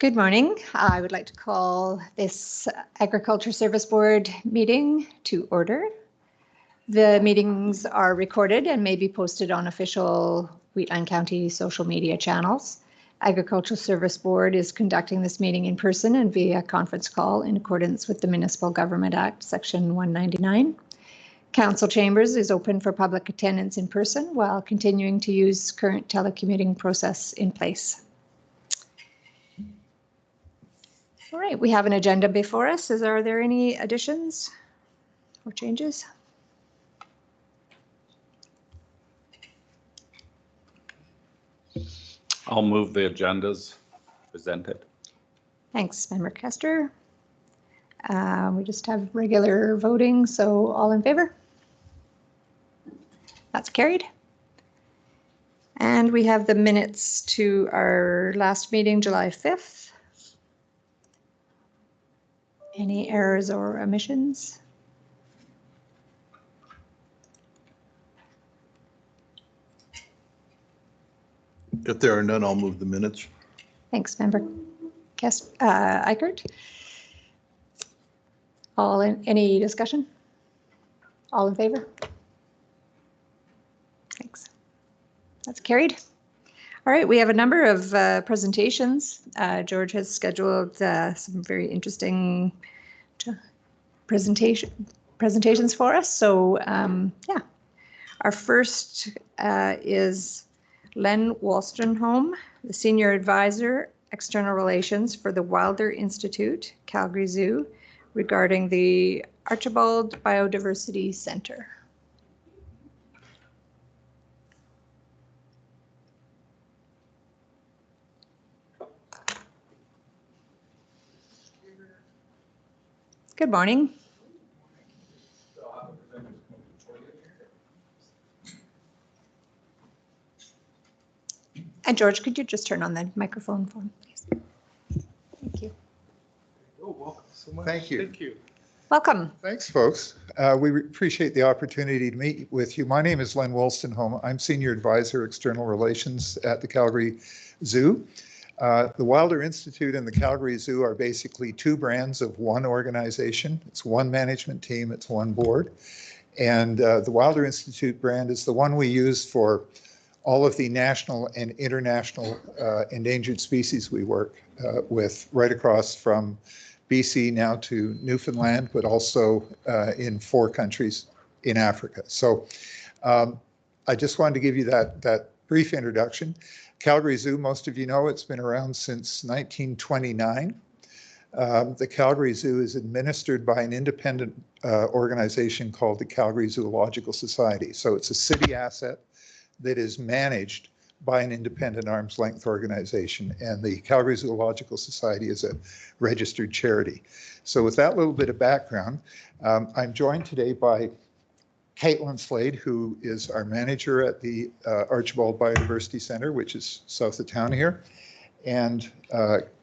Good morning. I would like to call this Agriculture Service Board meeting to order. The meetings are recorded and may be posted on official Wheatland County social media channels. Agricultural Service Board is conducting this meeting in person and via conference call in accordance with the Municipal Government Act, Section 199. Council Chambers is open for public attendance in person while continuing to use current telecommuting process in place. All right, we have an agenda before us. Are there any additions or changes? I'll move the agendas presented. Thanks, Member Kester. We just have regular voting, so all in favor? That's carried. And we have the minutes to our last meeting, July 5th. Any errors or omissions? If there are none, I'll move the minutes. Thanks, Member Eichert. Any discussion? All in favor? Thanks. That's carried. All right, we have a number of presentations. George has scheduled some very interesting presentations for us. So yeah, our first is Len Wolstenholme, the Senior Advisor, External Relations for the Wilder Institute, Calgary Zoo, regarding the Archibald Biodiversity Center. Good morning. And George, could you just turn on the microphone for me, please? Thank you. Oh, welcome so much. Thank you. Thank you. Welcome. Thanks, folks. We appreciate the opportunity to meet with you. My name is Len Wolstenholme. I'm Senior Advisor, External Relations at the Calgary Zoo. The Wilder Institute and the Calgary Zoo are basically two brands of one organization. It's one management team, it's one board. And the Wilder Institute brand is the one we use for all of the national and international endangered species we work with right across from BC now to Newfoundland, but also in 4 countries in Africa. So I just wanted to give you that brief introduction. Calgary Zoo, most of you know, it's been around since 1929. The Calgary Zoo is administered by an independent organization called the Calgary Zoological Society. So it's a city asset that is managed by an independent arm's length organization, and the Calgary Zoological Society is a registered charity. So with that little bit of background, I'm joined today by Caitlin Slade, who is our manager at the Archibald Biodiversity Center, which is south of town here, and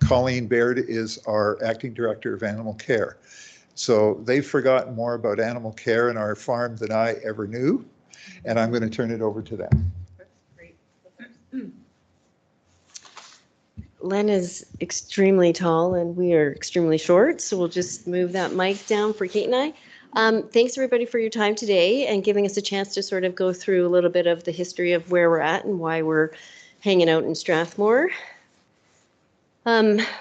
Colleen Baird is our acting director of animal care. So they've forgotten more about animal care and our farm than I ever knew, and I'm going to turn it over to them. Len is extremely tall and we are extremely short, so we'll just move that mic down for Kate and I. Thanks everybody for your time today and giving us a chance to sort of go through a little bit of the history of where we're at and why we're hanging out in Strathmore.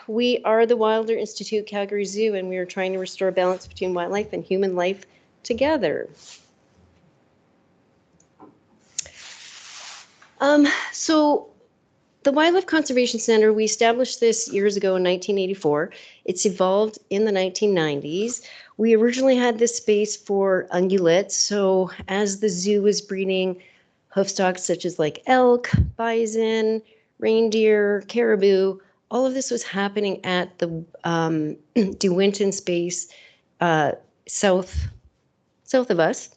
We are the Wilder Institute Calgary Zoo, and we are trying to restore balance between wildlife and human life together. So the Wildlife Conservation Center, we established this years ago in 1984. It's evolved in the 1990s. We originally had this space for ungulates. So as the zoo was breeding hoofstock such as like elk, bison, reindeer, caribou, all of this was happening at the De Winton space south of us.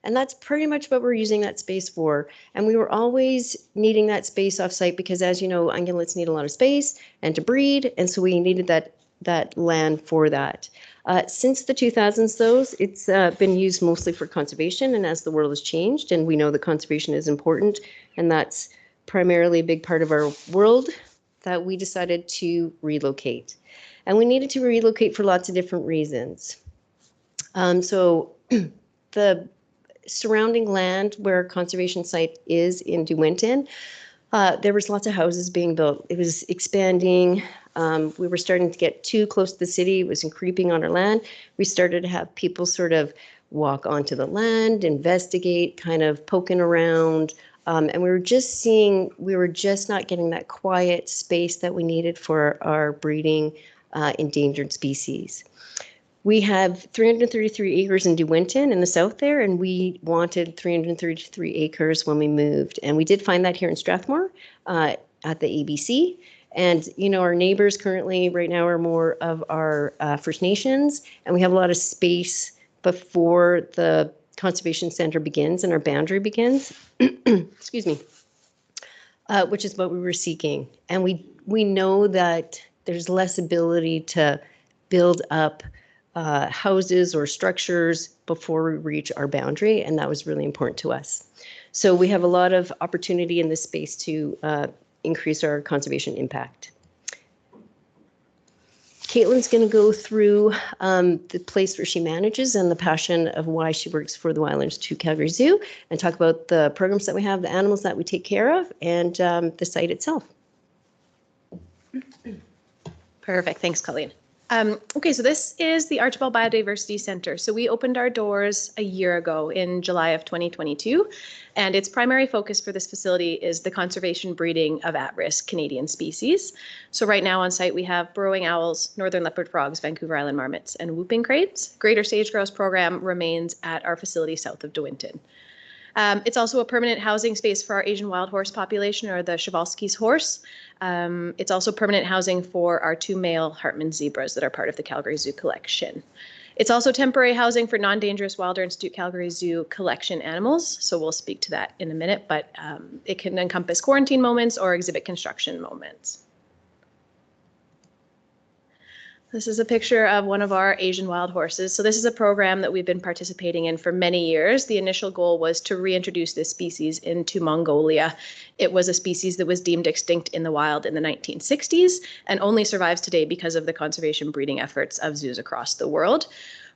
And that's pretty much what we're using that space for. And we were always needing that space off-site because, as you know, ungulates need a lot of space and to breed. And so we needed that land for that. Since the 2000s, though, it's been used mostly for conservation. And as the world has changed, and we know that conservation is important, and that's primarily a big part of our world, that we decided to relocate. And we needed to relocate for lots of different reasons. So the surrounding land where our conservation site is in De Winton, there was lots of houses being built. It was expanding. We were starting to get too close to the city. It was creeping on our land. We started to have people sort of walk onto the land, investigate, kind of poking around. And we were just not getting that quiet space that we needed for our breeding endangered species. We have 333 acres in De Winton in the south there, and we wanted 333 acres when we moved. And we did find that here in Strathmore at the ABC. And, you know, our neighbors currently right now are more of our First Nations, and we have a lot of space before the conservation center begins and our boundary begins. Excuse me. Which is what we were seeking. And we know that there's less ability to build up houses or structures before we reach our boundary, and that was really important to us. So we have a lot of opportunity in this space to increase our conservation impact. Caitlin's going to go through the place where she manages and the passion of why she works for the Wildlands to Calgary Zoo, and talk about the programs that we have, the animals that we take care of, and the site itself. Perfect. Thanks, Colleen. Okay, so this is the Archibald Biodiversity Center. So we opened our doors a year ago in July of 2022, and its primary focus for this facility is the conservation breeding of at-risk Canadian species. So right now on site we have burrowing owls, northern leopard frogs, Vancouver Island marmots, and whooping cranes. Greater sage-grouse program remains at our facility south of De Winton. It's also a permanent housing space for our Asian wild horse population, or the Przewalski's horse. It's also permanent housing for our 2 male Hartmann zebras that are part of the Calgary Zoo collection. It's also temporary housing for non-dangerous Wilder Institute Calgary Zoo collection animals. So we'll speak to that in a minute, but it can encompass quarantine moments or exhibit construction moments. This is a picture of one of our Asian wild horses. So this is a program that we've been participating in for many years. The initial goal was to reintroduce this species into Mongolia. It was a species that was deemed extinct in the wild in the 1960s and only survives today because of the conservation breeding efforts of zoos across the world.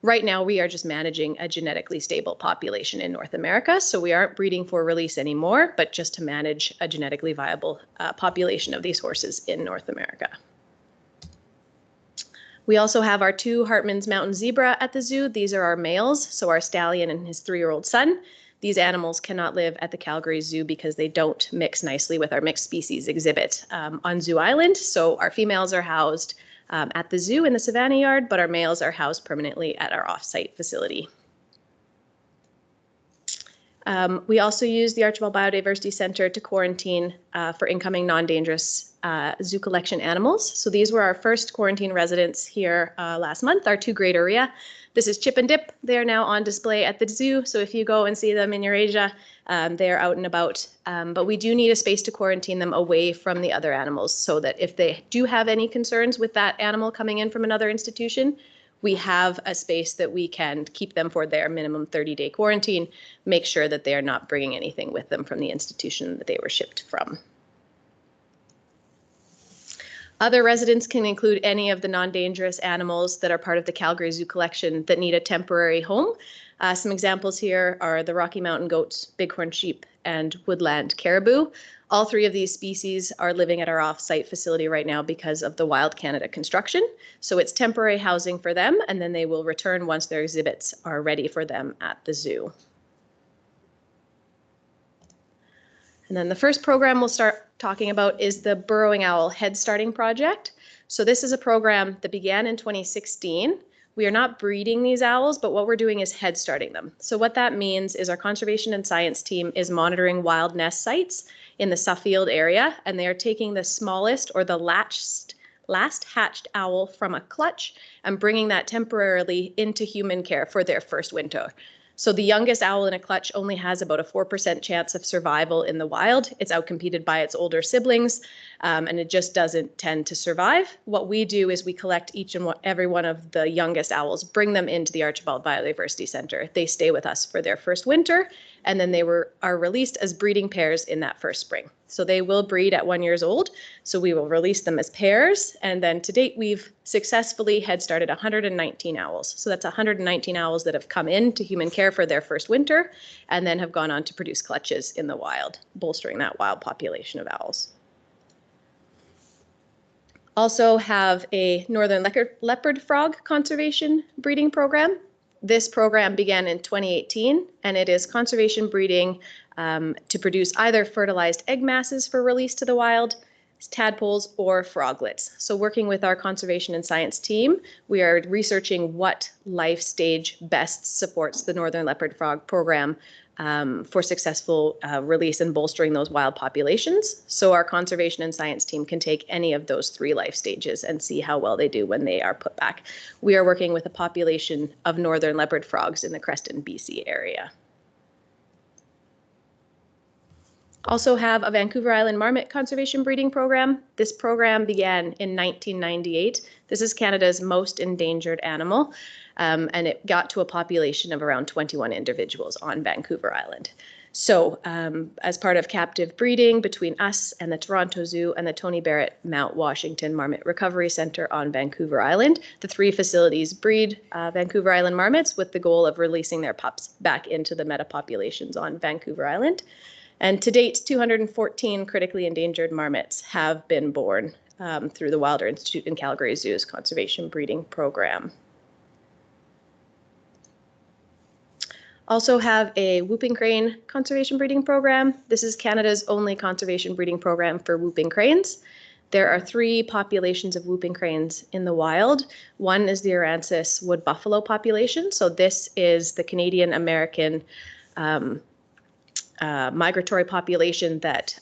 Right now, we are just managing a genetically stable population in North America. So we aren't breeding for release anymore, but just to manage a genetically viable population of these horses in North America. We also have our 2 Hartmann's mountain zebra at the zoo. These are our males, so our stallion and his 3-year-old son. These animals cannot live at the Calgary Zoo because they don't mix nicely with our mixed species exhibit on Zoo Island. So our females are housed at the zoo in the Savannah Yard, but our males are housed permanently at our off-site facility. We also use the Archibald Biodiversity Center to quarantine for incoming non-dangerous zoo collection animals. So these were our first quarantine residents here last month, our 2 great urea. This is Chip and Dip. They are now on display at the zoo. So if you go and see them in Eurasia, they are out and about. But we do need a space to quarantine them away from the other animals so that if they do have any concerns with that animal coming in from another institution, we have a space that we can keep them for their minimum 30-day quarantine, make sure that they are not bringing anything with them from the institution that they were shipped from. Other residents can include any of the non-dangerous animals that are part of the Calgary Zoo collection that need a temporary home. Some examples here are the Rocky Mountain goats, bighorn sheep, and woodland caribou. All 3 of these species are living at our off-site facility right now because of the Wild Canada construction. So it's temporary housing for them, and then they will return once their exhibits are ready for them at the zoo. And then the first program we'll start talking about is the Burrowing Owl Head Starting Project. So this is a program that began in 2016. We are not breeding these owls, but what we're doing is head starting them. So what that means is our conservation and science team is monitoring wild nest sites in the Suffield area, and they are taking the smallest or the last hatched owl from a clutch and bringing that temporarily into human care for their first winter. So the youngest owl in a clutch only has about a 4% chance of survival in the wild. It's outcompeted by its older siblings, and it just doesn't tend to survive. What we do is we collect each and every one of the youngest owls, bring them into the Archibald Biodiversity Center. They stay with us for their first winter, and then they are released as breeding pairs in that first spring. So they will breed at 1 year old. So we will release them as pairs. And then to date, we've successfully head started 119 owls. So that's 119 owls that have come into human care for their first winter and then have gone on to produce clutches in the wild, bolstering that wild population of owls. Also have a northern leopard frog conservation breeding program. This program began in 2018, and it is conservation breeding to produce either fertilized egg masses for release to the wild, tadpoles, or froglets. So working with our conservation and science team, we are researching what life stage best supports the northern leopard frog program for successful release and bolstering those wild populations. So our conservation and science team can take any of those 3 life stages and see how well they do when they are put back. We are working with a population of northern leopard frogs in the Creston, BC area. Also have a Vancouver Island marmot conservation breeding program. This program began in 1998. This is Canada's most endangered animal, and it got to a population of around 21 individuals on Vancouver Island. So as part of captive breeding between us and the Toronto Zoo and the Tony Barrett Mount Washington Marmot Recovery Centre on Vancouver Island, the 3 facilities breed Vancouver Island marmots with the goal of releasing their pups back into the metapopulations on Vancouver Island. And to date, 214 critically endangered marmots have been born through the Wilder Institute and Calgary Zoo's conservation breeding program. Also have a whooping crane conservation breeding program. This is Canada's only conservation breeding program for whooping cranes. There are 3 populations of whooping cranes in the wild. One is the Aransas wood buffalo population. So this is the Canadian-American migratory population that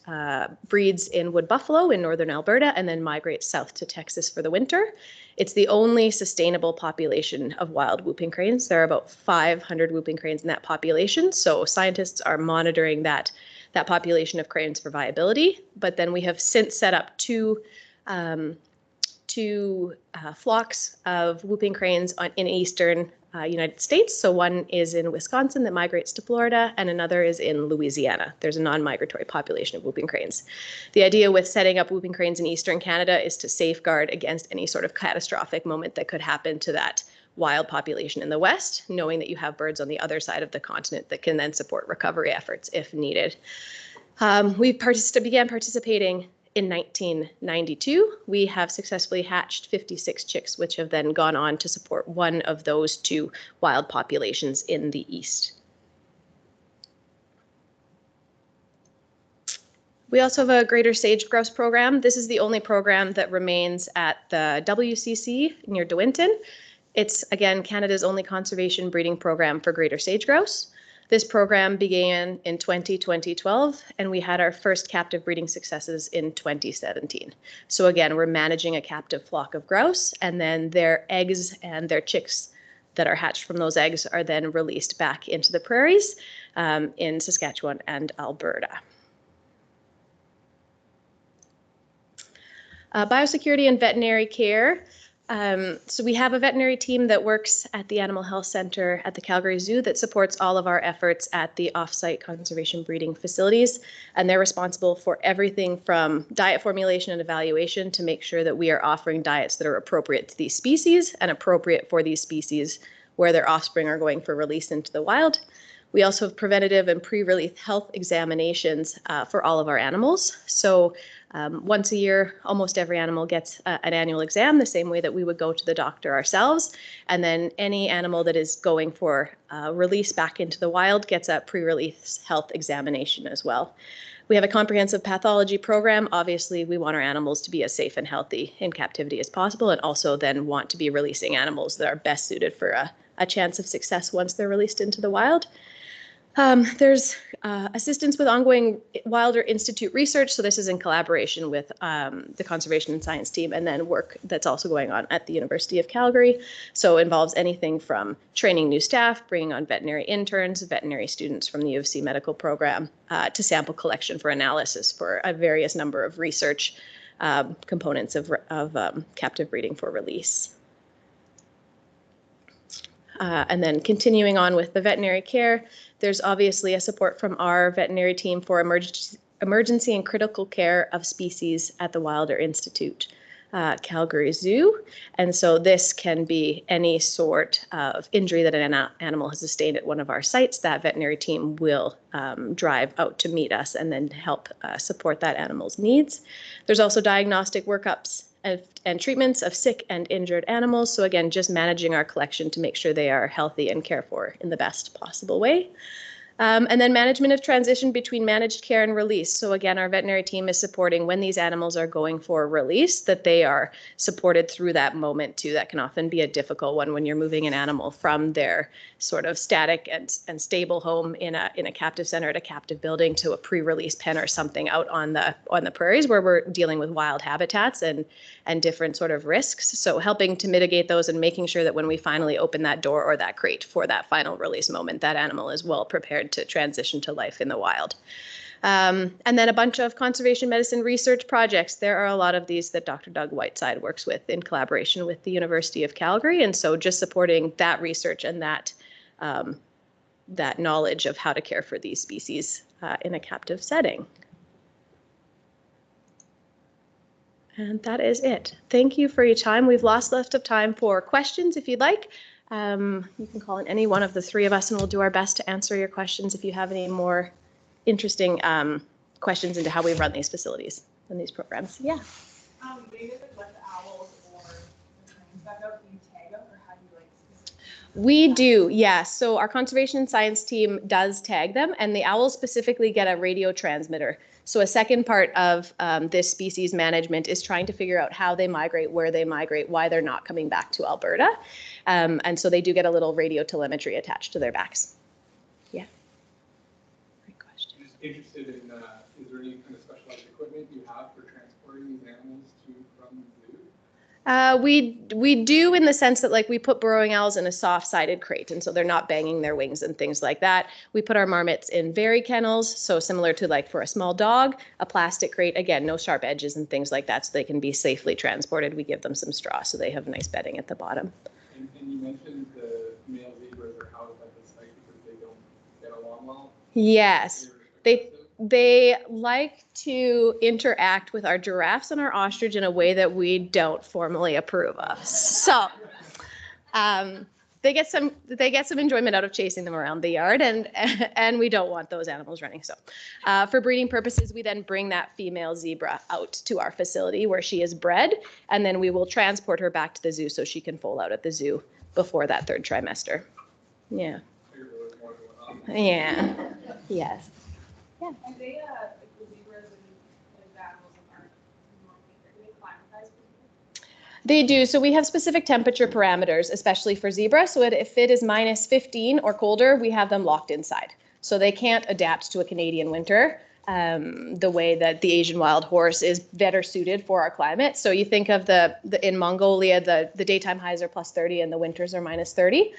breeds in wood buffalo in northern Alberta and then migrates south to Texas for the winter. It's the only sustainable population of wild whooping cranes. There are about 500 whooping cranes in that population. So scientists are monitoring that population of cranes for viability. But then we have since set up two flocks of whooping cranes in eastern United States. So one is in Wisconsin that migrates to Florida, and another is in Louisiana. There's a non-migratory population of whooping cranes. The idea with setting up whooping cranes in eastern Canada is to safeguard against any sort of catastrophic moment that could happen to that wild population in the west, knowing that you have birds on the other side of the continent that can then support recovery efforts if needed. We began participating in 1992. We have successfully hatched 56 chicks, which have then gone on to support one of those 2 wild populations in the east. We also have a greater sage grouse program. This is the only program that remains at the WCC near De Winton. It's, again, Canada's only conservation breeding program for greater sage grouse. This program began in 2012, and we had our first captive breeding successes in 2017. So again, we're managing a captive flock of grouse, and then their eggs and their chicks that are hatched from those eggs are then released back into the prairies in Saskatchewan and Alberta. Biosecurity and veterinary care. So we have a veterinary team that works at the Animal Health Centre at the Calgary Zoo that supports all of our efforts at the off-site conservation breeding facilities. And they're responsible for everything from diet formulation and evaluation to make sure that we are offering diets that are appropriate to these species and appropriate for these species where their offspring are going for release into the wild. We also have preventative and pre-release health examinations for all of our animals. So once a year, almost every animal gets an annual exam, the same way that we would go to the doctor ourselves. And then any animal that is going for release back into the wild gets a pre-release health examination as well. We have a comprehensive pathology program. Obviously, we want our animals to be as safe and healthy in captivity as possible, and also then want to be releasing animals that are best suited for a chance of success once they're released into the wild. There's assistance with ongoing Wilder Institute research. So this is in collaboration with the Conservation and Science team, and then work that's also going on at the University of Calgary. So it involves anything from training new staff, bringing on veterinary interns, veterinary students from the U of C medical program, to sample collection for analysis for a various number of research components of captive breeding for release. And then continuing on with the veterinary care, there's obviously a support from our veterinary team for emergency and critical care of species at the Wilder Institute, Calgary Zoo. And so this can be any sort of injury that an animal has sustained at one of our sites. That veterinary team will drive out to meet us and then help support that animal's needs. There's also diagnostic workups and treatments of sick and injured animals. So again, just managing our collection to make sure they are healthy and cared for in the best possible way. And then management of transition between managed care and release. So again, our veterinary team is supporting when these animals are going for release, that they are supported through that moment too. That can often be a difficult one when you're moving an animal from their sort of static and stable home in a captive center at a captive building to a pre-release pen or something out on the prairies where we're dealing with wild habitats and different sort of risks. So helping to mitigate those and making sure that when we finally open that door or that crate for that final release moment, that animal is well prepared to transition to life in the wild. And then a bunch of conservation medicine research projects. There are a lot of these that Dr. Doug Whiteside works with in collaboration with the University of Calgary. And so just supporting that research and that knowledge of how to care for these species in a captive setting. And that is it. Thank you for your time. We've lost left of time for questions if you'd like. You can call in any one of the three of us and we'll do our best to answer your questions if you have any more interesting questions into how we run these facilities and these programs. Yeah. Maybe like let the owls or the cranes back up, do you tag them or how do you like? We do, yeah. So our conservation science team does tag them, and the owls specifically get a radio transmitter. So a second part of this species management is trying to figure out how they migrate, where they migrate, why they're not coming back to Alberta. And so they do get a little radio telemetry attached to their backs. Yeah. Great question. I'm just interested in, is there any kind of specialized equipment you have for transporting these animals to from the zoo? We do, in the sense that like we put burrowing owls in a soft-sided crate, and so they're not banging their wings and things like that. We put our marmots in very kennels, so similar to like for a small dog, a plastic crate, again, no sharp edges and things like that, so they can be safely transported. We give them some straw so they have nice bedding at the bottom. And you mentioned the male zebras are housed at the site because they don't get along well? Yes, they like to interact with our giraffes and our ostrich in a way that we don't formally approve of. So they get some enjoyment out of chasing them around the yard, and we don't want those animals running. So for breeding purposes, we then bring that female zebra out to our facility where she is bred, and then we will transport her back to the zoo so she can foal out at the zoo before that third trimester. Yeah. Yeah. Yes. Yeah. And they, like the zebras and the animals aren't normally, they climatize people? They do. So we have specific temperature parameters, especially for zebra. So if it is minus 15 or colder, we have them locked inside. So they can't adapt to a Canadian winter the way that the Asian wild horse is better suited for our climate. So you think of in Mongolia, the daytime highs are plus 30 and the winters are minus 30.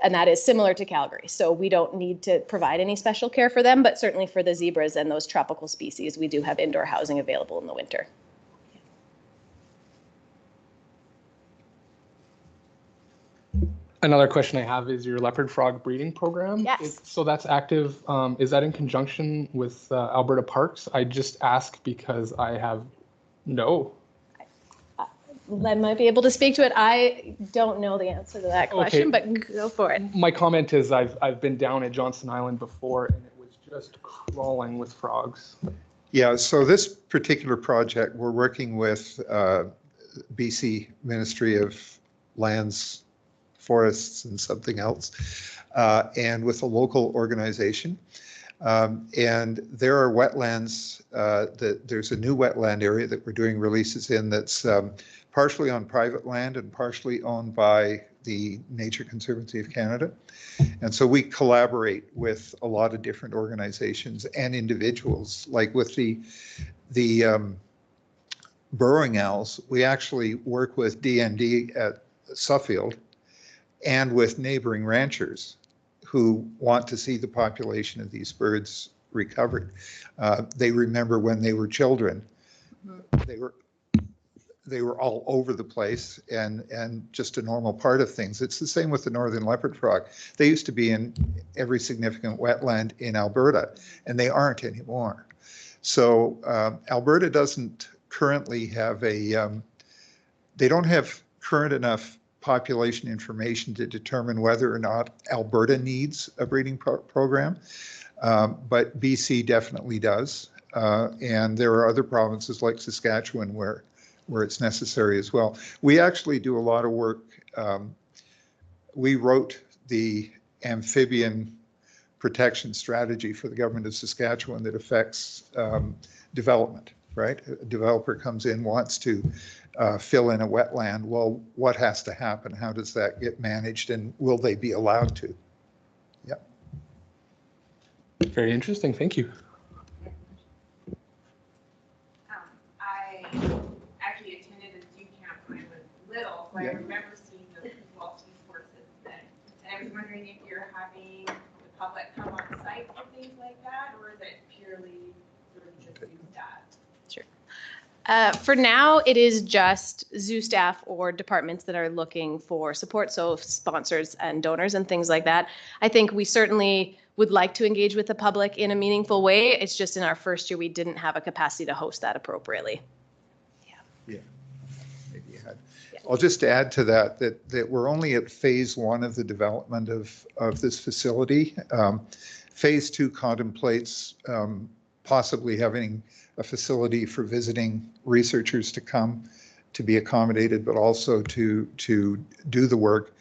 And that is similar to Calgary. So we don't need to provide any special care for them, but certainly for the zebras and those tropical species, we do have indoor housing available in the winter. Another question I have is your leopard frog breeding program. Yes. So that's active. Is that in conjunction with Alberta Parks? I just ask because I have Len might be able to speak to it. I don't know the answer to that question, but go for it. My comment is I've been down at Johnston Island before and it was just crawling with frogs. Yeah, so this particular project, we're working with BC Ministry of Lands, Forests and something else, and with a local organization. And there are wetlands, there's a new wetland area that we're doing releases in that's partially on private land and partially owned by the Nature Conservancy of Canada. And so we collaborate with a lot of different organizations and individuals. Like with the burrowing owls, we actually work with DND at Suffield and with neighboring ranchers who want to see the population of these birds recovered. They remember when they were children, they were all over the place and just a normal part of things. It's the same with the northern leopard frog. They used to be in every significant wetland in Alberta, and they aren't anymore. So Alberta doesn't currently have they don't have current enough population information to determine whether or not Alberta needs a breeding program, but BC definitely does. And there are other provinces like Saskatchewan where it's necessary as well. We actually do a lot of work. We wrote the amphibian protection strategy for the government of Saskatchewan that affects development, right? A developer comes in, wants to fill in a wetland. Well, what has to happen? How does that get managed? And will they be allowed to? Yeah. Very interesting. Thank you. I actually attended a zoo camp when I was little, so I remember seeing the Waltese horses then. And I was wondering if you're having the public come on site for things like that, or is it purely sort of just zoo staff? For now, it is just zoo staff or departments that are looking for support, so sponsors and donors and things like that. I think we certainly would like to engage with the public in a meaningful way. It's just in our first year, we didn't have a capacity to host that appropriately. Maybe you had. I'll just add to that we're only at phase 1 of the development of this facility. Phase 2 contemplates possibly having a facility for visiting researchers to come to be accommodated, but also to do the work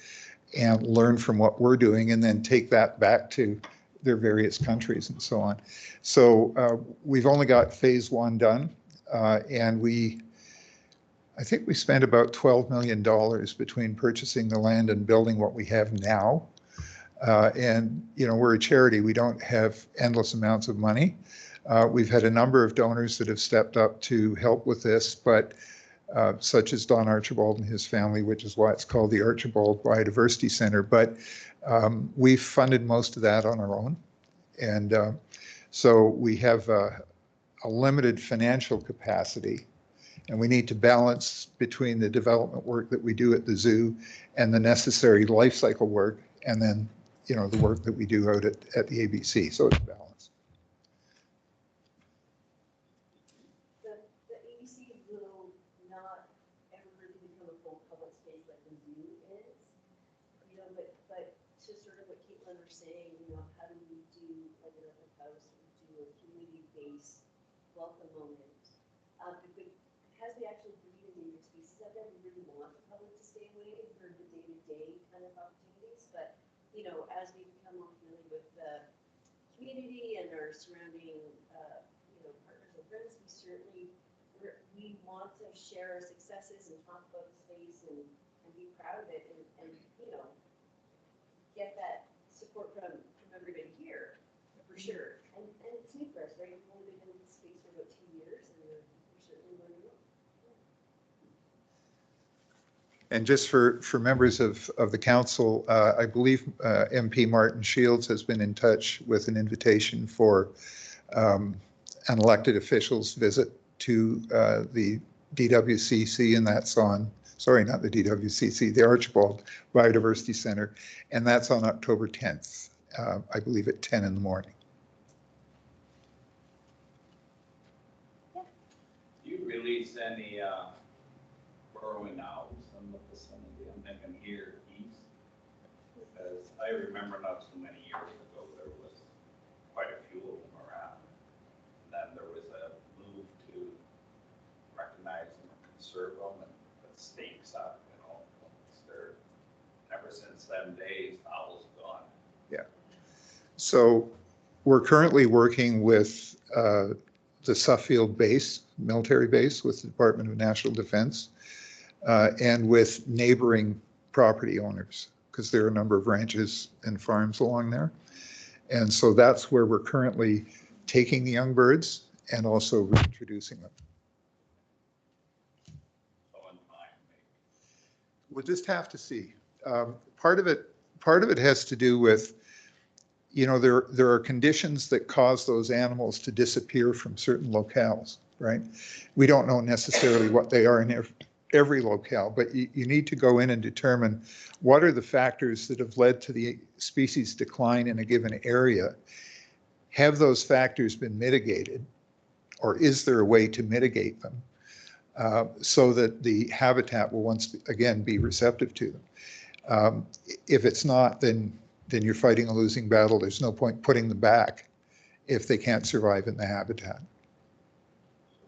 and learn from what we're doing and then take that back to their various countries and so on. So we've only got phase 1 done, and I think we spent about $12 million between purchasing the land and building what we have now. And, you know, we're a charity. We don't have endless amounts of money. We've had a number of donors that have stepped up to help with this, but such as Don Archibald and his family, which is why it's called the Archibald Biodiversity Center. But we've funded most of that on our own. And so we have a limited financial capacity, and we need to balance between the development work that we do at the zoo and the necessary life cycle work, and then, you know, the work that we do out at the ABC. So it's balanced. The ABC will not ever really become a full public space like the zoo is, you know, but to sort of what Caitlin was saying, you know, how do we do like an open house, do a community-based welcome moment? Because we actually breed endangered species out there, we really want the public to stay away for the day-to-day kind of opportunities. But, you know, as we become more familiar with the community and our surrounding, you know, partners and friends, we want to share our successes and talk about the space and be proud of it and you know, get that support from everybody here for sure. And it's new for us, right? We've only been in this space for about 2 years, and we're certainly learning more. And just for members of the council, I believe MP Martin Shields has been in touch with an invitation for an elected official's visit to the DWCC, and that's on, sorry, not the DWCC, the Archibald Biodiversity Center, and that's on October 10th, I believe at 10 in the morning. Do you release any burrowing owls in the vicinity? I'm thinking here east, because I remember not too many years ago there was quite a few of them around. And then there was a move to recognize them and conserve them, and put stakes up, you know. They're, ever since them days, owls gone. Yeah. So we're currently working with the Suffield base, military base, with the Department of National Defense, and with neighboring property owners, because there are a number of ranches and farms along there. And so that's where we're currently taking the young birds and also reintroducing them. So in time, maybe. We'll just have to see. Part of it has to do with, you know, there are conditions that cause those animals to disappear from certain locales, right? We don't know necessarily what they are in every locale, but you need to go in and determine what are the factors that have led to the species decline in a given area. Have those factors been mitigated, or is there a way to mitigate them so that the habitat will once again be receptive to them? If it's not, then you're fighting a losing battle. There's no point putting them back if they can't survive in the habitat.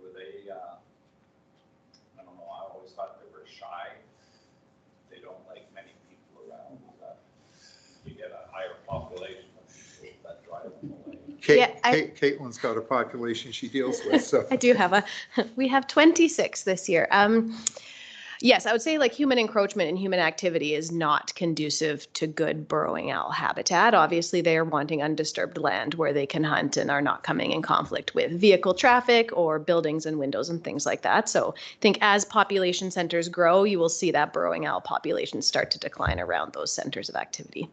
Were they, I don't know, I always thought they were shy. They don't like many people around. You get a higher population of people that drive them away. Caitlin's got a population she deals with, so. I do have we have 26 this year. Yes, I would say like human encroachment and human activity is not conducive to good burrowing owl habitat. Obviously, they are wanting undisturbed land where they can hunt and are not coming in conflict with vehicle traffic or buildings and windows and things like that. So I think as population centers grow, you will see that burrowing owl population start to decline around those centers of activity.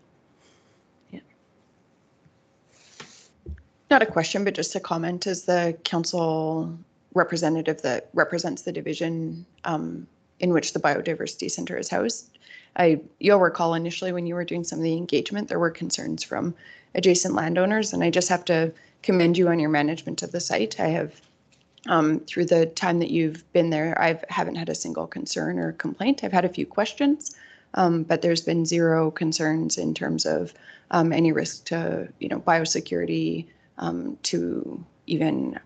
Not a question, but just a comment. As the council representative that represents the division in which the Biodiversity Center is housed, you'll recall initially when you were doing some of the engagement, there were concerns from adjacent landowners, and I just have to commend you on your management of the site. I have, through the time that you've been there, I haven't had a single concern or complaint. I've had a few questions, but there's been zero concerns in terms of any risk to, biosecurity, to even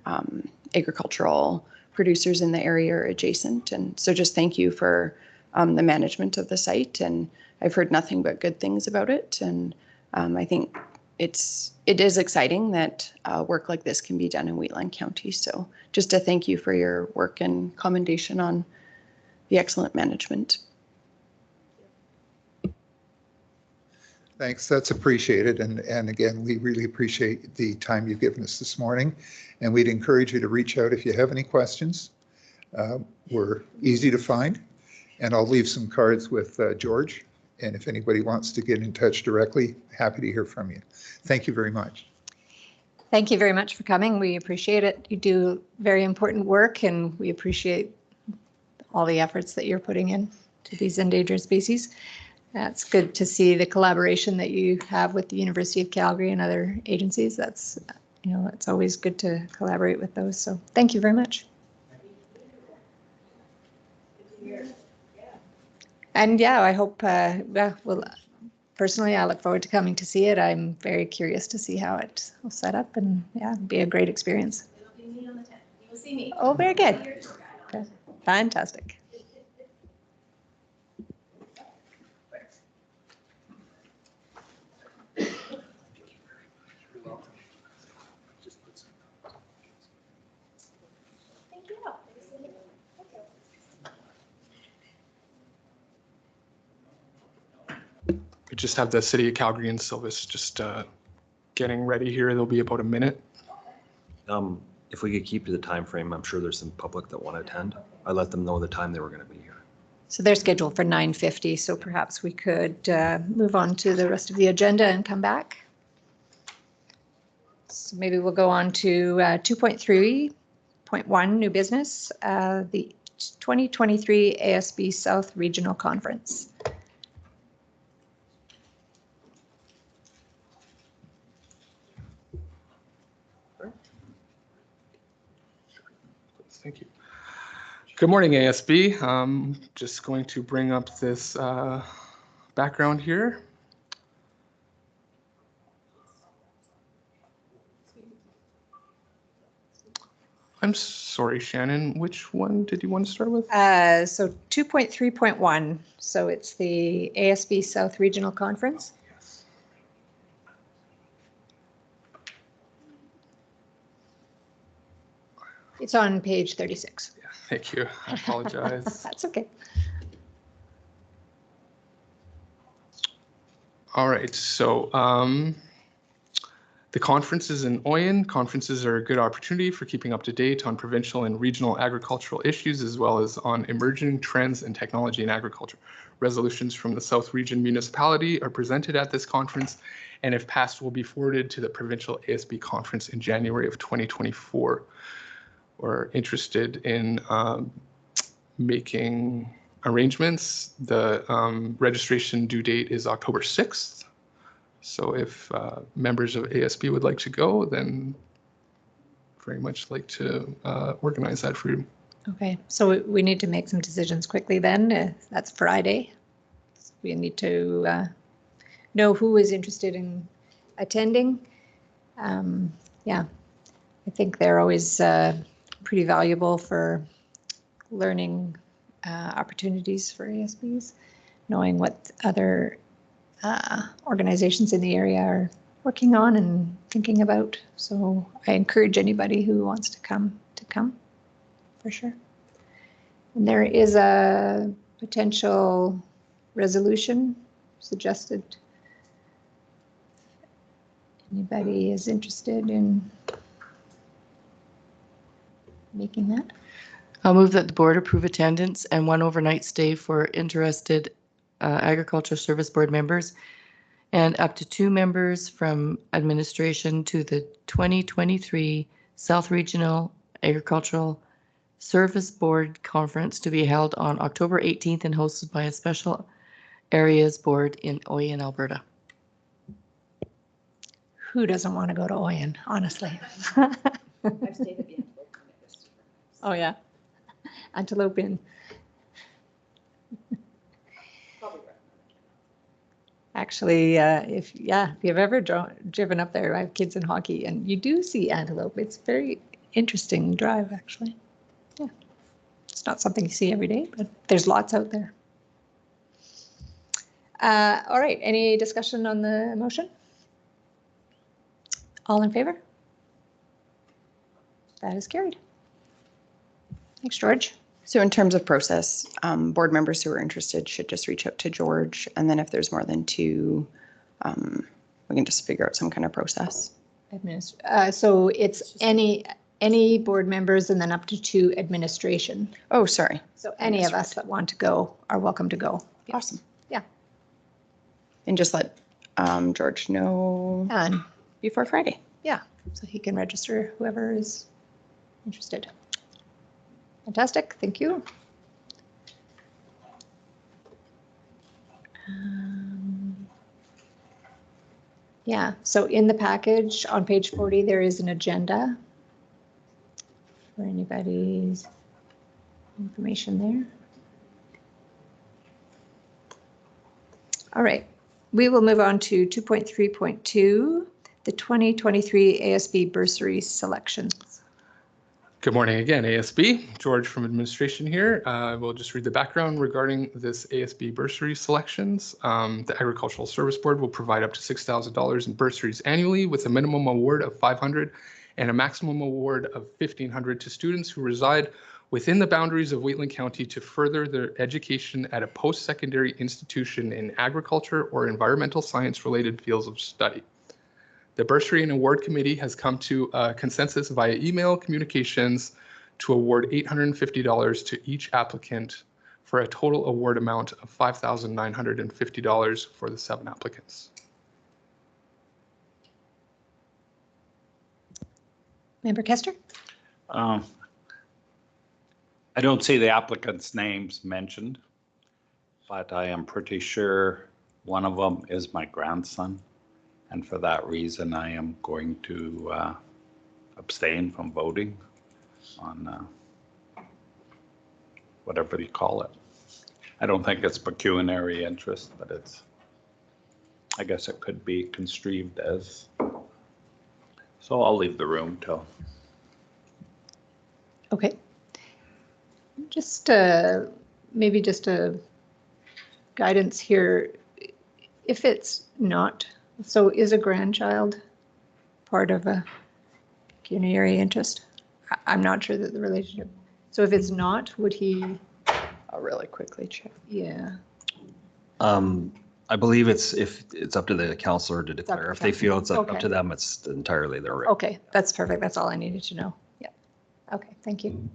agricultural producers in the area or adjacent. And so just thank you for the management of the site. And I've heard nothing but good things about it. And I think it is exciting that work like this can be done in Wheatland County. So just to thank you for your work and commendation on the excellent management. Thanks, that's appreciated. And again, we really appreciate the time you've given us this morning. And we'd encourage you to reach out if you have any questions. We're easy to find. And I'll leave some cards with George. And if anybody wants to get in touch directly, happy to hear from you. Thank you very much. Thank you very much for coming. We appreciate it. You do very important work, and we appreciate all the efforts that you're putting in to these endangered species. It's good to see the collaboration that you have with the University of Calgary and other agencies. That's, it's always good to collaborate with those. So thank you very much. And yeah, I hope, well, personally, I look forward to coming to see it. I'm very curious to see how it will set up, and yeah, it'll be a great experience. It'll be me on the 10th. You will see me. Oh, very good. Okay. Fantastic. We just have the City of Calgary and Silvis just getting ready here. There'll be about a minute. If we could keep to the time frame, I'm sure there's some public that want to attend. I let them know the time they were going to be here. So they're scheduled for 9:50, so perhaps we could move on to the rest of the agenda and come back. So maybe we'll go on to 2.3.1, new business, the 2023 ASB South Regional Conference. Thank you. Good morning, ASB. Just going to bring up this background here. I'm sorry, Shannon, which one did you want to start with? So 2.3.1, so it's the ASB South Regional Conference. It's on page 36. Yeah, thank you. I apologize. That's okay. All right, so the conference is in Oyen. Conferences are a good opportunity for keeping up to date on provincial and regional agricultural issues, as well as on emerging trends in technology and agriculture. Resolutions from the South Region Municipality are presented at this conference, and if passed, will be forwarded to the provincial ASB conference in January of 2024. We're interested in making arrangements. The registration due date is October 6th. So if members of ASB would like to go, then very much like to organize that for you. Okay, so we need to make some decisions quickly then. That's Friday. We need to know who is interested in attending. Yeah, I think they're always pretty valuable for learning opportunities for ASBs, knowing what other organizations in the area are working on and thinking about. So I encourage anybody who wants to come for sure. And there is a potential resolution suggested. Anybody is interested in making that? I'll move that the board approve attendance and 1 overnight stay for interested Agriculture Service Board members and up to 2 members from administration to the 2023 South Regional Agricultural Service Board Conference to be held on October 18th and hosted by a special areas board in Oyen, Alberta. Who doesn't want to go to Oyen, honestly? I've stayed at the Antelope Permit. Oh, yeah. Antelope Inn. Actually, if you've ever driven up there, I have kids in hockey, and you do see antelope. It's a very interesting drive, actually. Yeah, it's not something you see every day, but there's lots out there. All right, any discussion on the motion? All in favor? That is carried. Thanks, George. So in terms of process, board members who are interested should just reach out to George. And then if there's more than 2, we can just figure out some kind of process. So it's any board members and then up to 2 administration. Oh, sorry. So any of us that want to go are welcome to go. Awesome. Yeah. And just let George know And before Friday. yeah, so he can register whoever is interested. Fantastic, thank you. Yeah, so in the package on page 40, there is an agenda for anybody's information there. All right, we will move on to 2.3.2, the 2023 ASB bursary selections. Good morning again, ASB. George from administration here. We'll just read the background regarding this ASB bursary selections. The Agricultural Service Board will provide up to $6,000 in bursaries annually with a minimum award of $500 and a maximum award of $1,500 to students who reside within the boundaries of Wheatland County to further their education at a post-secondary institution in agriculture or environmental science-related fields of study. The Bursary and Award Committee has come to a consensus via email communications to award $850 to each applicant for a total award amount of $5,950 for the 7 applicants. Member Kester? I don't see the applicants' names mentioned, but I am pretty sure one of them is my grandson. And for that reason, I am going to abstain from voting on whatever you call it. I don't think it's pecuniary interest, but it's, I guess it could be construed as. So I'll leave the room till. Okay. Just maybe just a guidance here. If it's not, so is a grandchild part of a pecuniary interest? I'm not sure that the relationship. So if it's not, would he? I'll really quickly check. Yeah. I believe it's up to the counselor to declare. If they feel it's up Okay. to them, it's entirely their right. Okay, that's perfect. That's all I needed to know. Yeah. Okay, thank you.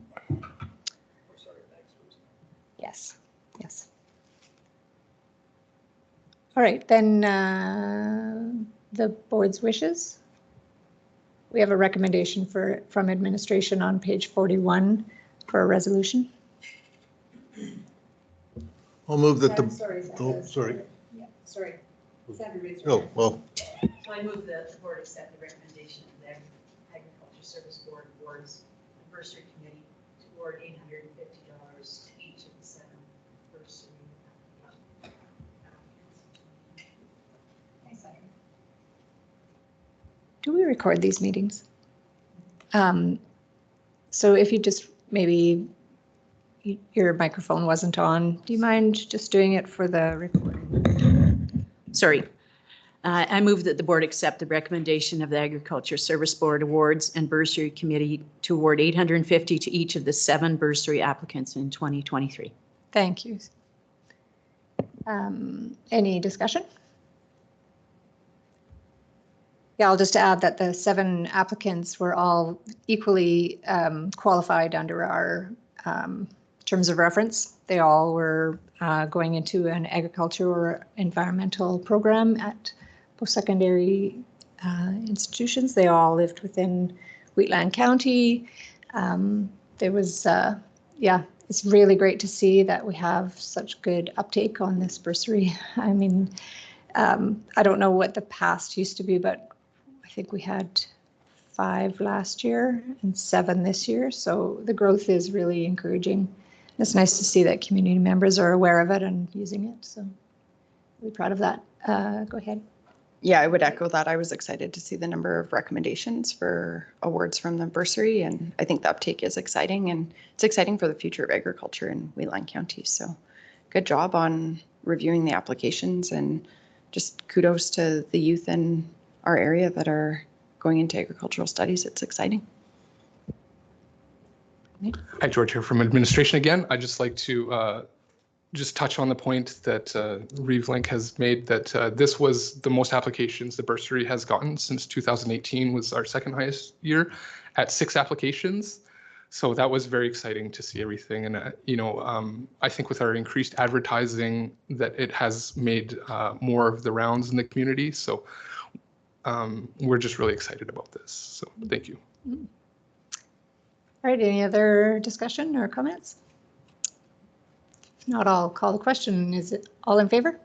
Yes, yes. All right, then the board's wishes. We have a recommendation from administration on page 41 for a resolution. I'll move that the, Sorry. oh, sorry. Yeah, sorry. Sandra reads. Oh, well, So I move that the board accept the recommendation of the Agriculture Service Board awards and bursary committee to award $850 to each of the 7 bursary applicants. Do we record these meetings? So if you just maybe your microphone wasn't on, do you mind just doing it for the recording? Sorry. I move that the board accept the recommendation of the Agriculture Service Board Awards and Bursary Committee to award $850 to each of the 7 bursary applicants in 2023. Thank you. Any discussion? Yeah, I'll just add that the 7 applicants were all equally qualified under our terms of reference. They all were going into an agriculture or environmental program at post-secondary institutions. They all lived within Wheatland County. There was, yeah, it's really great to see that we have such good uptake on this bursary. I mean, I don't know what the past used to be, but I think we had 5 last year and 7 this year. So the growth is really encouraging. It's nice to see that community members are aware of it and using it. So really proud of that. Go ahead. Yeah, I would echo that. I was excited to see the number of recommendations for awards from the bursary, and I think the uptake is exciting, and it's exciting for the future of agriculture in Wheatland County. So good job on reviewing the applications, and just kudos to the youth in our area that are going into agricultural studies. It's exciting. Hi, George here from administration again. I'd just like to just touch on the point that Reeve Link has made, that this was the most applications the bursary has gotten since 2018 was our second highest year at 6 applications. So that was very exciting to see everything. And, you know, I think with our increased advertising that it has made more of the rounds in the community. So we're just really excited about this. So thank you. All right, any other discussion or comments? If not, I'll call the question. Is it all in favor?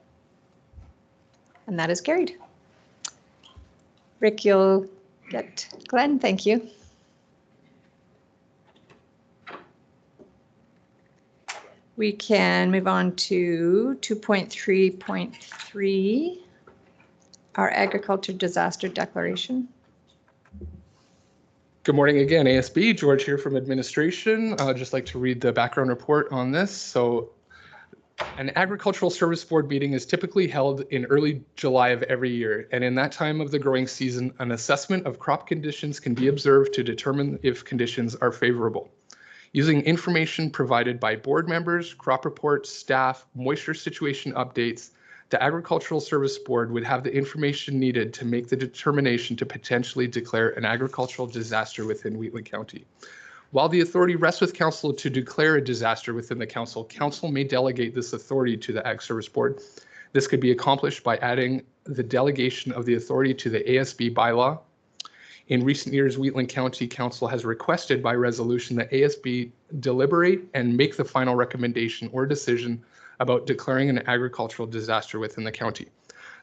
And that is carried. Rick, you'll get Glenn. Thank you. We can move on to 2.3.3, our agriculture disaster declaration. Good morning again, ASB. George here from administration. I'd just like to read the background report on this. So an agricultural service board meeting is typically held in early July of every year. And in that time of the growing season, an assessment of crop conditions can be observed to determine if conditions are favorable. Using information provided by board members, crop reports, staff, moisture situation updates, the Agricultural Service Board would have the information needed to make the determination to potentially declare an agricultural disaster within Wheatland County. While the authority rests with council to declare a disaster within the council, council may delegate this authority to the Ag Service Board. This could be accomplished by adding the delegation of the authority to the ASB bylaw. In recent years, Wheatland County Council has requested by resolution that ASB deliberate and make the final recommendation or decision about declaring an agricultural disaster within the county.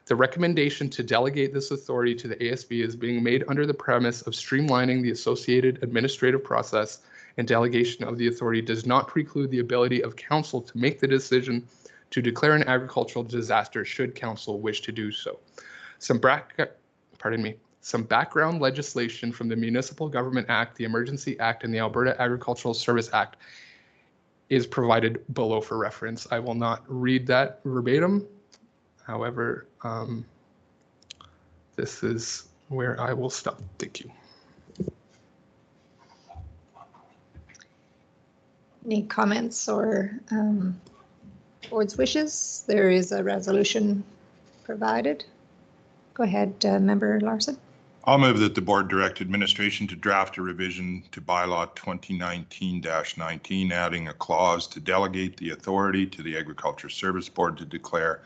The recommendation to delegate this authority to the ASB is being made under the premise of streamlining the associated administrative process, and delegation of the authority does not preclude the ability of council to make the decision to declare an agricultural disaster should council wish to do so. Some background legislation from the Municipal Government Act, the Emergency Act, and the Alberta Agricultural Service Act is provided below for reference. I will not read that verbatim. However, this is where I will stop. Thank you. Any comments or board's wishes? There is a resolution provided. Go ahead, Member Larson. I'll move that the board direct administration to draft a revision to bylaw 2019-19, adding a clause to delegate the authority to the Agriculture Service Board to declare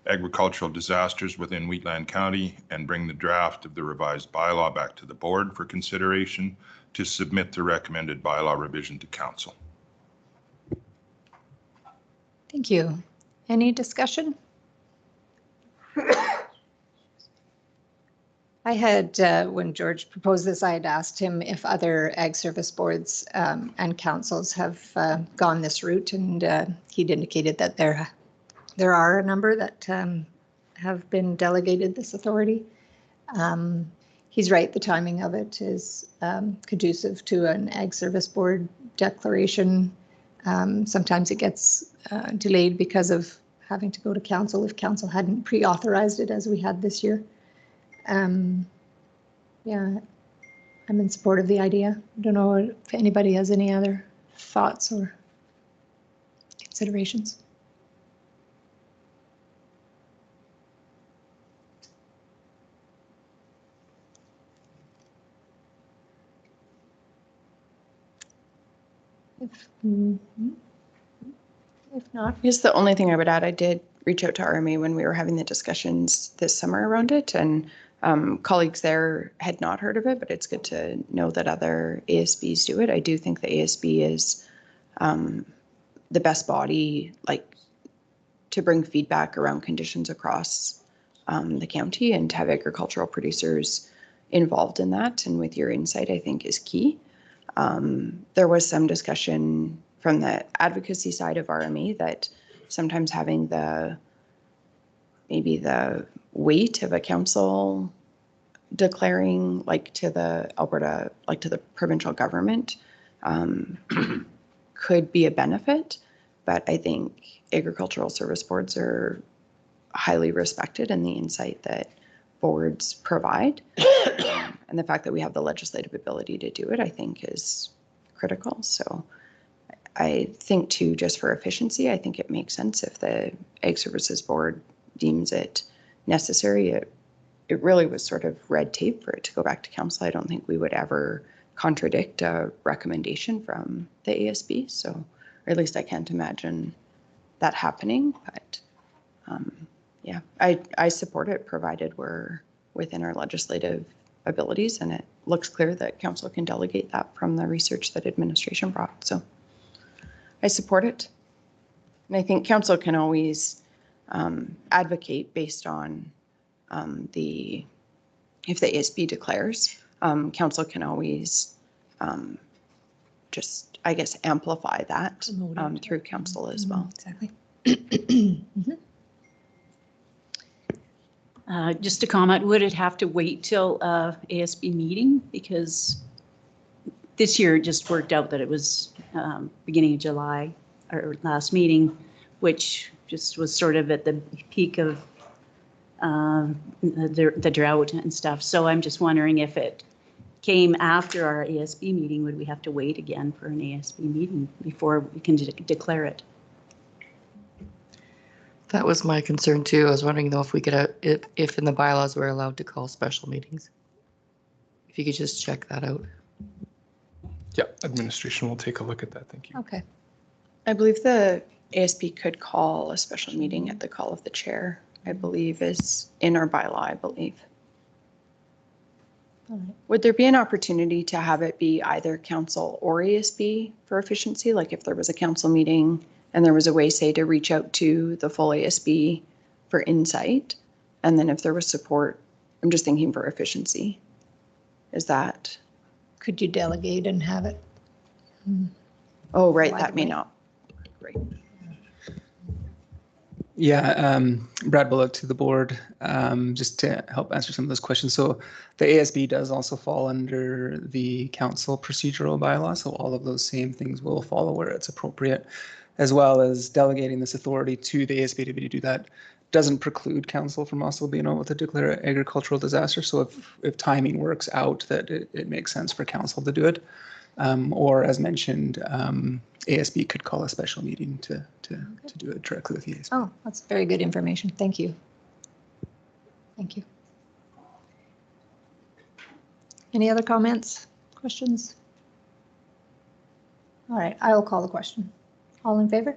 agricultural disasters within Wheatland County, and bring the draft of the revised bylaw back to the board for consideration to submit the recommended bylaw revision to council. Thank you. Any discussion? I I had, when George proposed this, I had asked him if other ag service boards and councils have gone this route, and he'd indicated that there are a number that have been delegated this authority. He's right, the timing of it is conducive to an ag service board declaration. Sometimes it gets delayed because of having to go to council if council hadn't pre-authorized it as we had this year. Yeah, I'm in support of the idea. I don't know if anybody has any other thoughts or considerations. If not, I guess the only thing I would add, I did reach out to RMA when we were having the discussions this summer around it, and colleagues there had not heard of it, but it's good to know that other ASBs do it. I do think the ASB is the best body, like, to bring feedback around conditions across the county, and to have agricultural producers involved in that and with your insight, I think, is key. There was some discussion from the advocacy side of RMA that sometimes having maybe the weight of a council declaring, like, to the Alberta, like to the provincial government, could be a benefit. But I think agricultural service boards are highly respected in the insight that boards provide. And the fact that we have the legislative ability to do it, I think, is critical. So I think, too, just for efficiency, I think it makes sense if the Ag Services Board deems it necessary. It really was sort of red tape for it to go back to council. I don't think we would ever contradict a recommendation from the ASB. So, or at least I can't imagine that happening. But yeah, I support it, provided we're within our legislative abilities, and it looks clear that council can delegate that from the research that administration brought. So I support it. And I think council can always advocate based on if the ASB declares, council can always just, I guess, amplify that through council as well. exactly. Just a comment, would it have to wait till ASB meeting? Because this year it just worked out that it was beginning of July, or last meeting, which just was sort of at the peak of the drought and stuff. So I'm just wondering, if it came after our ASB meeting, would we have to wait again for an ASB meeting before we can declare it? That was my concern too. I was wondering though if we could, if in the bylaws we're allowed to call special meetings. If you could just check that out. Yeah, administration will take a look at that. Thank you. Okay. I believe the ASB could call a special meeting at the call of the chair, I believe, is in our bylaw, I believe. All right. Would there be an opportunity to have it be either council or ASB for efficiency? Like if there was a council meeting and there was a way, say, to reach out to the full ASB for insight, and then if there was support, I'm just thinking for efficiency. Is that? Could you delegate and have it? Oh, right, Why that may wait? not. Right. Yeah, Brad Bullock to the board, just to help answer some of those questions. So the ASB does also fall under the council procedural bylaw, so all of those same things will follow where it's appropriate, as well as delegating this authority to the ASB to do that doesn't preclude council from also being able to declare an agricultural disaster. So if timing works out that it makes sense for council to do it, or as mentioned, ASB could call a special meeting to do it directly with the ASB. Oh, that's very good information. Thank you. Thank you. Any other comments, questions? All right, I will call the question. All in favor?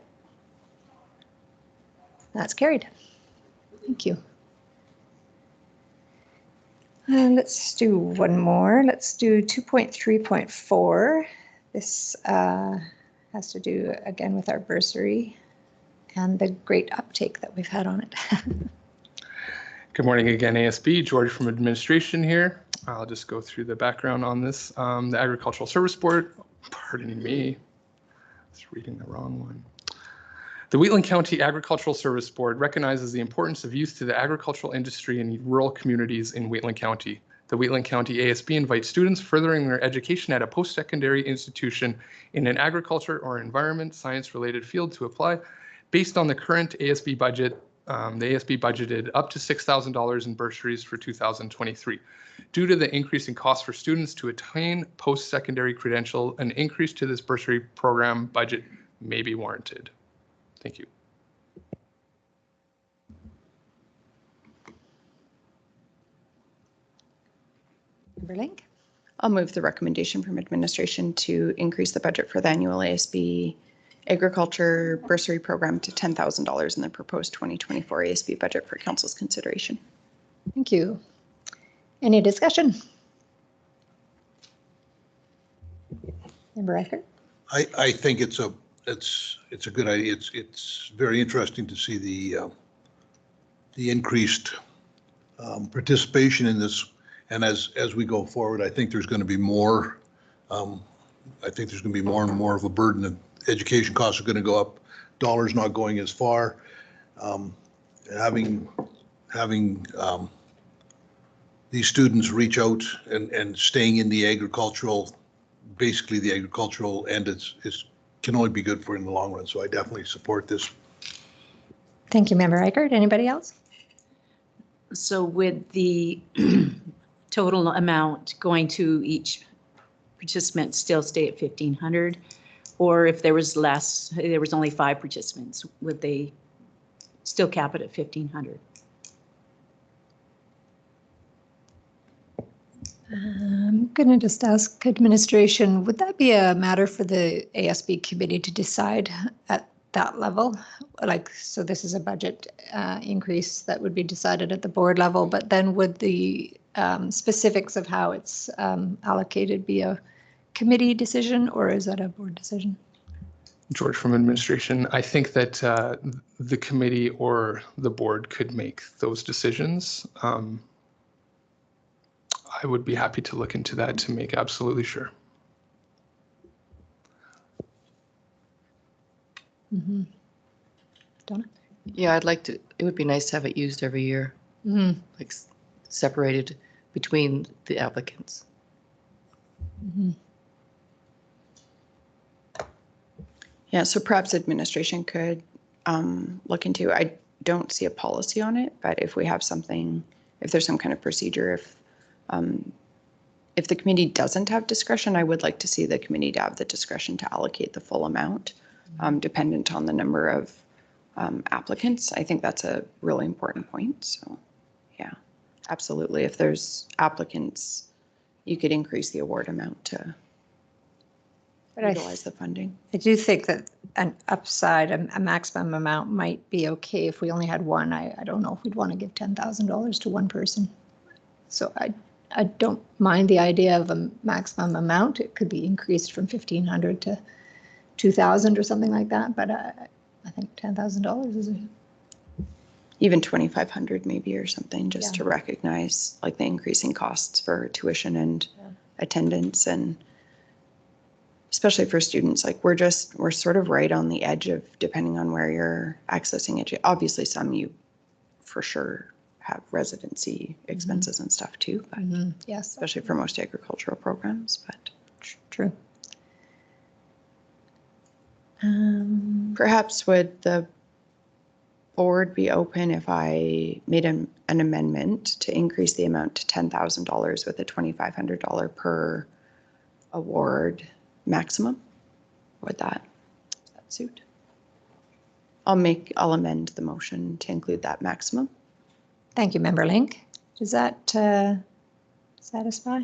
That's carried. Thank you. Let's do one more. Let's do 2.3.4. This has to do again with our bursary and the great uptake that we've had on it. Good morning again, ASB. George from administration here. I'll just go through the background on this. The Agricultural Service Board, pardon me, I was reading the wrong one. The Wheatland County Agricultural Service Board recognizes the importance of youth to the agricultural industry in rural communities in Wheatland County. The Wheatland County ASB invites students furthering their education at a post-secondary institution in an agriculture or environment science-related field to apply. Based on the current ASB budget, the ASB budgeted up to $6,000 in bursaries for 2023. Due to the increase in costs for students to attain post-secondary credential, an increase to this bursary program budget may be warranted. Thank you. Member Link? I'll move the recommendation from administration to increase the budget for the annual ASB agriculture bursary program to $10,000 in the proposed 2024 ASB budget for council's consideration. Thank you. Any discussion? Member Reichert? I think it's a good idea. It's very interesting to see the increased participation in this. And as we go forward, I think there's going to be more. I think there's going to be more and more of a burden. Of education costs are going to go up. Dollars not going as far. Having these students reach out and staying in the agricultural, basically the agricultural end, can only be good for in the long run. So I definitely support this. Thank you, Member Reichert. Anybody else? So with the total amount going to each participant still stay at 1,500? Or if there was less, there was only 5 participants, would they still cap it at 1,500? I'm going to just ask administration, would that be a matter for the ASB committee to decide at that level? Like, so this is a budget increase that would be decided at the board level, but then would the specifics of how it's allocated be a committee decision, or is that a board decision? George from administration. I think that the committee or the board could make those decisions. I would be happy to look into that to make absolutely sure. Mm-hmm. Donna? Yeah, I'd like to, it would be nice to have it used every year, Mm-hmm. like separated between the applicants. Mm-hmm. Yeah, so perhaps administration could look into, I don't see a policy on it, but if we have something, if there's some kind of procedure, if the committee doesn't have discretion, I would like to see the committee to have the discretion to allocate the full amount, dependent on the number of applicants. I think that's a really important point. So yeah, absolutely. If there's applicants, you could increase the award amount to utilize the funding. I do think that an upside, a maximum amount might be okay if we only had one. I don't know if we'd want to give $10,000 to one person. So I don't mind the idea of a maximum amount. It could be increased from 1,500 to 2,000 or something like that. But I think $10,000 is even 2,500 maybe or something, just to recognize like the increasing costs for tuition and attendance, and especially for students, like we're sort of right on the edge of, depending on where you're accessing it. Obviously some you for sure have residency expenses and stuff too, but yes, especially for most agricultural programs, but true. Perhaps would the board be open if I made an amendment to increase the amount to $10,000 with a $2,500 per award maximum? Would that suit? I'll amend the motion to include that maximum. Thank you, Member Link. Does that satisfy?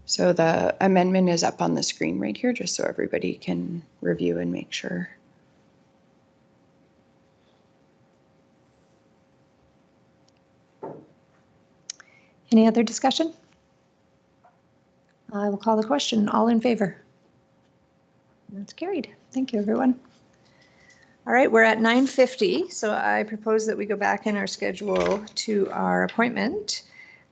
So the amendment is up on the screen right here, just so everybody can review and make sure. Any other discussion? I will call the question. All in favor? That's carried. Thank you, everyone. All right, we're at 9:50, so I propose that we go back in our schedule to our appointment.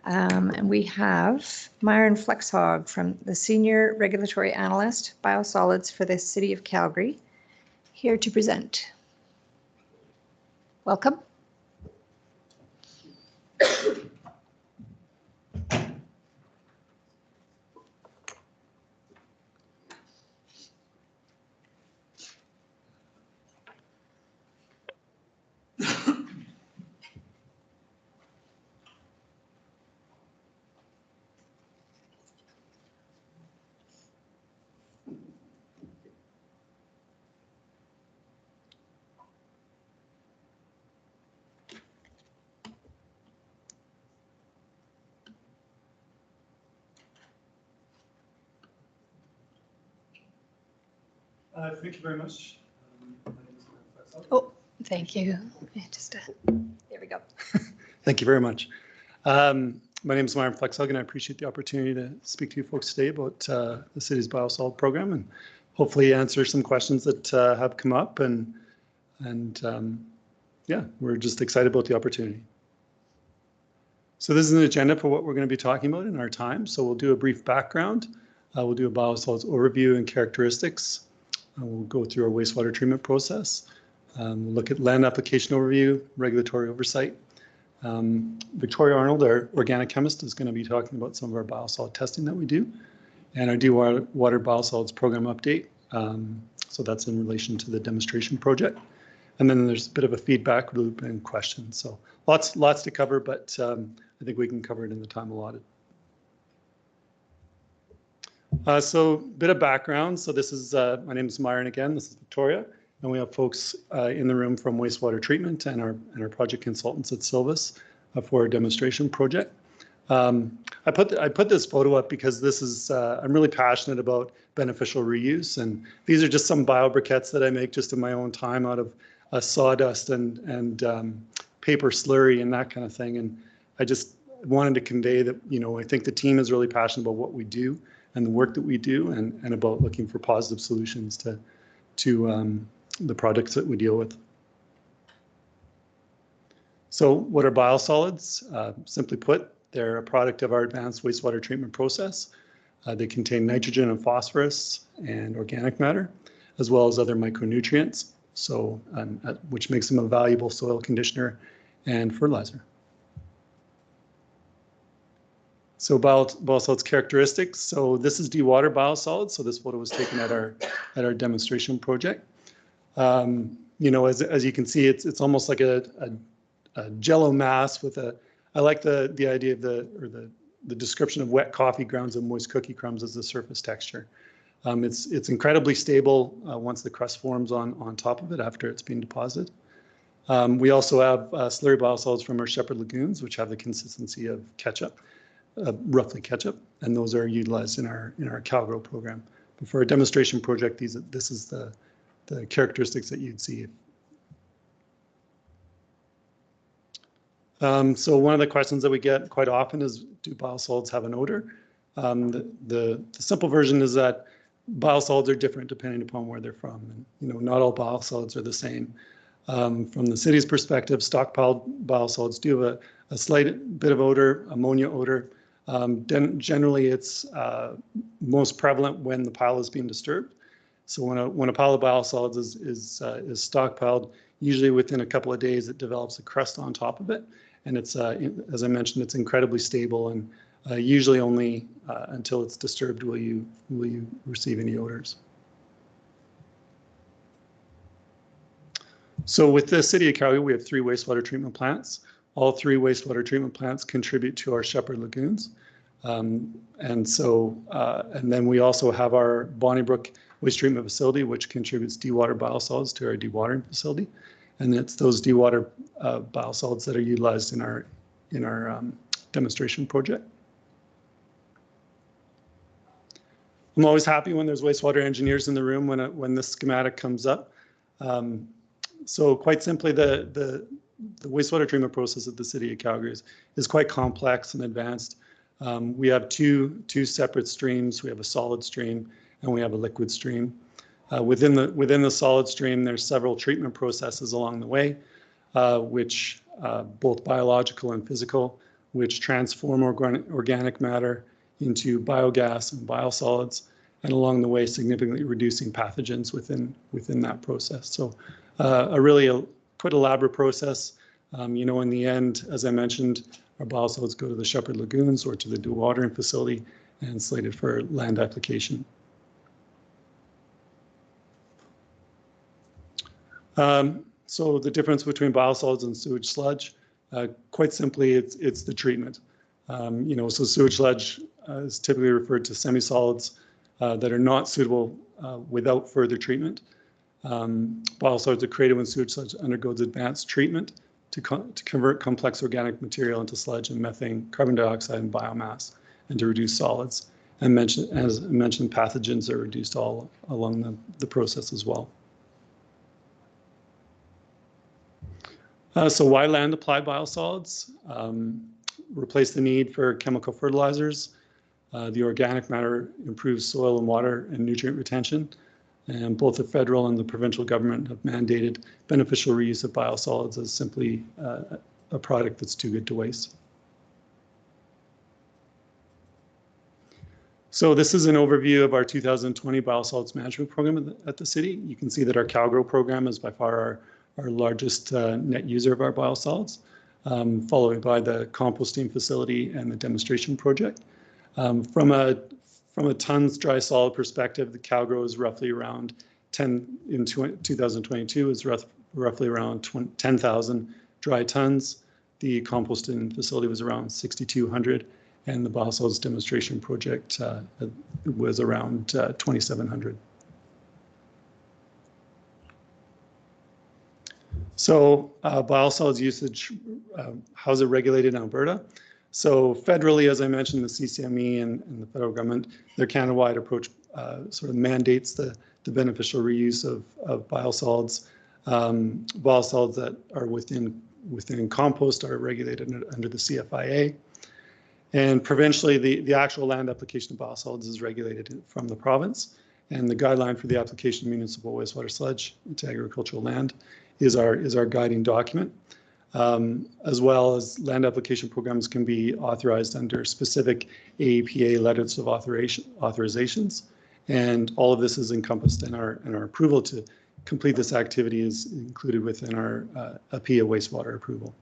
And we have Myron Flexhog from the Senior Regulatory Analyst, Biosolids for the City of Calgary, here to present. Welcome. Thank you very much. Oh, thank you. Just there we go. Thank you very much. My name is Myron Flexhog, and I appreciate the opportunity to speak to you folks today about the city's biosolid program and hopefully answer some questions that have come up. And yeah, we're just excited about the opportunity. So this is an agenda for what we're going to be talking about in our time. So we'll do a brief background. We'll do a biosolids overview and characteristics. We'll go through our wastewater treatment process. We'll look at land application overview, regulatory oversight. Victoria Arnold, our organic chemist, is going to be talking about some of our biosolid testing that we do, and our water biosolids program update. So that's in relation to the demonstration project. And then there's a bit of a feedback loop and questions. So lots to cover, but I think we can cover it in the time allotted. So a bit of background. So this is, my name is Myron again, this is Victoria, and we have folks in the room from wastewater treatment and our project consultants at Silvis for our demonstration project. I put this photo up because this is, I'm really passionate about beneficial reuse, and these are just some biobriquettes that I make just in my own time out of sawdust and paper slurry and that kind of thing. And I just wanted to convey that, you know, I think the team is really passionate about what we do and the work that we do, and about looking for positive solutions to the products that we deal with. So what are biosolids? Simply put, they're a product of our advanced wastewater treatment process. They contain nitrogen and phosphorus and organic matter, as well as other micronutrients, so which makes them a valuable soil conditioner and fertilizer. So biosolids characteristics. So this is dewater biosolids. So this photo was taken at our demonstration project. You know, as you can see, it's almost like a jello mass with a. I like the idea of the description of wet coffee grounds and moist cookie crumbs as the surface texture. It's incredibly stable once the crust forms on top of it after it's been deposited. We also have slurry biosolids from our Shepherd Lagoons, which have the consistency of ketchup. Roughly ketchup, and those are utilized in our CalGrow program. But for a demonstration project, this is the characteristics that you'd see. So one of the questions that we get quite often is, do biosolids have an odor? The simple version is that biosolids are different depending upon where they're from. And, you know, not all biosolids are the same. From the city's perspective, stockpiled biosolids do have a slight bit of odor, ammonia odor. Generally, it's most prevalent when the pile is being disturbed. So when a pile of biosolids is stockpiled, usually within a couple of days, it develops a crust on top of it. And it's, as I mentioned, it's incredibly stable, and usually only until it's disturbed will you receive any odors. So with the City of Calgary, we have 3 wastewater treatment plants. All 3 wastewater treatment plants contribute to our Shepherd Lagoons. And then we also have our Bonnybrook Waste Treatment Facility, which contributes dewater biosolids to our dewatering facility. And it's those dewater biosolids that are utilized in our demonstration project. I'm always happy when there's wastewater engineers in the room when this schematic comes up. So quite simply, the wastewater treatment process at the City of Calgary is quite complex and advanced. We have two separate streams. We have a solid stream and we have a liquid stream. Within the solid stream, there's several treatment processes along the way, which both biological and physical, which transform organic matter into biogas and biosolids, and along the way significantly reducing pathogens within that process. So quite elaborate process. In the end, as I mentioned, our biosolids go to the Shepherd Lagoons or to the dewatering facility and slated for land application. So the difference between biosolids and sewage sludge, quite simply, it's the treatment. So sewage sludge is typically referred to semi-solids that are not suitable without further treatment. Biosolids are created when sewage sludge undergoes advanced treatment to convert complex organic material into sludge and methane, carbon dioxide, and biomass, and to reduce solids. And as I mentioned, pathogens are reduced all along the process as well. So why land applied biosolids? Replace the need for chemical fertilizers. The organic matter improves soil and water and nutrient retention. And both the federal and the provincial government have mandated beneficial reuse of biosolids as simply a product that's too good to waste. So this is an overview of our 2020 biosolids management program at the city. You can see that our CalGrow program is by far our largest net user of our biosolids, followed by the composting facility and the demonstration project. From a tons dry solid perspective, the CalGrow is roughly around 2022 is roughly around 10,000 dry tons. The composting facility was around 6,200, and the biosolids demonstration project was around 2,700. So biosolids usage, how's it regulated in Alberta? So federally, as I mentioned, the CCME and the federal government, their Canada-wide approach sort of mandates the beneficial reuse of biosolids. Biosolids that are within compost are regulated under the CFIA. And provincially, the actual land application of biosolids is regulated from the province. And the guideline for the application of municipal wastewater sludge into agricultural land is our guiding document. As well as land application programs can be authorized under specific AEPA letters of authorizations. And all of this is encompassed in our approval to complete this activity is included within our APIA wastewater approval.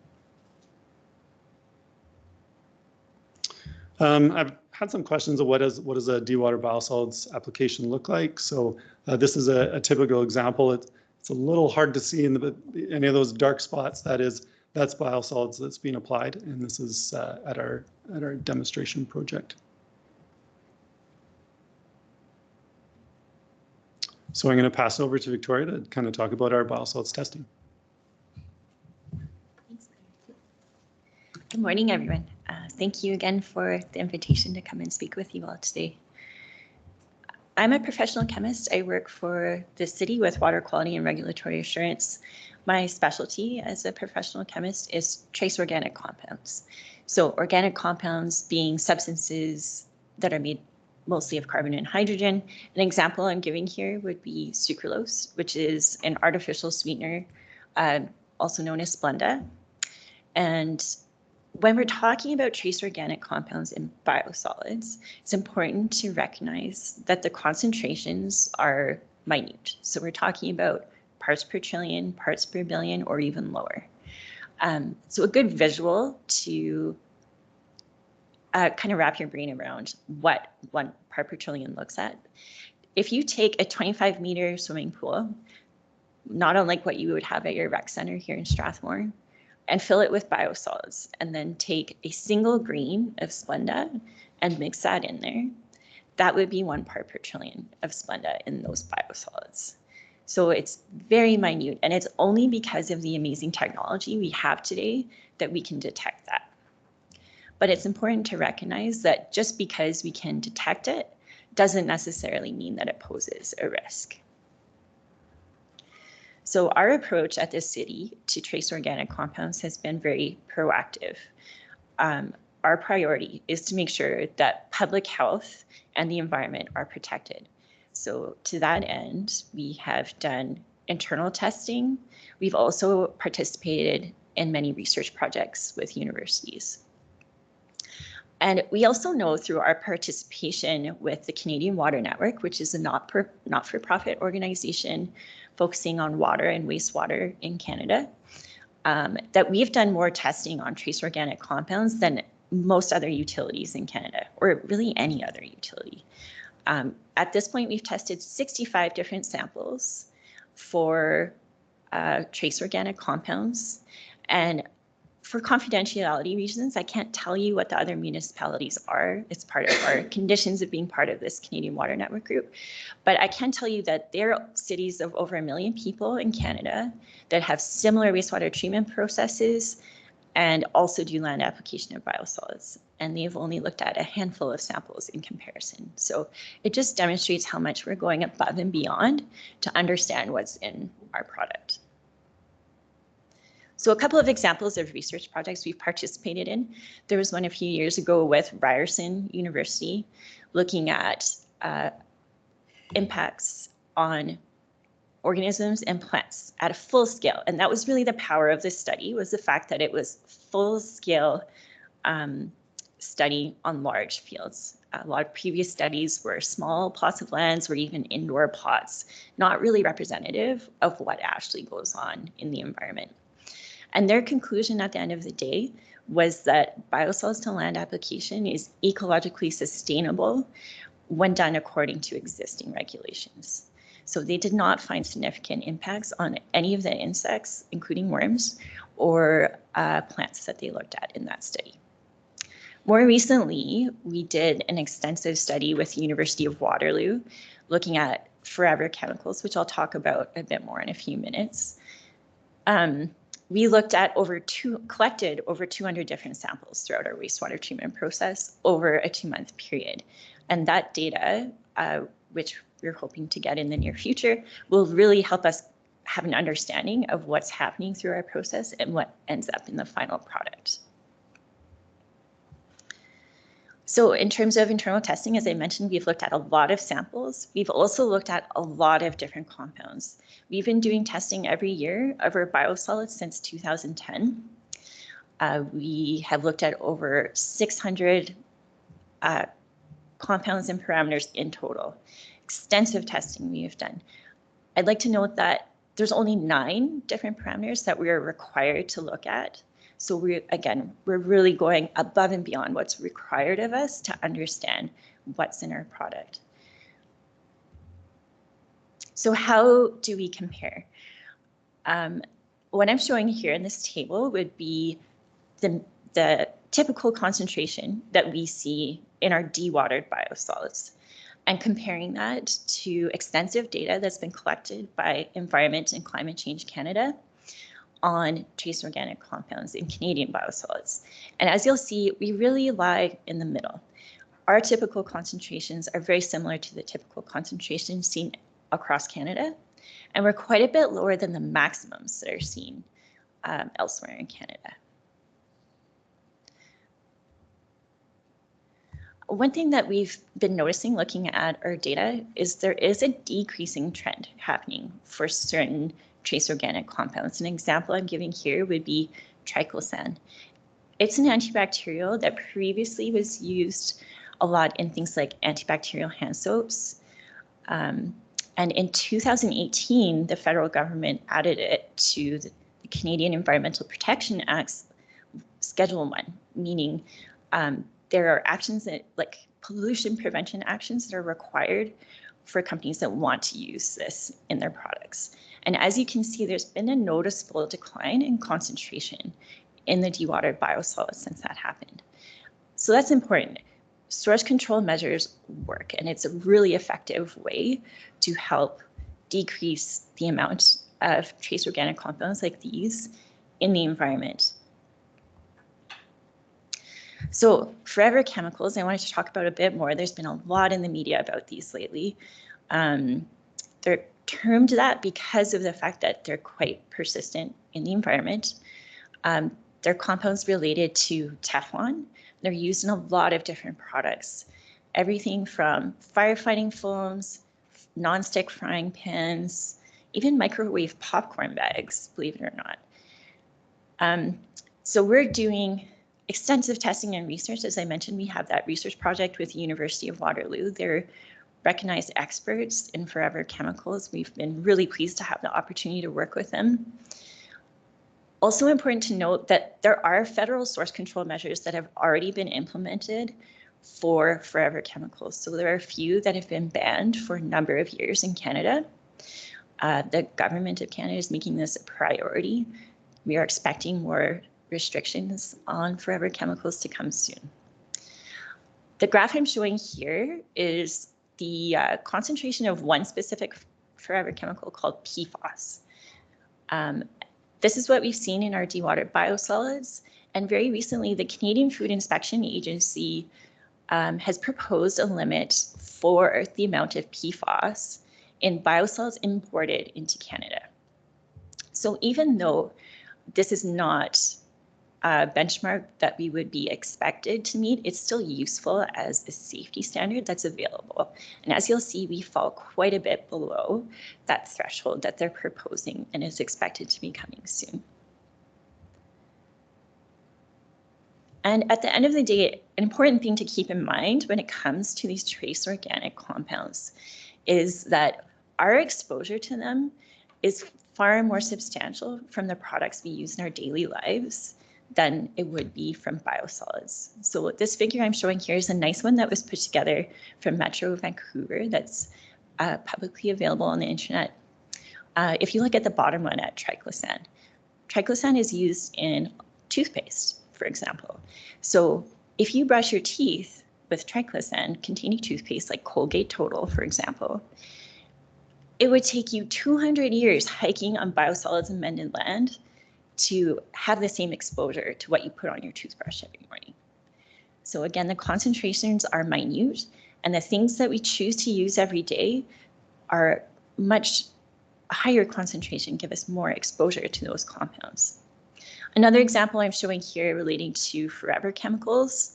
I've had some questions of what does a dewater biosolids application look like. So this is a typical example. It's a little hard to see in any of those dark spots. That's biosolids that's being applied, and this is at our demonstration project. So I'm going to pass over to Victoria to kind of talk about our biosolids testing. Good morning, everyone. Thank you again for the invitation to come and speak with you all today. I'm a professional chemist. I work for the city with water quality and regulatory assurance. My specialty as a professional chemist is trace organic compounds. So organic compounds being substances that are made mostly of carbon and hydrogen. An example I'm giving here would be sucralose, which is an artificial sweetener, also known as Splenda. And when we're talking about trace organic compounds in biosolids, it's important to recognize that the concentrations are minute. So we're talking about parts per trillion, parts per billion, or even lower. So a good visual to kind of wrap your brain around what 1 part per trillion looks at. If you take a 25-meter swimming pool, not unlike what you would have at your rec center here in Strathmore, and fill it with biosolids, and then take a single grain of Splenda and mix that in there, that would be 1 part per trillion of Splenda in those biosolids. So it's very minute, and it's only because of the amazing technology we have today that we can detect that. But it's important to recognize that just because we can detect it doesn't necessarily mean that it poses a risk. So our approach at this city to trace organic compounds has been very proactive. Our priority is to make sure that public health and the environment are protected. So to that end, we have done internal testing. We've also participated in many research projects with universities. And we also know through our participation with the Canadian Water Network, which is a not-for-profit organization focusing on water and wastewater in Canada, that we've done more testing on trace organic compounds than most other utilities in Canada, or really any other utility. At this point, we've tested 65 different samples for trace organic compounds. And for confidentiality reasons, I can't tell you what the other municipalities are. It's part of our conditions of being part of this Canadian Water Network group. But I can tell you that there are cities of over 1 million people in Canada that have similar wastewater treatment processes and also do land application of biosolids. And they've only looked at a handful of samples in comparison. So it just demonstrates how much we're going above and beyond to understand what's in our product. So a couple of examples of research projects we've participated in. There was one a few years ago with Ryerson University looking at impacts on organisms and plants at a full scale. And that was really the power of this study, was the fact that it was full scale study on large fields. A lot of previous studies were small plots of lands or even indoor plots, not really representative of what actually goes on in the environment. And their conclusion at the end of the day was that biosolids to land application is ecologically sustainable when done according to existing regulations. So they did not find significant impacts on any of the insects, including worms, or plants that they looked at in that study. More recently, we did an extensive study with the University of Waterloo looking at forever chemicals, which I'll talk about a bit more in a few minutes. We looked at collected over 200 different samples throughout our wastewater treatment process over a 2-month period. And that data, which we're hoping to get in the near future, will really help us have an understanding of what's happening through our process and what ends up in the final product. So in terms of internal testing, as I mentioned, we've looked at a lot of samples. We've also looked at a lot of different compounds. We've been doing testing every year of our biosolids since 2010. We have looked at over 600 compounds and parameters in total. Extensive testing we have done. I'd like to note that there's only 9 different parameters that we are required to look at. So we're really going above and beyond what's required of us to understand what's in our product. So how do we compare? What I'm showing here in this table would be the typical concentration that we see in our dewatered biosolids, and comparing that to extensive data that's been collected by Environment and Climate Change Canada on trace organic compounds in Canadian biosolids. And as you'll see, we really lie in the middle. Our typical concentrations are very similar to the typical concentrations seen across Canada, and we're quite a bit lower than the maximums that are seen elsewhere in Canada. One thing that we've been noticing looking at our data is there is a decreasing trend happening for certain trace organic compounds. An example I'm giving here would be triclosan. It's an antibacterial that previously was used a lot in things like antibacterial hand soaps. And in 2018, the federal government added it to the Canadian Environmental Protection Act's Schedule 1, meaning there are actions that, like pollution prevention actions, that are required for companies that want to use this in their products. And as you can see, there's been a noticeable decline in concentration in the dewatered biosolids since that happened. So that's important. Source control measures work, and it's a really effective way to help decrease the amount of trace organic compounds like these in the environment. So forever chemicals, I wanted to talk about a bit more. There's been a lot in the media about these lately. They're termed that because of the fact that they're quite persistent in the environment. They're compounds related to Teflon. They're used in a lot of different products. Everything from firefighting foams, nonstick frying pans, even microwave popcorn bags, believe it or not. So we're doing extensive testing and research. As I mentioned, we have that research project with the University of Waterloo. They're recognized experts in forever chemicals. We've been really pleased to have the opportunity to work with them. Also important to note that there are federal source control measures that have already been implemented for forever chemicals. So there are a few that have been banned for a number of years in Canada. The government of Canada is making this a priority. We are expecting more restrictions on forever chemicals to come soon. The graph I'm showing here is the concentration of one specific forever chemical called PFAS. This is what we've seen in our dewatered biosolids. And very recently, the Canadian Food Inspection Agency has proposed a limit for the amount of PFAS in biosolids imported into Canada. So even though this is not a benchmark that we would be expected to meet, it's still useful as a safety standard that's available. And as you'll see, we fall quite a bit below that threshold that they're proposing and is expected to be coming soon. And at the end of the day, an important thing to keep in mind when it comes to these trace organic compounds is that our exposure to them is far more substantial from the products we use in our daily lives than it would be from biosolids. So this figure I'm showing here is a nice one that was put together from Metro Vancouver that's publicly available on the internet. If you look at the bottom one at triclosan, triclosan is used in toothpaste, for example. So if you brush your teeth with triclosan containing toothpaste like Colgate Total, for example, it would take you 200 years hiking on biosolids amended land to have the same exposure to what you put on your toothbrush every morning. So again, the concentrations are minute, and the things that we choose to use every day are much higher concentration, give us more exposure to those compounds. Another example I'm showing here relating to forever chemicals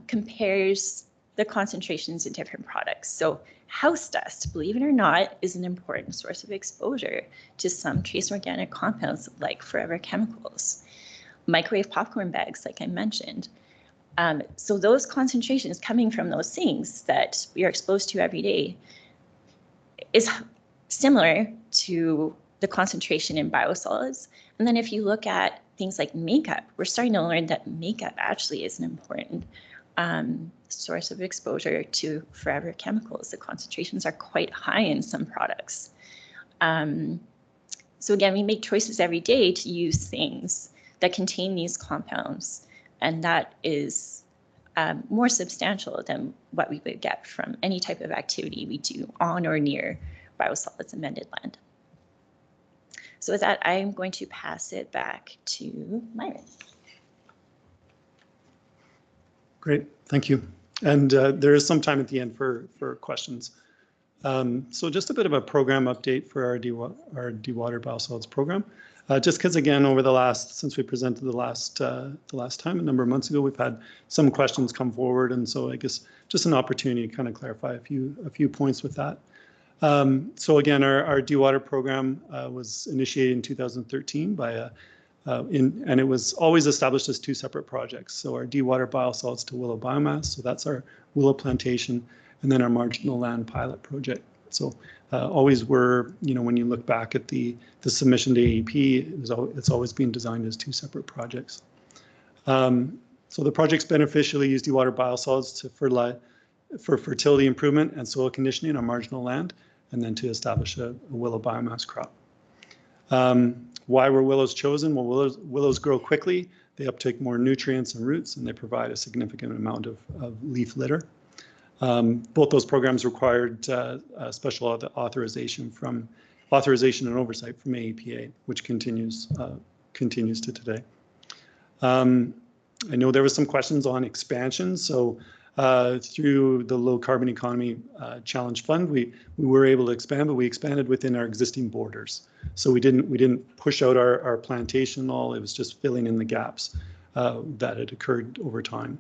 compares the concentrations in different products. So house dust, believe it or not, is an important source of exposure to some trace organic compounds like forever chemicals. Microwave popcorn bags, like I mentioned. So those concentrations coming from those things that we are exposed to every day is similar to the concentration in biosolids. And then if you look at things like makeup, we're starting to learn that makeup actually is an important source of exposure to forever chemicals. The concentrations are quite high in some products. So again, we make choices every day to use things that contain these compounds, and that is more substantial than what we would get from any type of activity we do on or near biosolids amended land. So with that, I'm going to pass it back to Myron. Great, thank you. And there is some time at the end for questions. So just a bit of a program update for our dewatered biosolids program. Just because again, over the last, since we presented the last time, a number of months ago, we've had some questions come forward. And so I guess just an opportunity to kind of clarify a few points with that. So again, our dewater program was initiated in 2013 by and it was always established as two separate projects. So our dewater biosolids to willow biomass, so that's our willow plantation, and then our marginal land pilot project. So always were, you know, when you look back at the submission to AEP, it's always been designed as two separate projects. So the projects beneficially use dewater biosolids for fertility improvement and soil conditioning on marginal land, and then to establish a willow biomass crop. Why were willows chosen? Well, willows grow quickly, they uptake more nutrients and roots, and they provide a significant amount of leaf litter. Both those programs required special authorization and oversight from AEPA, which continues to today. I know there was some questions on expansion. So through the Low Carbon Economy Challenge Fund, we were able to expand, but we expanded within our existing borders. So we didn't push out our plantation all. It was just filling in the gaps that had occurred over time.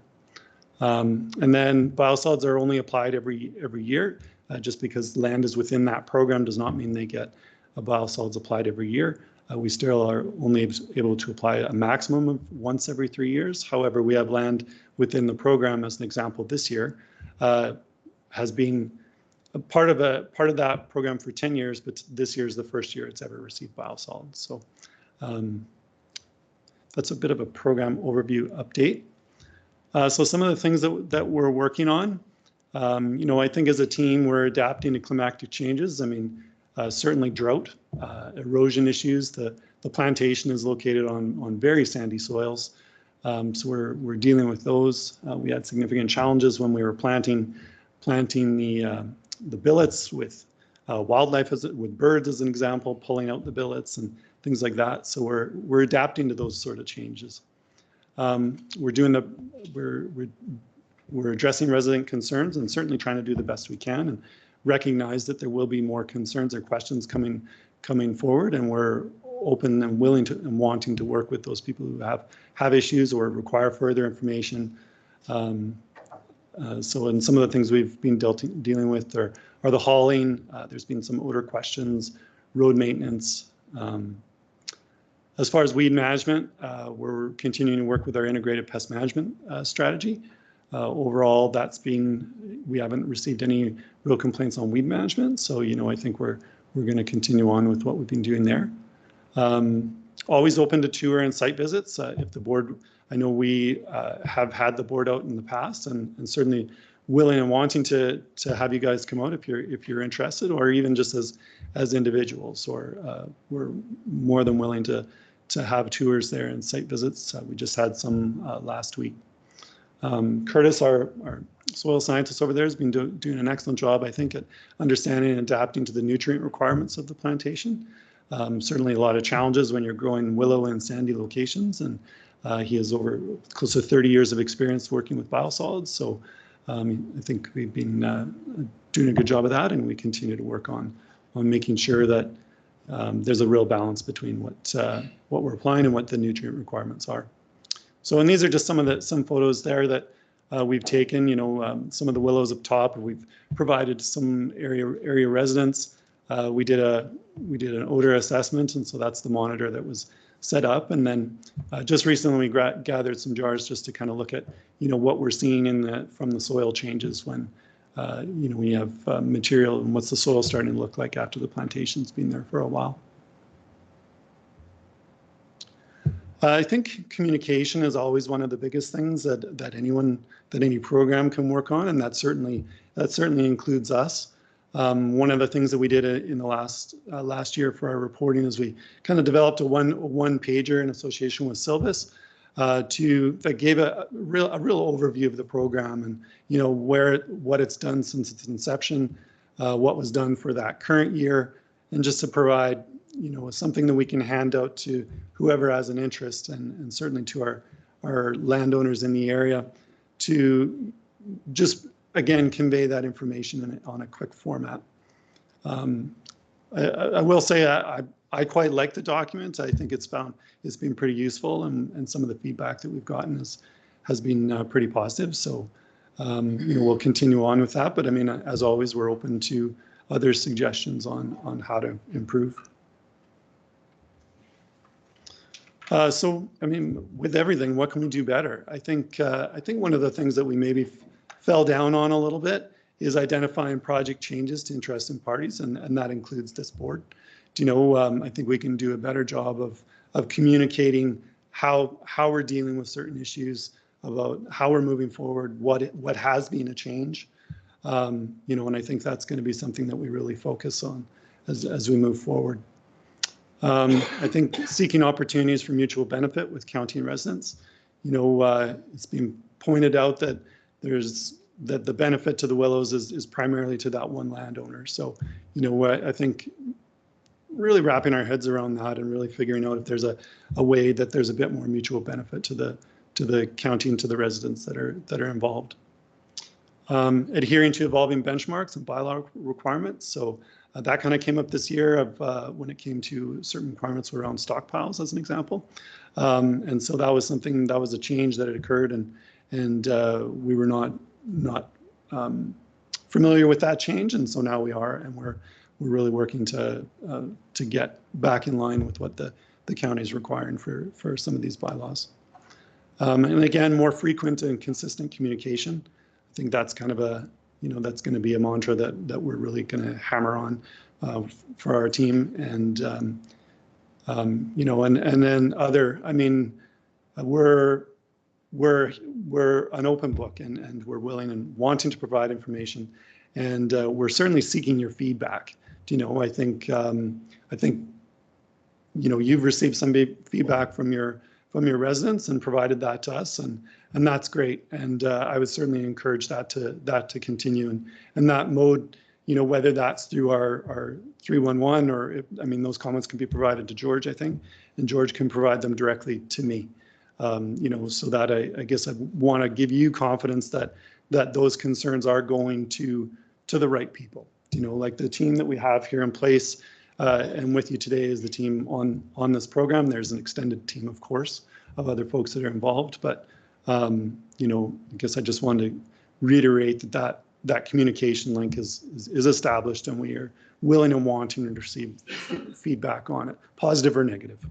And then biosolids are only applied every year. Just because land is within that program does not mean they get a biosolids applied every year. We still are only able to apply a maximum of once every 3 years. However, we have land within the program, as an example, this year has been a part of that program for 10 years, but this year is the first year it's ever received biosolids. So that's a bit of a program overview update. So some of the things that we're working on, I think as a team, we're adapting to climatic changes. I mean, certainly drought, erosion issues. The plantation is located on very sandy soils. So we're dealing with those. We had significant challenges when we were planting the billets with wildlife, with birds as an example, pulling out the billets and things like that. So we're adapting to those sort of changes. We're addressing resident concerns and certainly trying to do the best we can, and recognize that there will be more concerns or questions coming forward, and we're open and willing to and wanting to work with those people who have issues or require further information. So in some of the things we've been dealing with are the hauling. There's been some odor questions, road maintenance. As far as weed management, we're continuing to work with our integrated pest management strategy. Overall, we haven't received any real complaints on weed management. So, I think we're going to continue on with what we've been doing there. Always open to tour and site visits. If the board, I know we have had the board out in the past, and certainly willing and wanting to have you guys come out if you're interested, or even just as individuals. Or we're more than willing to have tours there and site visits. We just had some last week. Curtis, our soil scientist over there, has been doing an excellent job, I think, at understanding and adapting to the nutrient requirements of the plantation. Certainly a lot of challenges when you're growing willow in sandy locations, and he has over close to 30 years of experience working with biosolids. So I think we've been doing a good job of that, and we continue to work on making sure that there's a real balance between what we're applying and what the nutrient requirements are. So, and these are just some photos there that we've taken. Some of the willows up top. We've provided some area residents. We did an odor assessment, and so that's the monitor that was set up. And then just recently we gathered some jars just to kind of look at what we're seeing from the soil changes when we have material, and what's the soil starting to look like after the plantation's been there for a while. I think communication is always one of the biggest things that any program can work on, and that certainly includes us. One of the things that we did in the last year for our reporting is we kind of developed a one pager in association with Silvis that gave a real overview of the program, and what it's done since its inception, what was done for that current year, and just to provide something that we can hand out to whoever has an interest, and certainly to our landowners in the area, to just again convey that information on a quick format. I will say I quite like the document. I think it's been pretty useful, and some of the feedback that we've gotten has been pretty positive. So we'll continue on with that. But I mean, as always, we're open to other suggestions on how to improve. So, I mean, with everything, what can we do better? I think one of the things that we maybe fell down on a little bit is identifying project changes to interested parties, and that includes this board. I think we can do a better job of communicating how we're dealing with certain issues, about how we're moving forward, what has been a change. And I think that's going to be something that we really focus on as we move forward. I think seeking opportunities for mutual benefit with county and residents. It's been pointed out that the benefit to the willows is primarily to that one landowner. So, I think really wrapping our heads around that and really figuring out if there's a way that there's a bit more mutual benefit to the county and to the residents that are involved. Adhering to evolving benchmarks and bylaw requirements. So that kind of came up this year of when it came to certain requirements around stockpiles, as an example. And so that was a change that had occurred, and we were not familiar with that change, and so now we are, and we're really working to get back in line with what the county is requiring for some of these bylaws. And again, more frequent and consistent communication. I think that's kind of that's going to be a mantra that we're really going to hammer on for our team. And, and then other, I mean, we're an open book and we're willing and wanting to provide information. And we're certainly seeking your feedback. I think, you've received some feedback from your residents and provided that to us, and that's great. And I would certainly encourage that to continue. And that mode, whether that's through our 311 or those comments can be provided to George, I think, and George can provide them directly to me. So that I guess I want to give you confidence that those concerns are going to the right people. Like the team that we have here in place. And with you today is the team on this program. There's an extended team, of course, of other folks that are involved. But, I guess I just wanted to reiterate that communication link is established, and we are willing and wanting to receive feedback on it, positive or negative.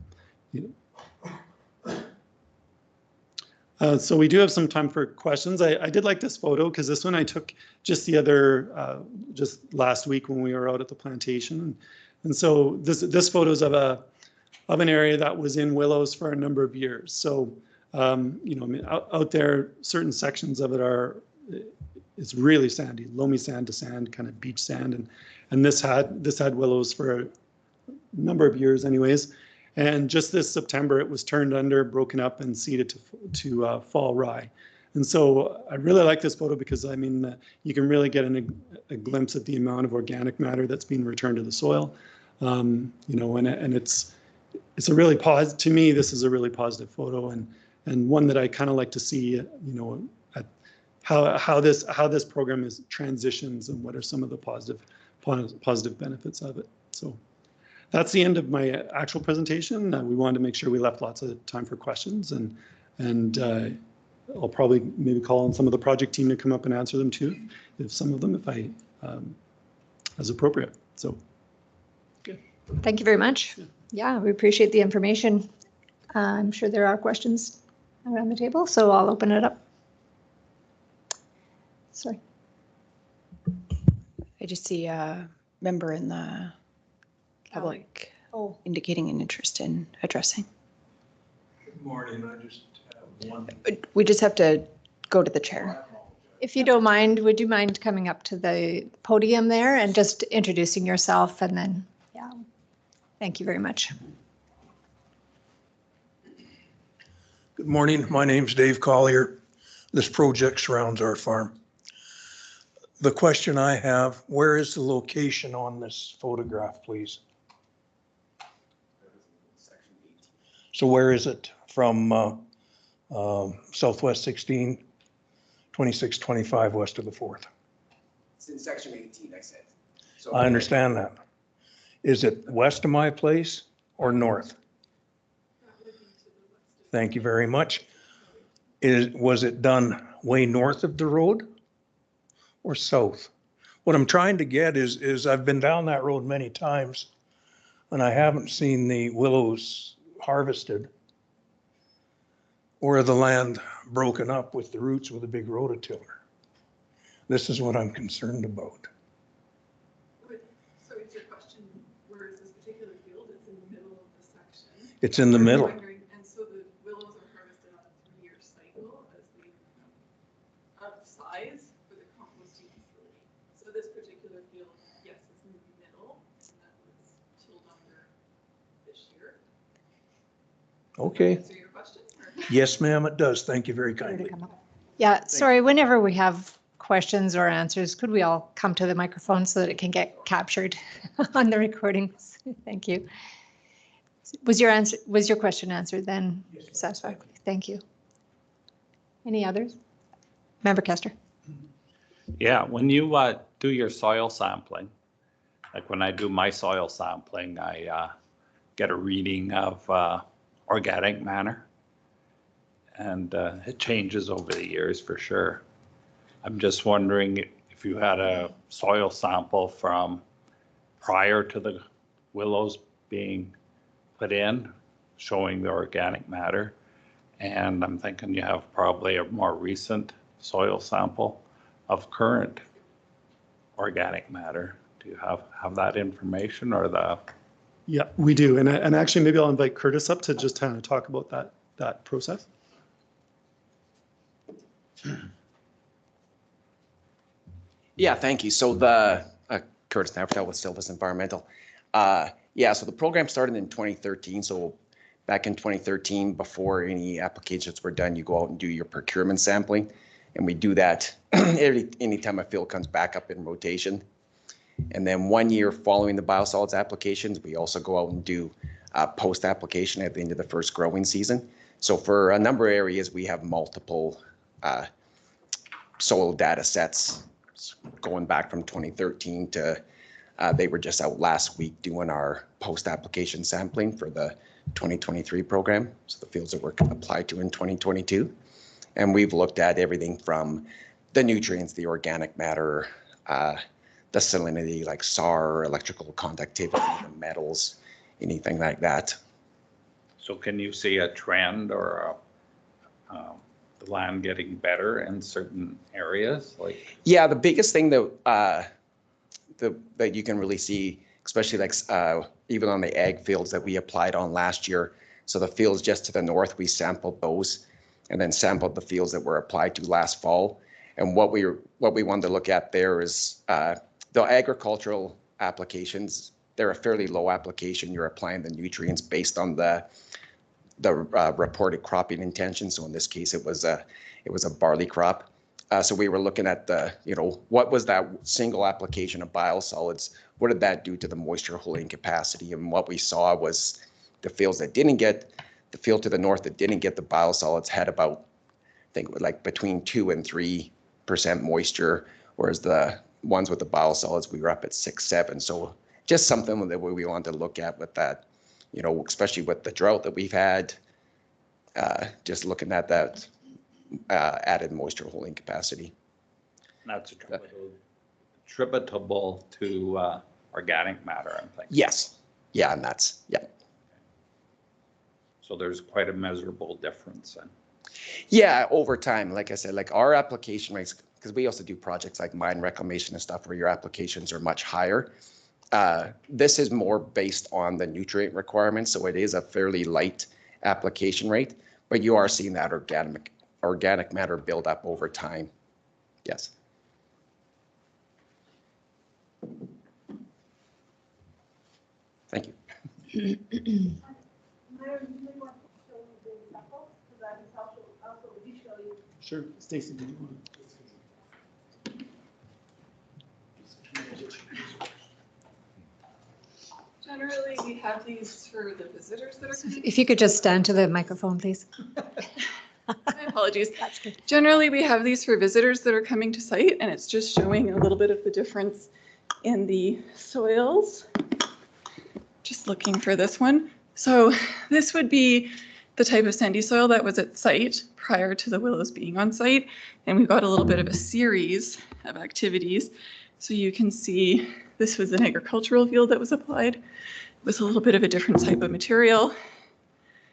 So we do have some time for questions. I did like this photo because this one I took just just last week when we were out at the plantation. And so this photo is of an area that was in willows for a number of years. So, out there, certain sections of it it's really sandy, loamy sand to sand, kind of beach sand. And this had willows for a number of years anyways. And just this September, it was turned under, broken up, and seeded to fall rye. And so I really like this photo because, you can really get a glimpse at the amount of organic matter that's being returned to the soil. And it's a really positive, to me, this is a really positive photo and one that I kind of like to see, at how this program is transitions and what are some of the positive benefits of it. So that's the end of my actual presentation. We wanted to make sure we left lots of time for questions, and I'll probably maybe call on some of the project team to come up and answer them too, as appropriate. So. Thank you very much. Yeah, we appreciate the information. I'm sure there are questions around the table, so I'll open it up. Sorry. I just see a member in the public indicating an interest in addressing. Good morning. I just have one. We just have to go to the chair. If you don't mind, would you mind coming up to the podium there and just introducing yourself, and then, yeah. Thank you very much. Good morning. My name's Dave Collier. This project surrounds our farm. The question I have, where is the location on this photograph, please? So where is it from Southwest 16, 26, 25 west of the 4th? It's in section 18, I said. So I understand that. Is it west of my place or north? Thank you very much. Was it done way north of the road or south? What I'm trying to get is I've been down that road many times and I haven't seen the willows harvested or the land broken up with the roots with a big rototiller. This is what I'm concerned about. So is your question, where is this particular field? It's in the middle of the section. It's in the middle. And so the willows are harvested on a 3-year cycle as they become of size for the composting facility. So this particular field, yes, it's in the middle, and that was tilled under this year. Okay. Answer your question? Yes, ma'am, it does. Thank you very kindly. Yeah, sorry, whenever we have questions or answers, could we all come to the microphone so that it can get captured on the recordings? Thank you. Was your question answered then? Yes, satisfactorily? Thank you. Any others? Member Kester. Yeah, when you do your soil sampling, like when I do my soil sampling, I get a reading of organic matter. And it changes over the years for sure. I'm just wondering if if you had a soil sample from prior to the willows being put in, showing the organic matter. And I'm thinking you have probably a more recent soil sample of current organic matter. Do you have that information or the? Yeah, we do. And actually, maybe I'll invite Curtis up to just kind of talk about that process. Yeah, thank you. So Curtis Naftel with Silvis Environmental. Yeah, so the program started in 2013. So back in 2013, before any applications were done, you go out and do your procurement sampling. And we do that anytime a field comes back up in rotation. And then 1 year following the biosolids applications, we also go out and do post-application at the end of the first growing season. So for a number of areas, we have multiple soil data sets going back from 2013 to, they were just out last week doing our post-application sampling for the 2023 program. So the fields that were applied to in 2022. And we've looked at everything from the nutrients, the organic matter, the salinity like SAR, electrical conductivity, the metals, anything like that. So can you see a trend or the land getting better in certain areas? Like, yeah, the biggest thing that that you can really see, especially like even on the ag fields that we applied on last year. So the fields just to the north, we sampled those, and then sampled the fields that were applied to last fall. And what we wanted to look at there is the agricultural applications. They're a fairly low application. You're applying the nutrients based on the reported cropping intention. So in this case, it was a barley crop. So we were looking at what was that single application of biosolids? What did that do to the moisture holding capacity? And what we saw was the fields that didn't get, the field to the north that didn't get the biosolids had about, I think it was like between 2 and 3% moisture, whereas the ones with the biosolids, we were up at 6, 7. So just something that we wanted to look at with that, especially with the drought that we've had, just looking at that added moisture holding capacity. that's attributable to organic matter, I'm thinking. Yes. Yeah, and that's, yeah. So there's quite a measurable difference then. Yeah, over time, like I said, like our application rates, because we also do projects like mine reclamation and stuff where your applications are much higher. This is more based on the nutrient requirements, so it is a fairly light application rate, but you are seeing that organic matter build up over time. Yes. Thank you. Sure, Stacy, do you want Generally, we have these for the visitors that are coming. If you could just stand to the microphone, please. My apologies. Generally, we have these for visitors that are coming to site, and it's just showing a little bit of the difference in the soils. Just looking for this one. So this would be the type of sandy soil that was at site prior to the willows being on site. And we've got a little bit of a series of activities. So you can see this was an agricultural field that was applied with a little bit of a different type of material.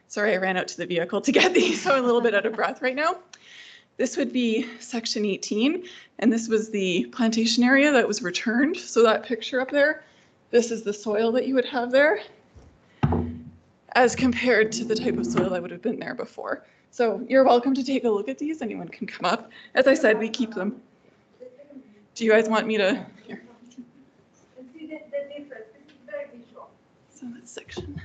Sorry, I ran out to the vehicle to get these, so I'm a little bit out of breath right now. This would be section 18, and this was the plantation area that was returned. So that picture up there, this is the soil that you would have there as compared to the type of soil that would have been there before. So you're welcome to take a look at these. Anyone can come up. As I said, we keep them. Do you guys want me to? Here. So that's section.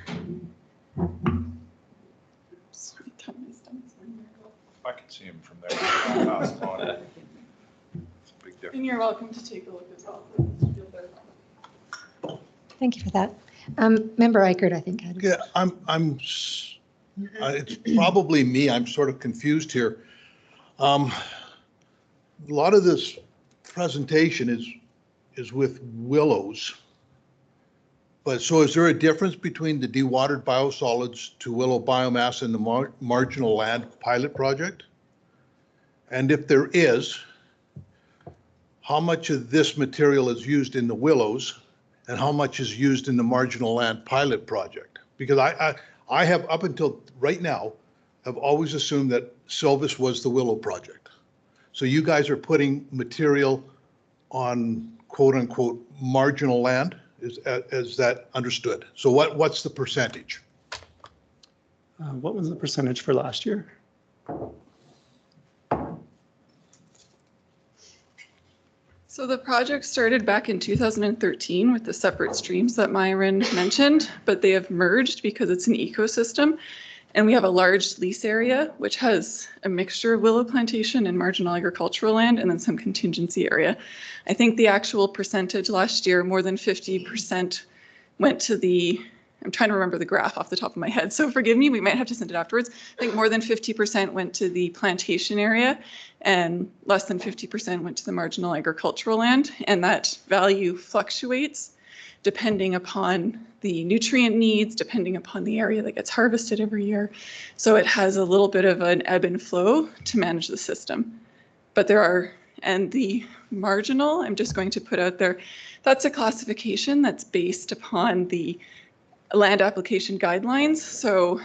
I can see him from there. It's a big difference. And you're welcome to take a look as well. Thank you for that. Member Eichert, I think. Had Yeah, it's probably me. I'm sort of confused here. A lot of this presentation is with willows. But so is there a difference between the dewatered biosolids to willow biomass and the marginal land pilot project? And if there is, how much of this material is used in the Willows and how much is used in the marginal land pilot project? Because I have, up until right now, have always assumed that Silvis was the Willow project. So you guys are putting material on quote unquote marginal land, is that understood? So what's the percentage? What was the percentage for last year? So the project started back in 2013 with the separate streams that Myron mentioned, but they have merged because it's an ecosystem. And we have a large lease area, which has a mixture of willow plantation and marginal agricultural land, and then some contingency area. I think the actual percentage last year, more than 50% went to the, I'm trying to remember the graph off the top of my head, so forgive me, we might have to send it afterwards. I think more than 50% went to the plantation area and less than 50% went to the marginal agricultural land. And that value fluctuates depending upon the nutrient needs, depending upon the area that gets harvested every year. So it has a little bit of an ebb and flow to manage the system. But there are, and the marginal, I'm just going to put out there, that's a classification that's based upon the land application guidelines. So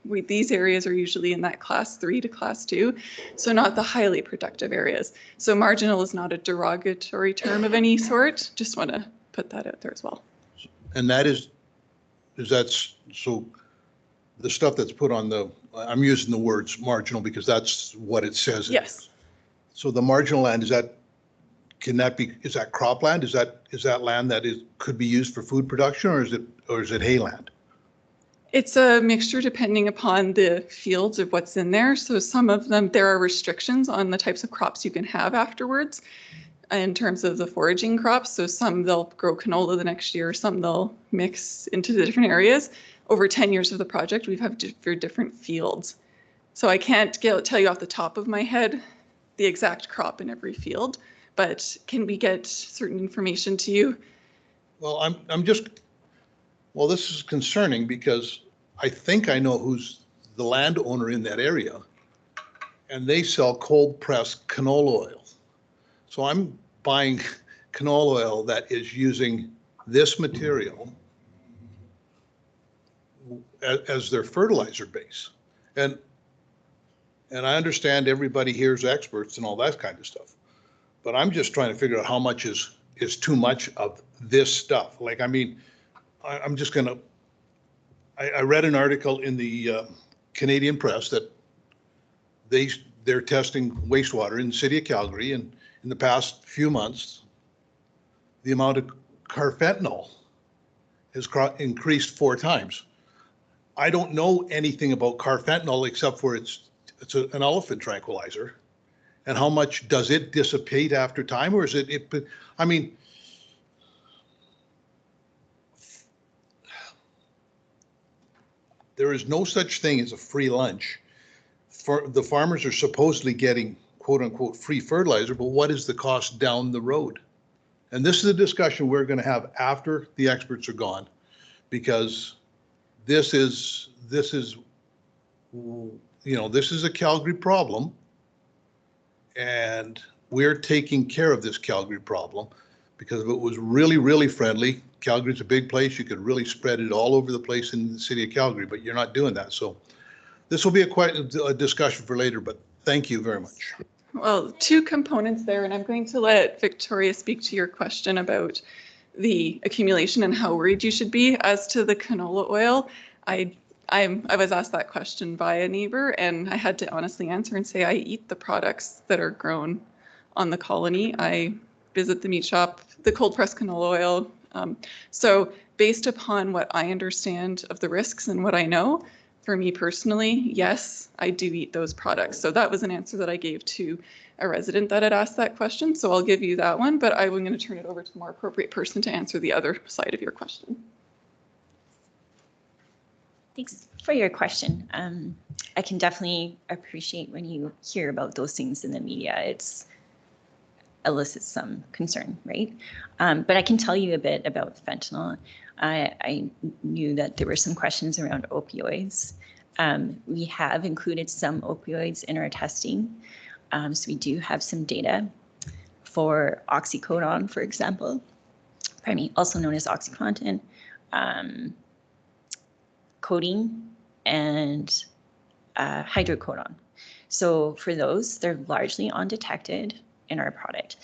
these areas are usually in that class 3 to class 2, so not the highly productive areas. So marginal is not a derogatory term of any sort. Just want to put that out there as well. And that is that, so the stuff that's put on the, I'm using the words marginal because that's what it says. Yes. So the marginal land, is that, can that be, is that cropland? Is that land that could be used for food production, or is it hayland? It's a mixture depending upon the fields of what's in there. So some of them, there are restrictions on the types of crops you can have afterwards in terms of the foraging crops. So some they'll grow canola the next year, some they'll mix into the different areas. Over 10 years of the project, we've had different fields. So I can't tell you off the top of my head the exact crop in every field, but can we get certain information to you? Well, I'm just, well, this is concerning because I think I know who's the landowner in that area, and they sell cold pressed canola oil. So I'm buying canola oil that is using this material as their fertilizer base. And I understand everybody here is experts and all that kind of stuff, but I'm just trying to figure out how much is too much of this stuff. Like, I mean, I'm just gonna, I read an article in the Canadian press that they're testing wastewater in the city of Calgary, and in the past few months, the amount of carfentanil has increased 4 times. I don't know anything about carfentanil except for it's an elephant tranquilizer. And how much does it dissipate after time, or is it I mean, there is no such thing as a free lunch. The farmers are supposedly getting quote unquote free fertilizer, but what is the cost down the road? And this is a discussion we're going to have after the experts are gone, because this is, you know, this is a Calgary problem, and we're taking care of this Calgary problem, because if it was really, really friendly, Calgary's a big place, you could really spread it all over the place in the city of Calgary, but you're not doing that. So this will be quite a discussion for later, but thank you very much. Well, 2 components there, and I'm going to let Victoria speak to your question about the accumulation and how worried you should be. As to the canola oil, I was asked that question by a neighbor, and I had to honestly answer and say I eat the products that are grown on the colony. I visit the meat shop, the cold pressed canola oil. So based upon what I understand of the risks and what I know, for me personally, yes, I do eat those products. So that was an answer that I gave to a resident that had asked that question. So I'll give you that one, but I'm going to turn it over to a more appropriate person to answer the other side of your question. Thanks for your question. I can definitely appreciate when you hear about those things in the media. It's elicits some concern, right? But I can tell you a bit about fentanyl. I knew that there were some questions around opioids. We have included some opioids in our testing, so we do have some data. for oxycodone, for example, pardon me, also known as OxyContin, codeine, and hydrocodone. So for those, they're largely undetected in our product.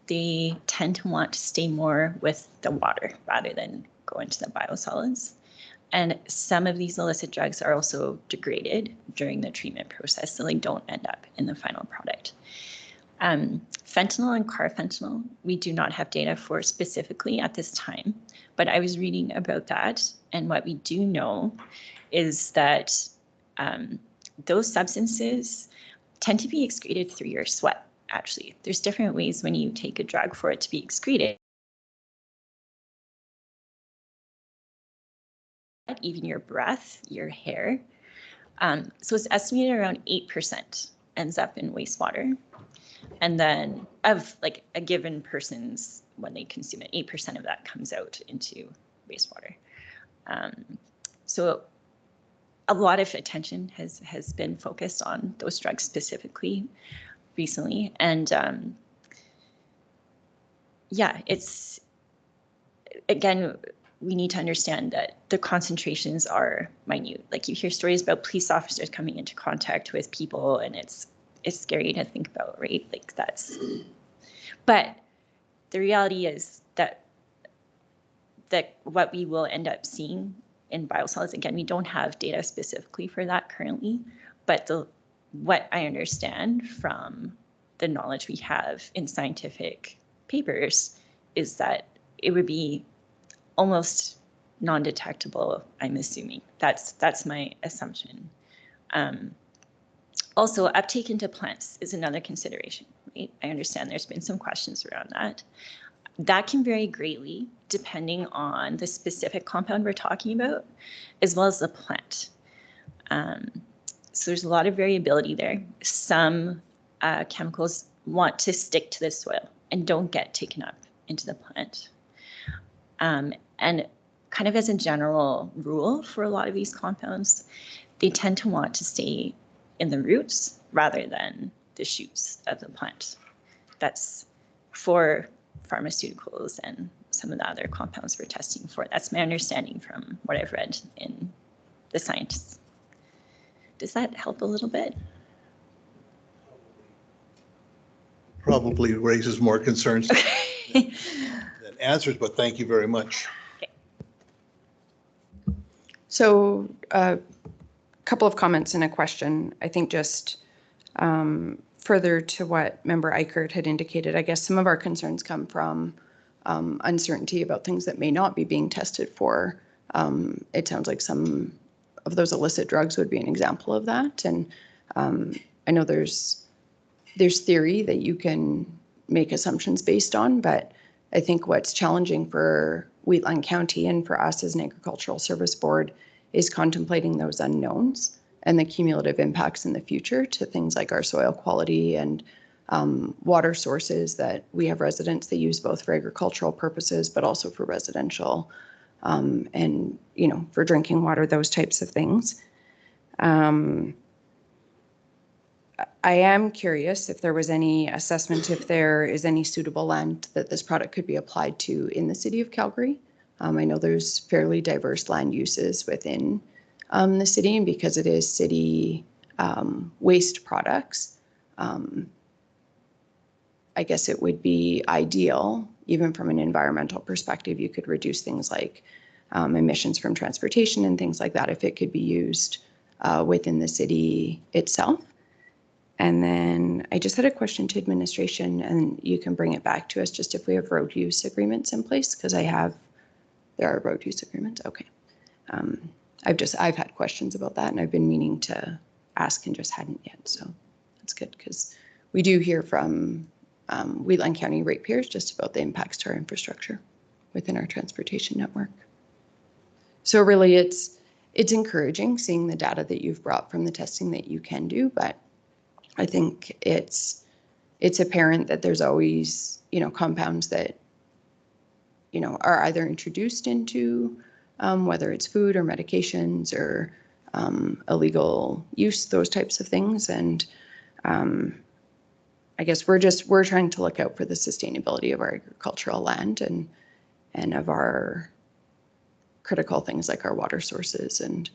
They tend to want to stay more with the water rather than go into the biosolids. And some of these illicit drugs are also degraded during the treatment process, so they don't end up in the final product. Fentanyl and carfentanil, we do not have data for specifically at this time, but I was reading about that, and what we do know is that those substances tend to be excreted through your sweat, actually. There's different ways when you take a drug for it to be excreted. Even your breath, your hair. So it's estimated around 8% ends up in wastewater. And then of like a given person's, when they consume it, 8% of that comes out into wastewater. So a lot of attention has been focused on those drugs specifically recently. And yeah, it's, again, we need to understand that the concentrations are minute. Like you hear stories about police officers coming into contact with people, and it's scary to think about, right? Like that's, but the reality is that what we will end up seeing in biosolids, again, we don't have data specifically for that currently, but what I understand from the knowledge we have in scientific papers is that it would be almost non-detectable, I'm assuming. That's my assumption. Also, uptake into plants is another consideration, right? I understand there's been some questions around that. That can vary greatly depending on the specific compound we're talking about, as well as the plant. So there's a lot of variability there. Some chemicals want to stick to the soil and don't get taken up into the plant. And kind of as a general rule for a lot of these compounds, they tend to want to stay in the roots rather than the shoots of the plant. That's for pharmaceuticals and some of the other compounds we're testing for. That's my understanding from what I've read in the science. Does that help a little bit? Probably raises more concerns than answers, but thank you very much. So a couple of comments and a question. I think just further to what Member Eichert had indicated, I guess some of our concerns come from uncertainty about things that may not be being tested for. It sounds like some of those illicit drugs would be an example of that. And I know there's theory that you can make assumptions based on, but I think what's challenging for Wheatland County and for us as an agricultural service board is contemplating those unknowns and the cumulative impacts in the future to things like our soil quality and water sources that we have residents that use both for agricultural purposes, but also for residential and, you know, for drinking water, those types of things. I am curious if there was any assessment, if there is any suitable land that this product could be applied to in the city of Calgary. I know there's fairly diverse land uses within the city, and because it is city waste products, I guess it would be ideal, even from an environmental perspective, you could reduce things like emissions from transportation and things like that if it could be used within the city itself. And then I just had a question to administration, and you can bring it back to us just if we have road use agreements in place, because there are road use agreements. Okay. I've had questions about that, and I've been meaning to ask and just hadn't yet. So that's good, because we do hear from Wheatland County ratepayers just about the impacts to our infrastructure within our transportation network. So really it's encouraging seeing the data that you've brought from the testing that you can do, but I think it's apparent that there's always, you know, compounds that, you know, are either introduced into whether it's food or medications or illegal use, those types of things. And I guess we're trying to look out for the sustainability of our agricultural land and of our critical things like our water sources. And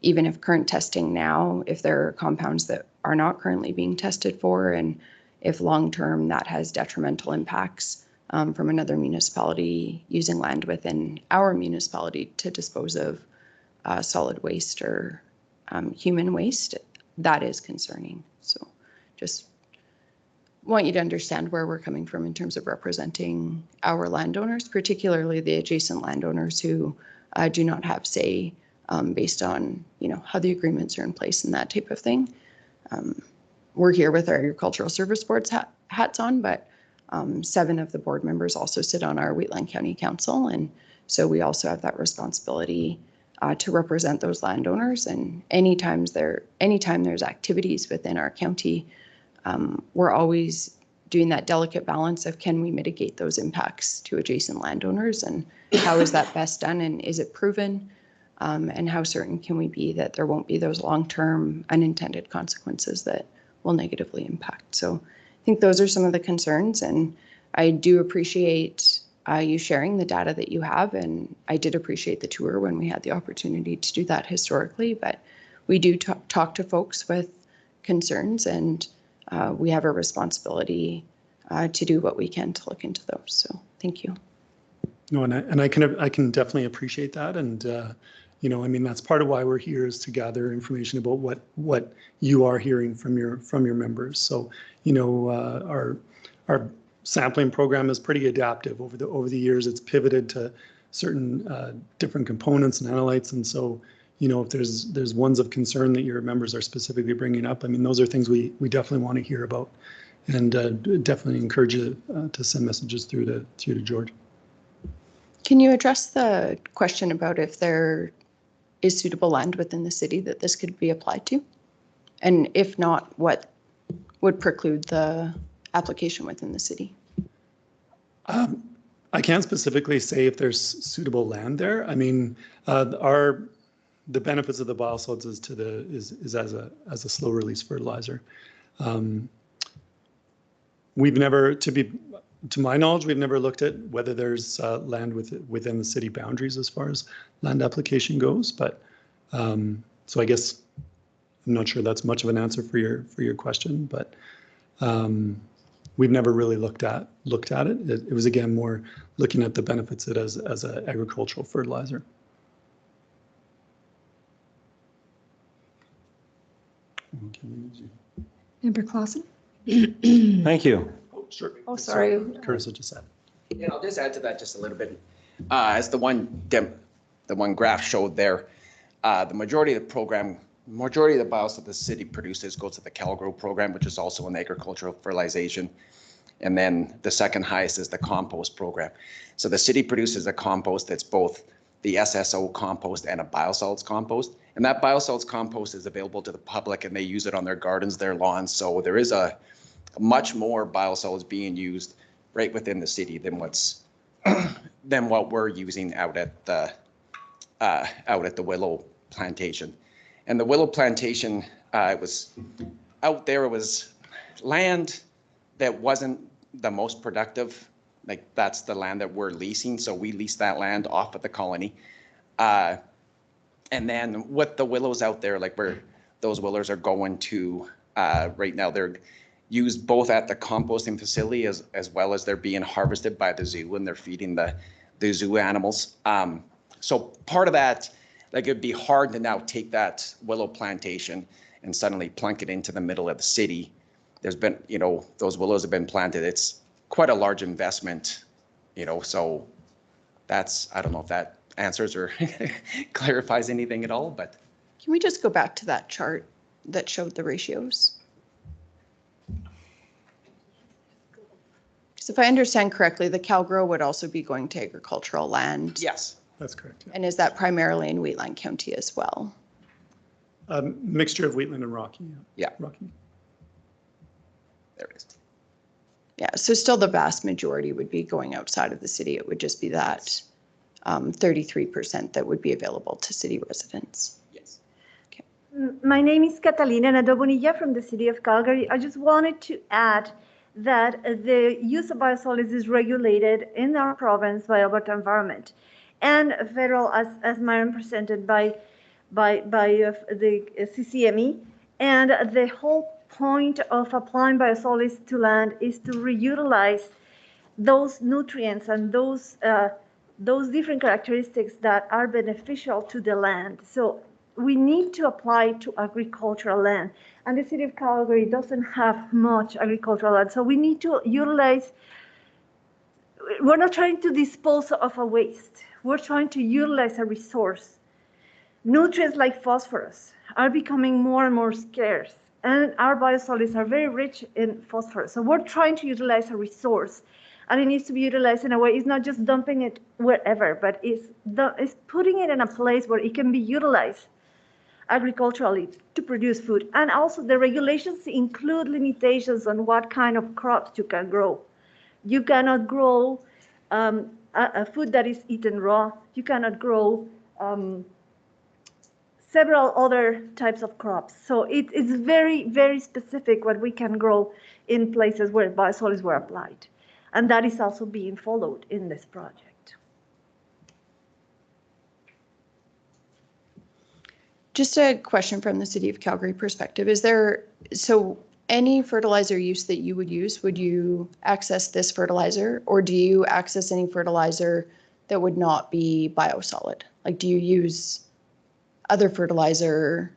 even if current testing now, if there are compounds that are not currently being tested for, and if long-term that has detrimental impacts from another municipality using land within our municipality to dispose of solid waste or human waste, that is concerning. So just want you to understand where we're coming from in terms of representing our landowners, particularly the adjacent landowners who do not have say based on, you know, how the agreements are in place and that type of thing. We're here with our agricultural service board's hats on, but 7 of the board members also sit on our Wheatland County Council, and so we also have that responsibility to represent those landowners. And anytime there's activities within our county, we're always doing that delicate balance of, can we mitigate those impacts to adjacent landowners, and how is that best done, and is it proven, and how certain can we be that there won't be those long-term unintended consequences that will negatively impact. So I think those are some of the concerns, and I do appreciate you sharing the data that you have, and I did appreciate the tour when we had the opportunity to do that historically, but we do talk to folks with concerns, and we have a responsibility to do what we can to look into those. So thank you. No, and I can definitely appreciate that. And, you know, I mean, that's part of why we're here, is to gather information about what you are hearing from your members. So, you know, our sampling program is pretty adaptive over the years. It's pivoted to certain different components and analytes. And so, you know, if there's ones of concern that your members are specifically bringing up, I mean, those are things we definitely want to hear about, and definitely encourage you to send messages through to George. Can you address the question about if there is suitable land within the city that this could be applied to? And if not, what would preclude the application within the city? I can't specifically say if there's suitable land there. I mean, the benefits of the biosolids is as a slow release fertilizer. We've never, to my knowledge, we've never looked at whether there's land within the city boundaries as far as land application goes. But so I guess I'm not sure that's much of an answer for your question, but we've never really looked at it. It was, again, more looking at the benefits of it as an agricultural fertilizer. Member Clausen? Thank you. Oh, sure. Oh, sorry. Curtis just said. Yeah, I'll just add to that just a little bit. As the one graph showed there, the majority of the biosolids the city produces goes to the CalGrow program, which is also an agricultural fertilization. And then the second highest is the compost program. So the city produces a compost that's both the SSO compost and a biosolids compost. And that biosolids compost is available to the public, and they use it on their gardens, their lawns. So there is a much more biosolids being used right within the city than what we're using out at the Willow Plantation. And the Willow Plantation, it was land that wasn't the most productive. Like, that's the land that we're leasing. So we lease that land off of the colony. And then with the willows out there, like where those willows are going to, right now, they're used both at the composting facility as well as they're being harvested by the zoo, and they're feeding the zoo animals. So part of that, like, it'd be hard to now take that willow plantation and suddenly plunk it into the middle of the city. There's been, you know, those willows have been planted. It's quite a large investment, you know, so that's, I don't know if that answers or clarifies anything at all, but. Can we just go back to that chart that showed the ratios? Because if I understand correctly, the CalGrow would also be going to agricultural land. Yes. That's correct. Yeah. And is that primarily in Wheatland County as well? Mixture of Wheatland and Rocky. Yeah. Rocky. There it is. Yeah, so still the vast majority would be going outside of the city. It would just be that 33% that would be available to city residents. Yes. Okay. My name is Catalina Nadobonilla from the city of Calgary. I just wanted to add that the use of biosolids is regulated in our province by Alberta Environment and federal, as Myron presented by the CCME. And the whole point of applying biosolids to land is to reutilize those nutrients and those different characteristics that are beneficial to the land. So we need to apply to agricultural land. And the city of Calgary doesn't have much agricultural land. So we need to utilize, we're not trying to dispose of a waste. We're trying to utilize a resource. Nutrients like phosphorus are becoming more and more scarce. And our biosolids are very rich in phosphorus. So we're trying to utilize a resource. And it needs to be utilized in a way, it's not just dumping it wherever, but it's putting it in a place where it can be utilized agriculturally to produce food. And also the regulations include limitations on what kind of crops you can grow. You cannot grow a food that is eaten raw. You cannot grow several other types of crops. So it's very, very specific what we can grow in places where biosolids were applied. And that is also being followed in this project. Just a question from the City of Calgary perspective. Is there, so any fertilizer use that you would you access this fertilizer, or do you access any fertilizer that would not be biosolid? Like, do you use other fertilizer?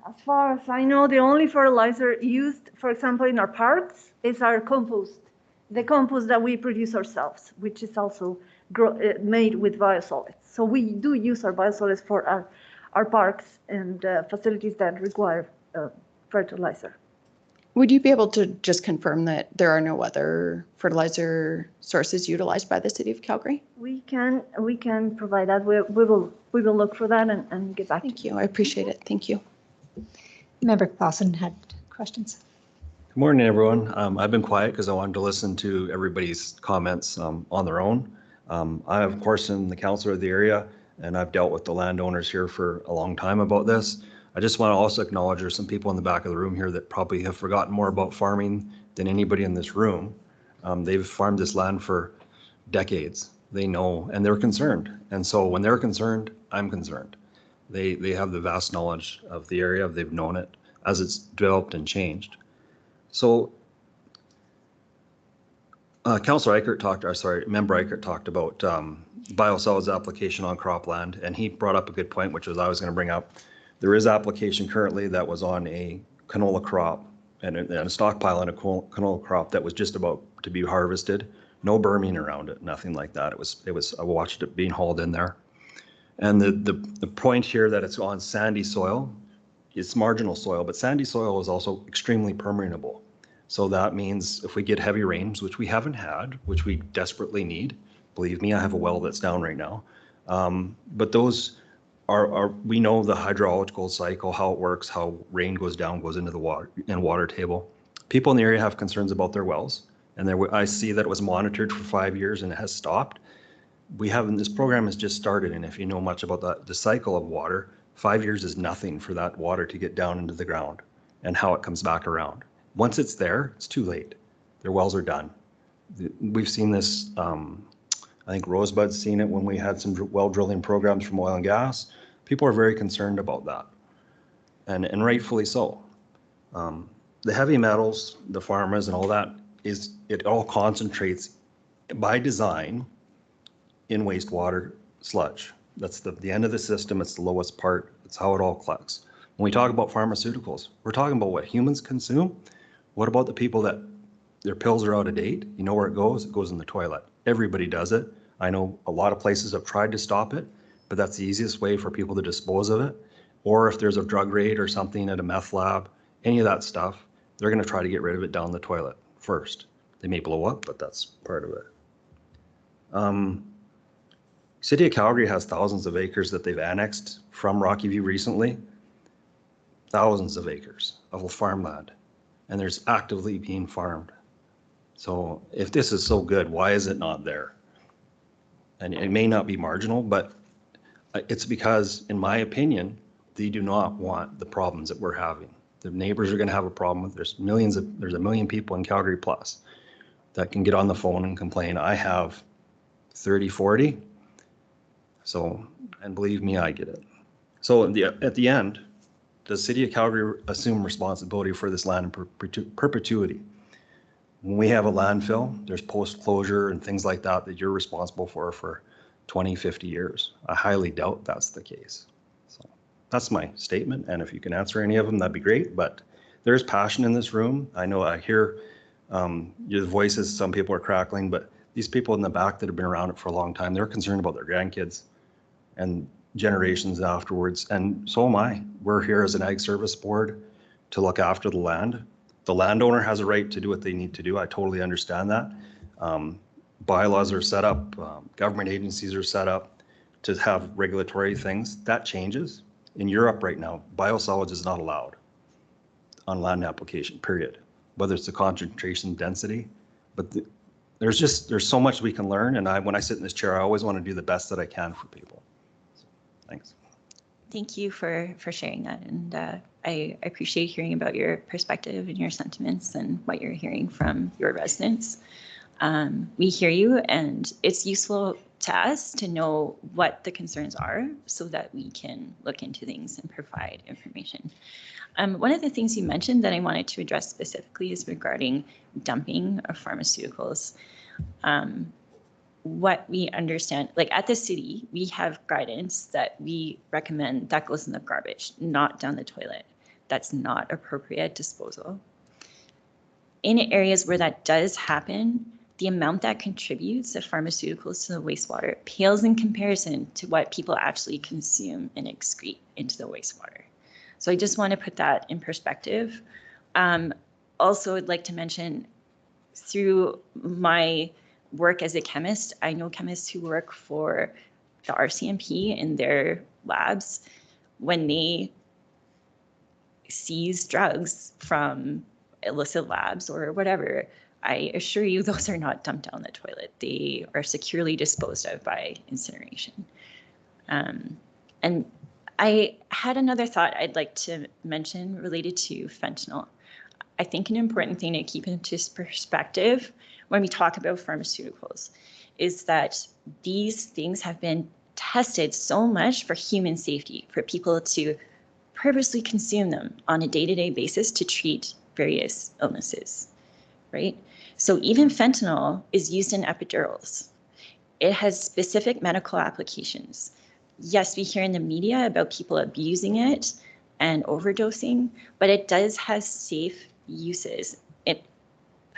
As far as I know, the only fertilizer used, for example, in our parks is our compost. The compost that we produce ourselves, which is also made with biosolids. So we do use our biosolids for our parks and facilities that require fertilizer. Would you be able to just confirm that there are no other fertilizer sources utilized by the City of Calgary? We can provide that. We will look for that and get back. Thank you. I appreciate it. Thank you. Member Clausen had questions. Good morning, everyone. I've been quiet because I wanted to listen to everybody's comments on their own. I, of course, am the councillor of the area, and I've dealt with the landowners here for a long time about this. I just want to also acknowledge there's some people in the back of the room here that probably have forgotten more about farming than anybody in this room. They've farmed this land for decades. They know, and they're concerned. And so when they're concerned, I'm concerned. They have the vast knowledge of the area. They've known it as it's developed and changed. So Councillor Eichert Member Eichert talked about biosolids application on cropland, and he brought up a good point, which was I was going to bring up. There is application currently that was on a canola crop and a stockpile on a canola crop that was just about to be harvested. No berming around it, nothing like that. It was I watched it being hauled in there. And the point here that it's on sandy soil, it's marginal soil, but sandy soil is also extremely permeable. So that means if we get heavy rains, which we haven't had, which we desperately need, believe me, I have a well that's down right now. But those are we know the hydrological cycle, how it works, how rain goes down, goes into the water table. People in the area have concerns about their wells. And I see that it was monitored for 5 years and it has stopped. This program has just started, and if you know much about the cycle of water, 5 years is nothing for that water to get down into the ground and how it comes back around. Once it's there, it's too late. Their wells are done. We've seen this, I think Rosebud's seen it when we had some well drilling programs from oil and gas. People are very concerned about that, and rightfully so. The heavy metals, the pharmas and all that, it all concentrates by design in wastewater sludge. That's the end of the system. It's the lowest part. It's how it all collects. When we talk about pharmaceuticals, we're talking about what humans consume. What about the people that their pills are out of date? You know where it goes? It goes in the toilet. Everybody does it. I know a lot of places have tried to stop it, but that's the easiest way for people to dispose of it. Or if there's a drug raid or something at a meth lab, any of that stuff, they're going to try to get rid of it down the toilet first. They may blow up, but that's part of it. City of Calgary has thousands of acres that they've annexed from Rocky View recently. Thousands of acres of farmland, and there's actively being farmed. So if this is so good, why is it not there? And it may not be marginal, but it's because, in my opinion, they do not want the problems that we're having. The neighbors are going to have a problem with, there's a million people in Calgary plus that can get on the phone and complain. I have 30, 40. So, and believe me, I get it. So at the end, does City of Calgary assume responsibility for this land in perpetuity? When we have a landfill, there's post-closure and things like that that you're responsible for 20, 50 years. I highly doubt that's the case. So that's my statement. And if you can answer any of them, that'd be great. But there's passion in this room. I know I hear your voices, some people are crackling, but these people in the back that have been around it for a long time, they're concerned about their grandkids and generations afterwards. And so am I. We're here as an Ag Service Board to look after the land. The landowner has a right to do what they need to do. I totally understand that. Bylaws are set up, government agencies are set up to have regulatory things. That changes. In Europe right now, biosolids is not allowed on land application, period. Whether it's the concentration density, but there's so much we can learn. And when I sit in this chair, I always want to do the best that I can for people. So, thanks. Thank you for sharing that. And I appreciate hearing about your perspective and your sentiments and what you're hearing from your residents. We hear you, and it's useful to us to know what the concerns are so that we can look into things and provide information. One of the things you mentioned that I wanted to address specifically is regarding dumping of pharmaceuticals. What we understand, like at the city, we have guidance that we recommend that goes in the garbage, not down the toilet. That's not appropriate disposal. In areas where that does happen, the amount that contributes of pharmaceuticals to the wastewater pales in comparison to what people actually consume and excrete into the wastewater. So I just want to put that in perspective. Also, I'd like to mention through my work as a chemist, I know chemists who work for the RCMP in their labs. When they seize drugs from illicit labs or whatever, I assure you those are not dumped down the toilet. They are securely disposed of by incineration. And I had another thought I'd like to mention related to fentanyl. I think an important thing to keep into perspective when we talk about pharmaceuticals is that these things have been tested so much for human safety, for people to purposely consume them on a day-to-day basis to treat various illnesses, right? So even fentanyl is used in epidurals. It has specific medical applications. Yes, we hear in the media about people abusing it and overdosing, but it does have safe uses.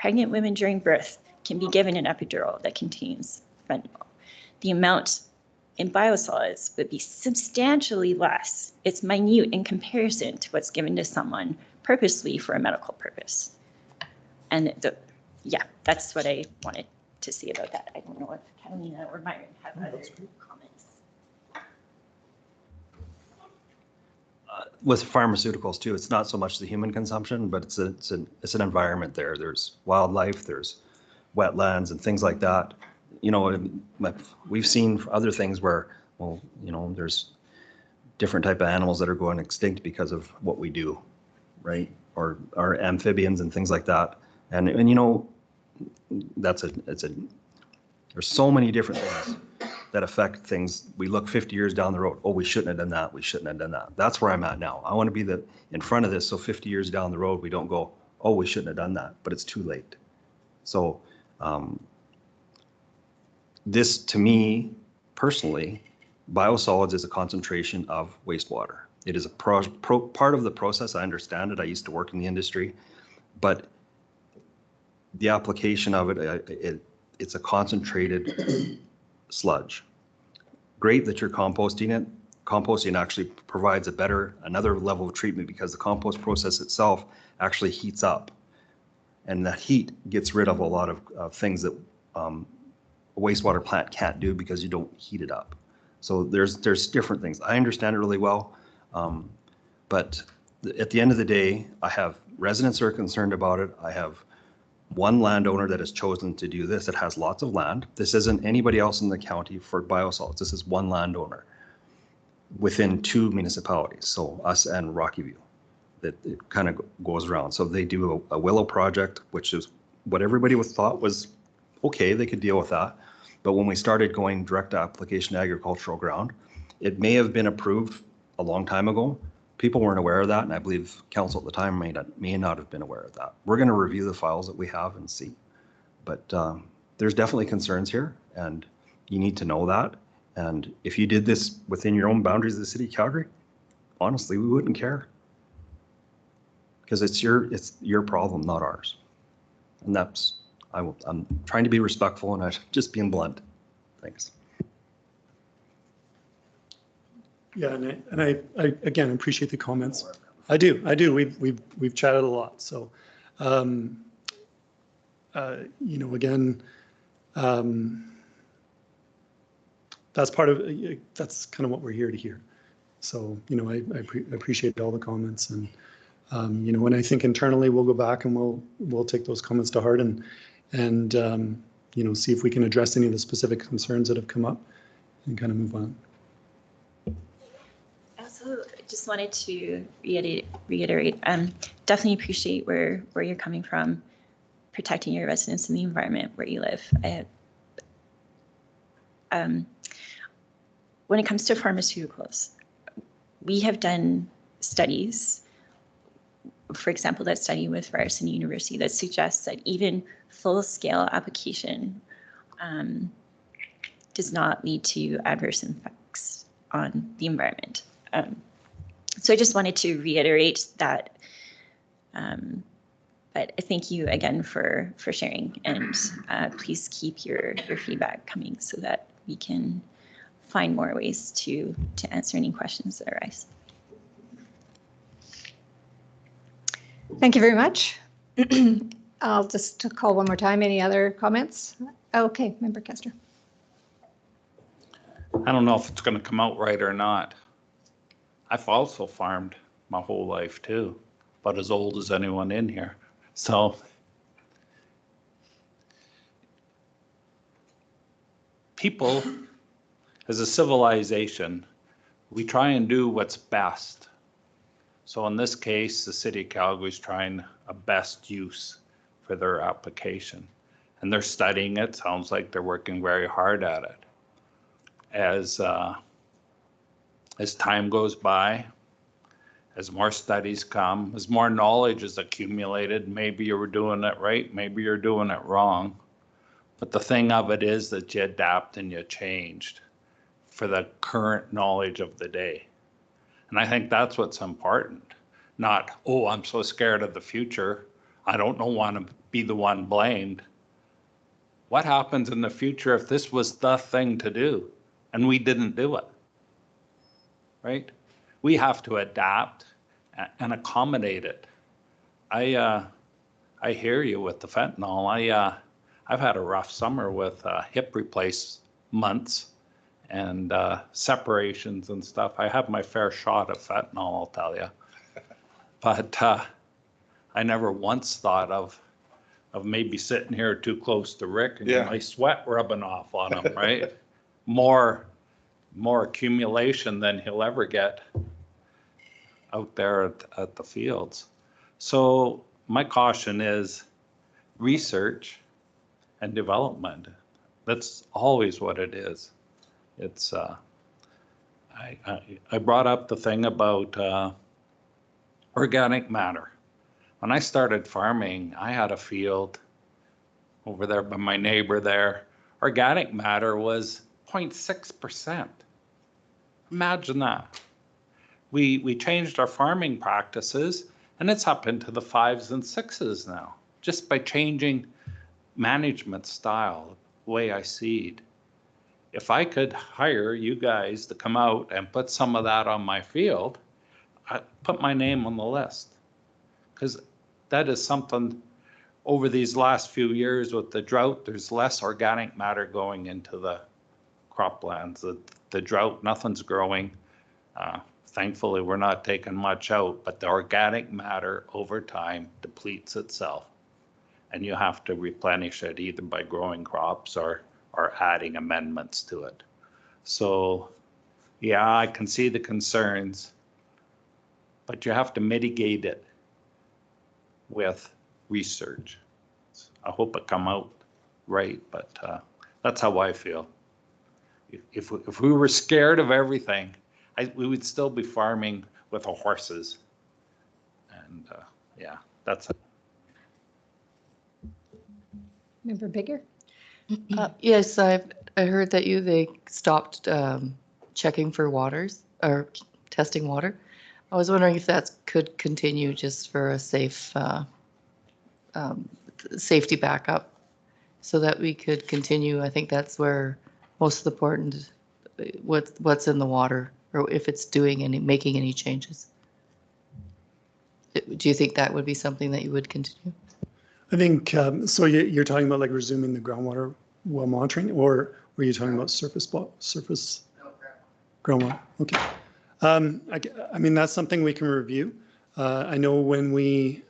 Pregnant women during birth can be given an epidural that contains fentanyl. The amount in biosolids would be substantially less. It's minute in comparison to what's given to someone purposely for a medical purpose. And yeah, that's what I wanted to say about that. I don't know if Catalina or Myron have other comments. With pharmaceuticals too, it's not so much the human consumption, but it's an environment there. There's wildlife, there's wetlands and things like that. You know, we've seen other things where, well, you know, there's different type of animals that are going extinct because of what we do, right? Or amphibians and things like that. And you know, there's so many different things that affect things. We look 50 years down the road. Oh, we shouldn't have done that. We shouldn't have done that. That's where I'm at now. I want to be in front of this. So 50 years down the road, we don't go, oh, we shouldn't have done that, but it's too late. So this to me personally, biosolids is a concentration of wastewater. It is a part of the process. I understand it. I used to work in the industry, but the application of it's a concentrated sludge. Great that you're composting it. Composting actually provides another level of treatment because the compost process itself actually heats up, and that heat gets rid of a lot of things that a wastewater plant can't do because you don't heat it up. So there's different things. I understand it really well, but at the end of the day, I have residents who are concerned about it. I have one landowner that has chosen to do this. It has lots of land. This isn't anybody else in the county for biosolids. This is one landowner. within 2 municipalities, so us and Rocky View, that it kind of goes around. So they do a willow project, which is what everybody thought was okay, they could deal with that. But when we started going direct application to agricultural ground, it may have been approved a long time ago. People weren't aware of that, and I believe council at the time may not have been aware of that. We're going to review the files that we have and see. But there's definitely concerns here, and you need to know that. And if you did this within your own boundaries of the city of Calgary, honestly, we wouldn't care. Because it's your problem, not ours. And that's, I'm trying to be respectful and I'm just being blunt. Thanks. Yeah, and I again appreciate the comments. I do. We've chatted a lot. So, you know, again, that's kind of what we're here to hear. So, you know, I appreciate all the comments, and you know, when I think internally, we'll go back and we'll take those comments to heart and you know, see if we can address any of the specific concerns that have come up and kind of move on. I also just wanted to reiterate, definitely appreciate where you're coming from, protecting your residents and the environment where you live. When it comes to pharmaceuticals, we have done studies, for example, that study with Ryerson University that suggests that even full-scale application does not lead to adverse effects on the environment. So I just wanted to reiterate that. But thank you again for sharing, and please keep your feedback coming so that we can find more ways to answer any questions that arise. Thank you very much. I'll just call one more time. Any other comments? Okay, Member Kester. I don't know if it's going to come out right or not. I've also farmed my whole life too, but as old as anyone in here. So people, as a civilization, we try and do what's best. So in this case, the city of Calgary is trying a best use for their application. And they're studying it. Sounds like they're working very hard at it. As time goes by, as more studies come, as more knowledge is accumulated, maybe you were doing it right, maybe you're doing it wrong. But the thing of it is that you adapt and you changed for the current knowledge of the day. And I think that's what's important. Not, oh, I'm so scared of the future, I don't want to be the one blamed. What happens in the future if this was the thing to do and we didn't do it? Right? We have to adapt and accommodate it. I hear you with the fentanyl. I've had a rough summer with hip replacements and separations and stuff. I have my fair shot of fentanyl, I'll tell you. But I never once thought of maybe sitting here too close to Rick and my sweat rubbing off on him, right? More accumulation than he'll ever get out there at the fields. So my caution is research and development. That's always what it is. It's I brought up the thing about organic matter. When I started farming, I had a field over there by my neighbor there. Organic matter was 0.6%. Imagine that. We changed our farming practices and it's up into the 5s and 6s now, just by changing management style, the way I seed. If I could hire you guys to come out and put some of that on my field, I'd put my name on the list. Because that is something over these last few years with the drought, there's less organic matter going into the croplands. The drought, nothing's growing. Thankfully, we're not taking much out, but the organic matter over time depletes itself. And you have to replenish it either by growing crops or adding amendments to it. So Yeah, I can see the concerns, but you have to mitigate it with research. I hope it come out right, but that's how I feel. If we were scared of everything, we would still be farming with our horses. And yeah, that's it. Member Bigger? Yes, I heard that they stopped checking for waters or testing water. I was wondering if that could continue just for a safety backup so that we could continue. I think that's where most of the important, what's in the water or if it's making any changes. Do you think that would be something that you would continue? I think, so you're talking about like resuming the groundwater well monitoring, or were you talking about surface groundwater? Okay. I mean, that's something we can review. I know when we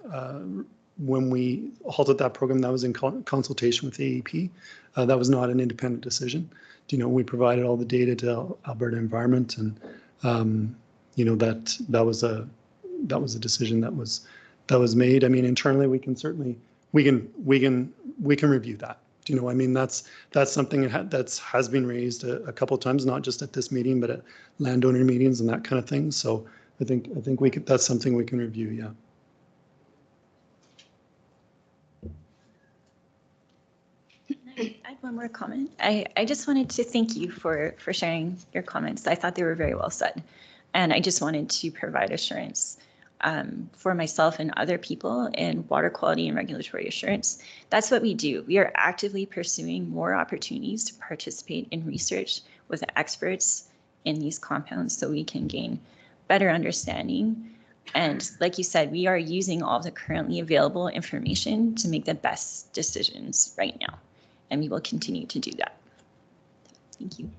halted that program, that was in consultation with the AEP. That was not an independent decision. You know, we provided all the data to Alberta Environment, and you know, that was a decision that was made. I mean, internally, we can certainly we can review that. You know, I mean, that's something that has been raised a couple of times, not just at this meeting, but at landowner meetings and that kind of thing. So I think that's something we can review. Yeah. I have one more comment. I just wanted to thank you for sharing your comments. I thought they were very well said. And I just wanted to provide assurance for myself and other people in water quality and regulatory assurance. That's what we do. We are actively pursuing more opportunities to participate in research with experts in these compounds so we can gain better understanding. And like you said, we are using all the currently available information to make the best decisions right now. And we will continue to do that. Thank you.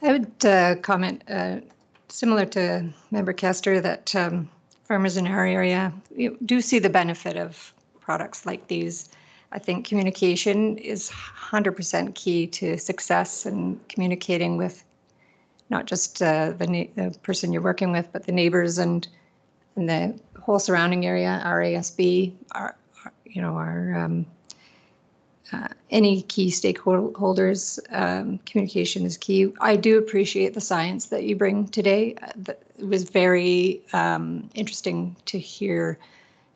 I would comment similar to Member Kester that farmers in our area do see the benefit of products like these. I think communication is 100% key to success and communicating with not just the person you're working with, but the neighbors and the whole surrounding area, our ASB, any key stakeholders. Communication is key. I do appreciate the science that you bring today. It was very interesting to hear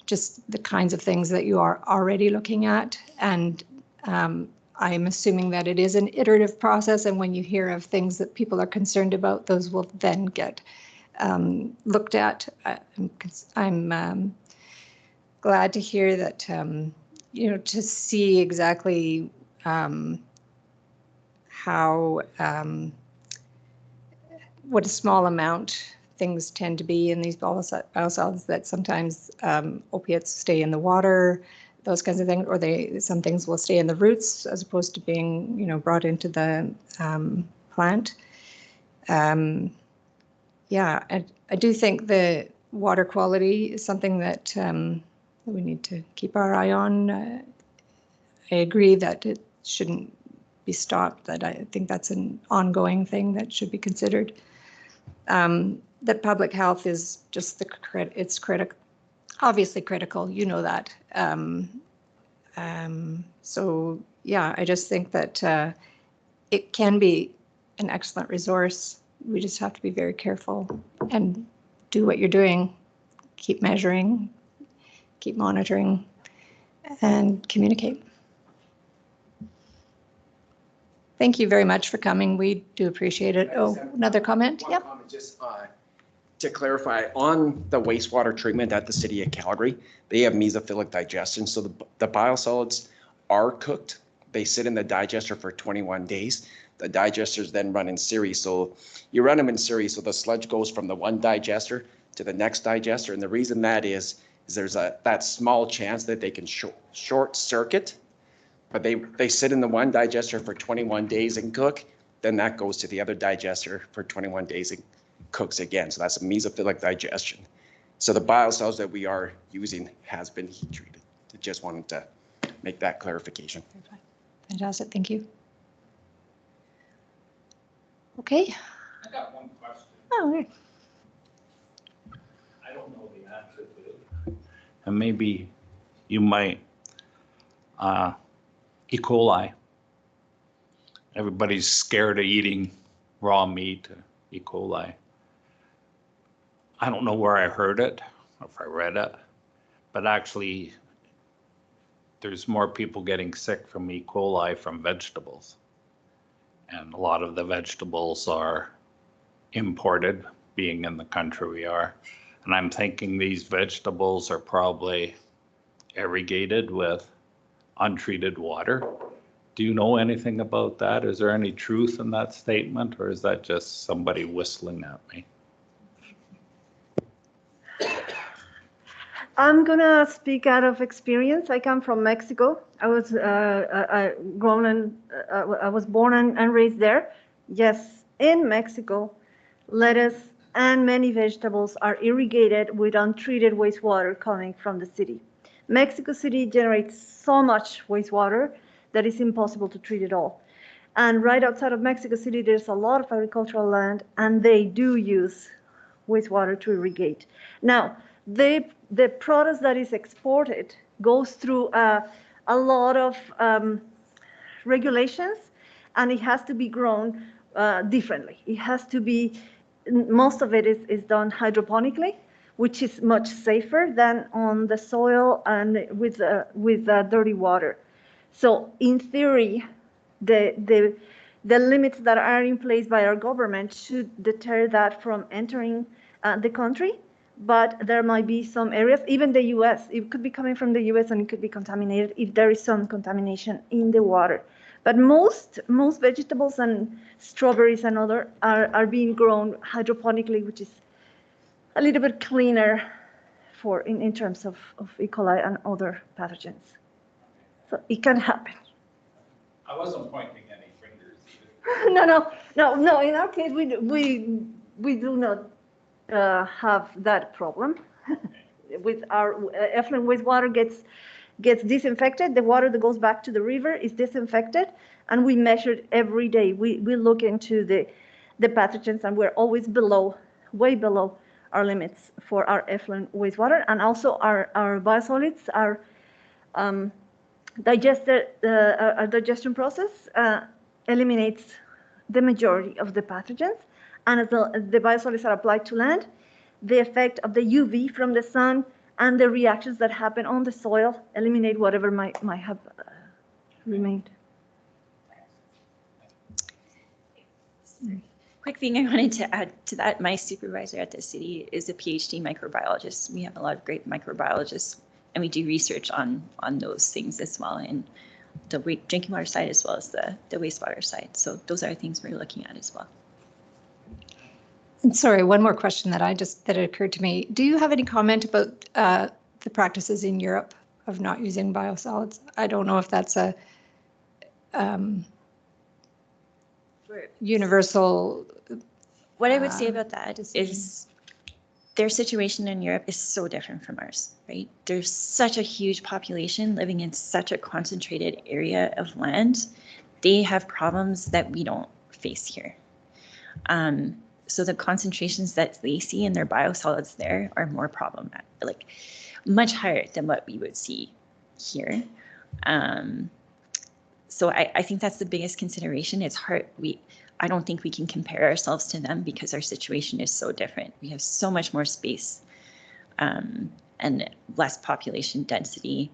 just the kinds of things that you are already looking at. And I'm assuming that it is an iterative process. And when you hear of things that people are concerned about, those will then get looked at. I'm glad to hear that, to see exactly how, what a small amount things tend to be in these biosolids, that sometimes opiates stay in the water, those kinds of things, or some things will stay in the roots as opposed to being, brought into the plant. Yeah, I do think the water quality is something that we need to keep our eye on. I agree that it shouldn't be stopped, that I think that's an ongoing thing that should be considered. That public health is just it's critical, obviously critical, you know that. So yeah, I just think that it can be an excellent resource. We just have to be very careful and do what you're doing. Keep measuring, keep monitoring, and communicate. Thank you very much for coming. We do appreciate it. Oh, another comment? Yep. Just to clarify, on the wastewater treatment at the city of Calgary, they have mesophilic digestion. So the biosolids are cooked. They sit in the digester for 21 days. The digesters then run in series. So you run them in series. So the sludge goes from the one digester to the next digester. And the reason that is there's that small chance that they can short circuit. But they sit in the one digester for 21 days and cook. Then that goes to the other digester for 21 days and cooks again. So that's a mesophilic digestion. So the biosolids that we are using has been heat treated. I just wanted to make that clarification. Fantastic, thank you. Okay. I got one question. Oh, okay. I don't know the answer to it. And maybe you might, E. coli. Everybody's scared of eating raw meat, E. coli. I don't know where I heard it, or if I read it, but actually there's more people getting sick from E. coli from vegetables. And a lot of the vegetables are imported, being in the country we are. And I'm thinking these vegetables are probably irrigated with untreated water. Do you know anything about that? Is there any truth in that statement, or is that just somebody whistling at me? I'm gonna speak out of experience. I come from Mexico. I was I was born and raised there. Yes, in Mexico, lettuce and many vegetables are irrigated with untreated wastewater coming from the city. Mexico City generates so much wastewater that it's impossible to treat it all. And right outside of Mexico City, there's a lot of agricultural land, and they do use wastewater to irrigate. Now, the product that is exported goes through a lot of regulations, and it has to be grown differently. It has to be, most of it is done hydroponically, which is much safer than on the soil and with dirty water. So in theory, the limits that are in place by our government should deter that from entering the country. But there might be some areas, even the US, it could be coming from the US and it could be contaminated if there is some contamination in the water. But most vegetables and strawberries and other are being grown hydroponically, which is a little bit cleaner for in terms of E. coli and other pathogens. So it can happen. I wasn't pointing any fingers. No. In our case, we do not have that problem. With our effluent wastewater gets disinfected. The water that goes back to the river is disinfected, and we measure it every day. We look into the pathogens, and we're always way below our limits for our effluent wastewater, and also our biosolids, our digestion process eliminates the majority of the pathogens. And as the biosolids are applied to land, the effect of the UV from the sun and the reactions that happen on the soil eliminate whatever might have remained. Quick thing I wanted to add to that, my supervisor at the city is a PhD microbiologist. We have a lot of great microbiologists, and we do research on those things as well, and the drinking water side as well as the wastewater side. So those are things we're looking at as well. And sorry, one more question that occurred to me. Do you have any comment about the practices in Europe of not using biosolids? I don't know if that's a universal. What I would say about that is their situation in Europe is so different from ours, right? There's such a huge population living in such a concentrated area of land. They have problems that we don't face here. So the concentrations that they see in their biosolids there are more problematic, like much higher than what we would see here. So I think that's the biggest consideration. It's hard. I don't think we can compare ourselves to them because our situation is so different. We have so much more space and less population density.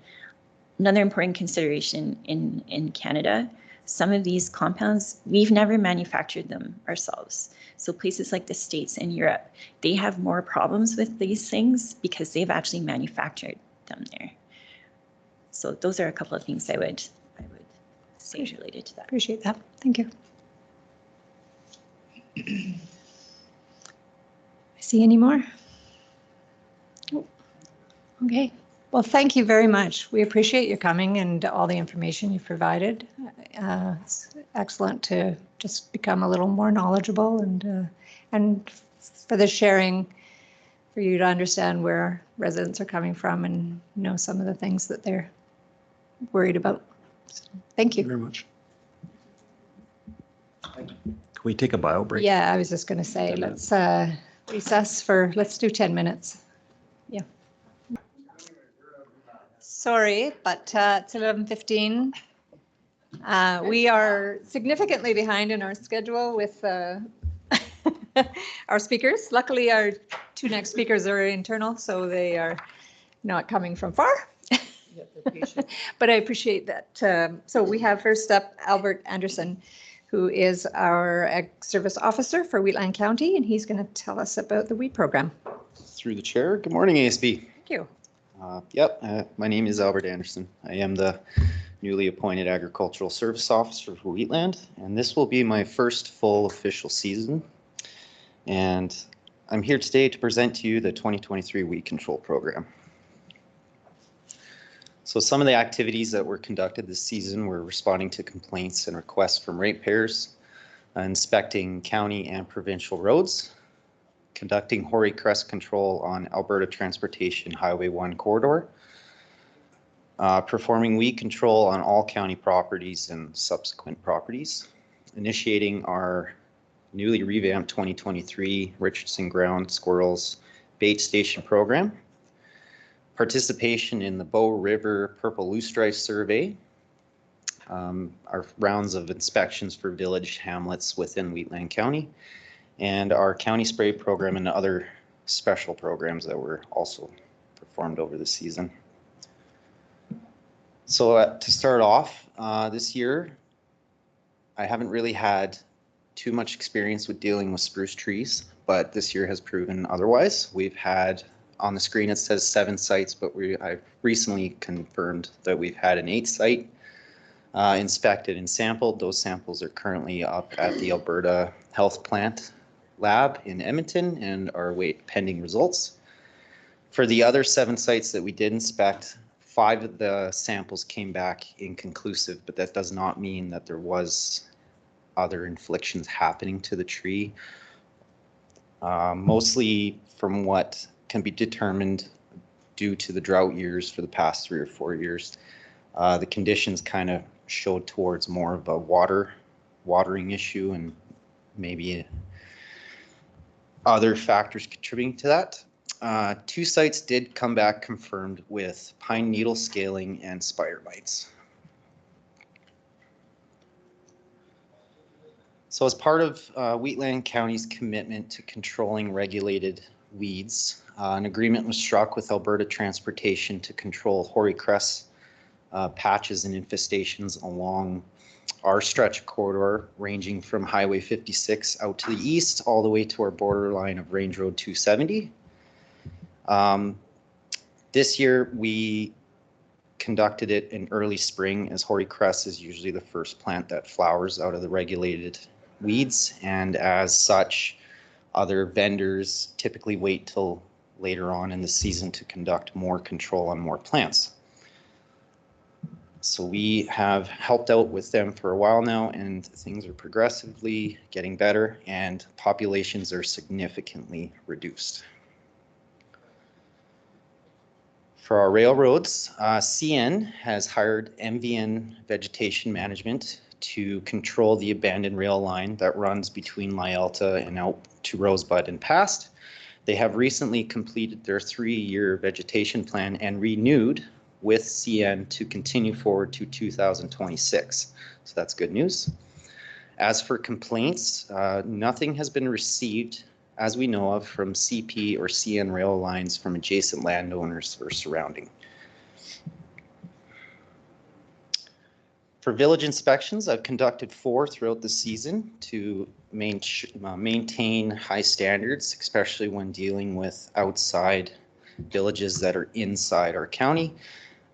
Another important consideration in Canada, some of these compounds, we've never manufactured them ourselves. So places like the States and Europe, they have more problems with these things because they've actually manufactured them there. So those are a couple of things I would say related to that. Appreciate that. Thank you. See any more? Okay. Well, thank you very much. We appreciate you coming and all the information you've provided. It's excellent to just become a little more knowledgeable and for the sharing, for you to understand where residents are coming from and know some of the things that they're worried about. So, thank you. Very much. Can we take a bio break? Yeah, I was just going to say, 10 let's recess let's do 10 minutes. Yeah. Sorry, but it's 11:15. We are significantly behind in our schedule with our speakers. Luckily, our two next speakers are internal, so they are not coming from far. But I appreciate that. So we have first up Albert Anderson, who is our Ag Service Officer for Wheatland County, and he's going to tell us about the wheat program. Through the chair, good morning, ASB. Thank you. My name is Albert Anderson. I am the newly appointed Agricultural Service Officer for Wheatland, and this will be my first full official season. And I'm here today to present to you the 2023 Weed Control Program. So some of the activities that were conducted this season were responding to complaints and requests from ratepayers, inspecting county and provincial roads, conducting hoary crust control on Alberta Transportation Highway 1 corridor, performing weed control on all county properties and subsequent properties, initiating our newly revamped 2023 Richardson Ground Squirrels Bait Station program, participation in the Bow River Purple Loosestrife Survey, our rounds of inspections for village hamlets within Wheatland County, and our county spray program and other special programs that were also performed over the season. So to start off, this year, I haven't really had too much experience with dealing with spruce trees, but this year has proven otherwise. We've had, on the screen it says 7 sites, but I've recently confirmed that we've had an 8th site inspected and sampled. Those samples are currently up at the Alberta Health Plant Lab in Edmonton and are pending results. For the other 7 sites that we did inspect, 5 of the samples came back inconclusive, but that does not mean that there was other inflictions happening to the tree. Mostly from what can be determined due to the drought years for the past 3 or 4 years, the conditions kind of showed towards more of a watering issue and maybe other factors contributing to that. 2 sites did come back confirmed with pine needle scaling and spider mites. So as part of Wheatland County's commitment to controlling regulated weeds, an agreement was struck with Alberta Transportation to control hoary crust patches and infestations along our stretch corridor ranging from Highway 56 out to the east all the way to our borderline of Range Road 270. This year we conducted it in early spring, as hoary crust is usually the first plant that flowers out of the regulated weeds, and as such other vendors typically wait till later on in the season to conduct more control on more plants. So we have helped out with them for a while now, and things are progressively getting better and populations are significantly reduced. For our railroads, CN has hired MVN Vegetation Management to control the abandoned rail line that runs between Lyelta and out to Rosebud and past. They have recently completed their 3-year vegetation plan and renewed with CN to continue forward to 2026. So that's good news. As for complaints, nothing has been received as we know of from CP or CN rail lines from adjacent landowners or surrounding. For village inspections, I've conducted 4 throughout the season to maintain high standards, especially when dealing with outside villages that are inside our county.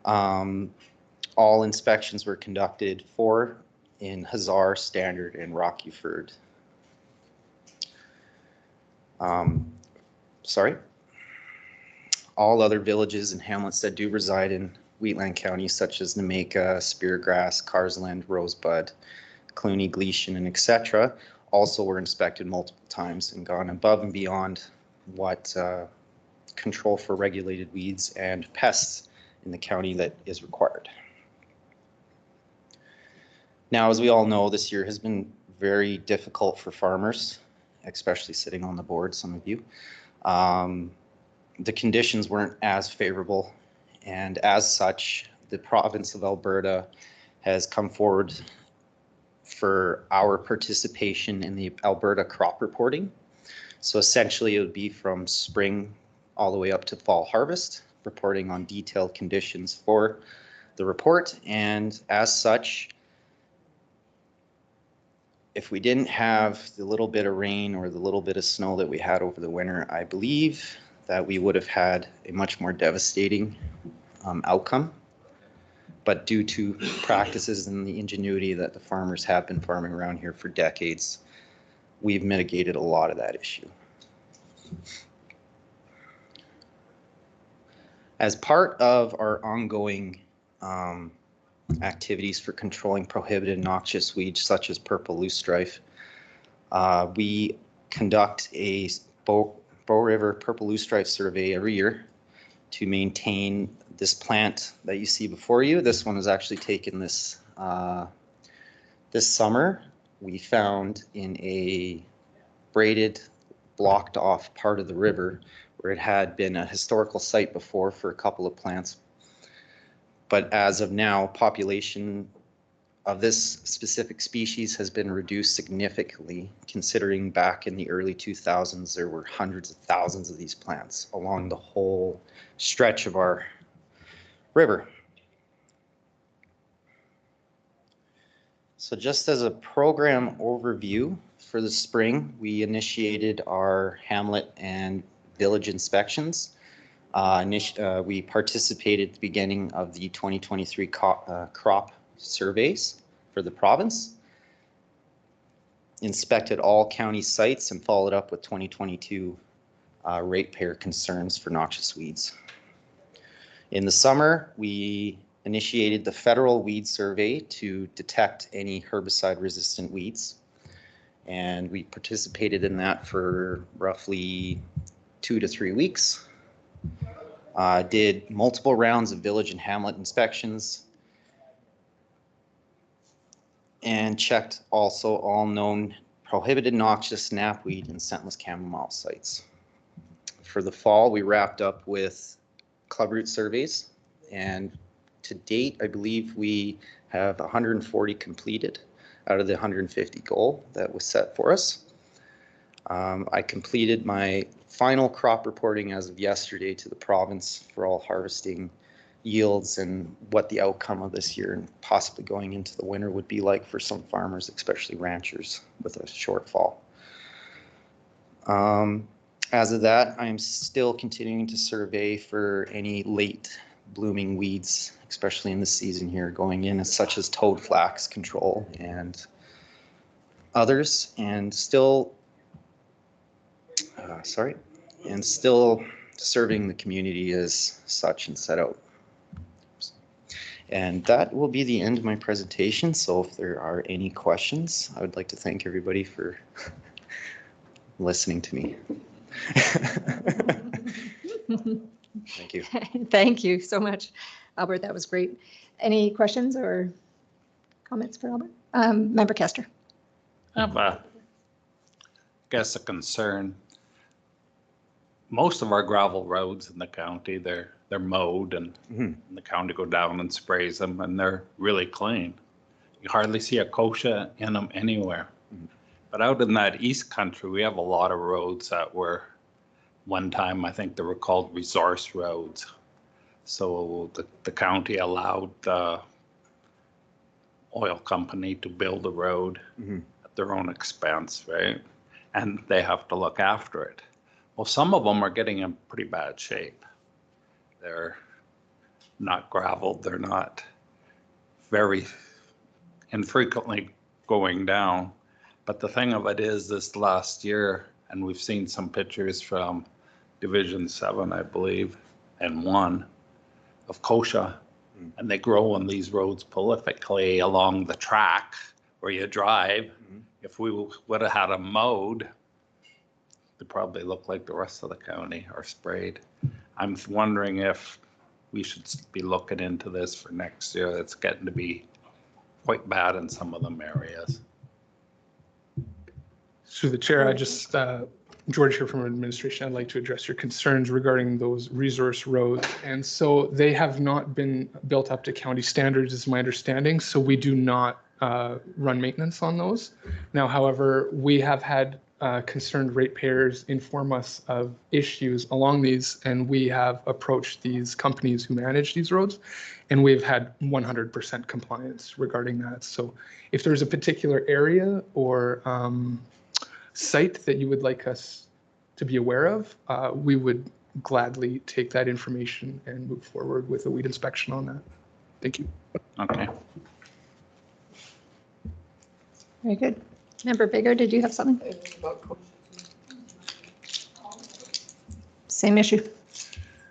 All inspections were conducted 4 in Hazar, Standard, and Rockeford. All other villages and hamlets that do reside in Wheatland County, such as Nameka, Speargrass, Carsland, Rosebud, Cluny, Gleason, and etc., also were inspected multiple times and gone above and beyond what control for regulated weeds and pests in the county that is required. Now, as we all know, this year has been very difficult for farmers, especially sitting on the board, some of you. The conditions weren't as favorable, and as such, the province of Alberta has come forward for our participation in the Alberta crop reporting. So essentially it would be from spring all the way up to fall harvest, reporting on detailed conditions for the report. And as such, if we didn't have the little bit of rain or the little bit of snow that we had over the winter, I believe that we would have had a much more devastating outcome. But due to practices and the ingenuity that the farmers have been farming around here for decades, we've mitigated a lot of that issue. As part of our ongoing activities for controlling prohibited noxious weeds such as purple loosestrife, we conduct a Bow River purple loosestrife survey every year to maintain this plant that you see before you. This one was actually taken this summer. We found in a braided, blocked off part of the river where it had been a historical site before for a couple of plants. But as of now, population of this specific species has been reduced significantly, considering back in the early 2000s, there were hundreds of thousands of these plants along the whole stretch of our river. So just as a program overview for the spring, we initiated our hamlet and village inspections. We participated at the beginning of the 2023 crop surveys for the province, inspected all county sites, and followed up with 2022 ratepayer concerns for noxious weeds. In the summer, we initiated the federal weed survey to detect any herbicide-resistant weeds, and we participated in that for roughly 2 to 3 weeks. Did multiple rounds of village and hamlet inspections, and checked also all known prohibited noxious knapweed and scentless chamomile sites. For the fall, we wrapped up with clubroot surveys, and to date, I believe we have 140 completed out of the 150 goal that was set for us. I completed my final crop reporting as of yesterday to the province for all harvesting yields and what the outcome of this year and possibly going into the winter would be like for some farmers, especially ranchers with a shortfall. As of that, I'm still continuing to survey for any late blooming weeds, especially in the season here going in, such as toad flax control and others, and still serving the community as such and set out. And that will be the end of my presentation. So if there are any questions, I would like to thank everybody for listening to me. Thank you. Thank you so much, Albert. That was great. Any questions or comments for Albert? Member Kester. I have a concern. Most of our gravel roads in the county, they're mowed, and the county go down and sprays them, and they're really clean. You hardly see a kochia in them anywhere. But out in that east country, we have a lot of roads that were, one time I think they were called resource roads. So the county allowed the oil company to build a road at their own expense, right? And they have to look after it. Well, some of them are getting in pretty bad shape. They're not graveled, they're not very infrequently going down. But the thing of it is, this last year, and we've seen some pictures from Division 7, I believe, and 1 of kochia, and they grow on these roads prolifically along the track where you drive. If we would have had them mowed, they probably look like the rest of the county or sprayed. I'm wondering if we should be looking into this for next year. It's getting to be quite bad in some of them areas. Through the chair, I just, George here from administration, I'd like to address your concerns regarding those resource roads. And so they have not been built up to county standards, is my understanding. So we do not run maintenance on those. Now, however, we have had concerned ratepayers inform us of issues along these, and we have approached these companies who manage these roads, and we've had 100% compliance regarding that. So if there's a particular area or site that you would like us to be aware of, we would gladly take that information and move forward with a weed inspection on that. Thank you. Okay. Very good. Member Bigger, did you have something? Same issue.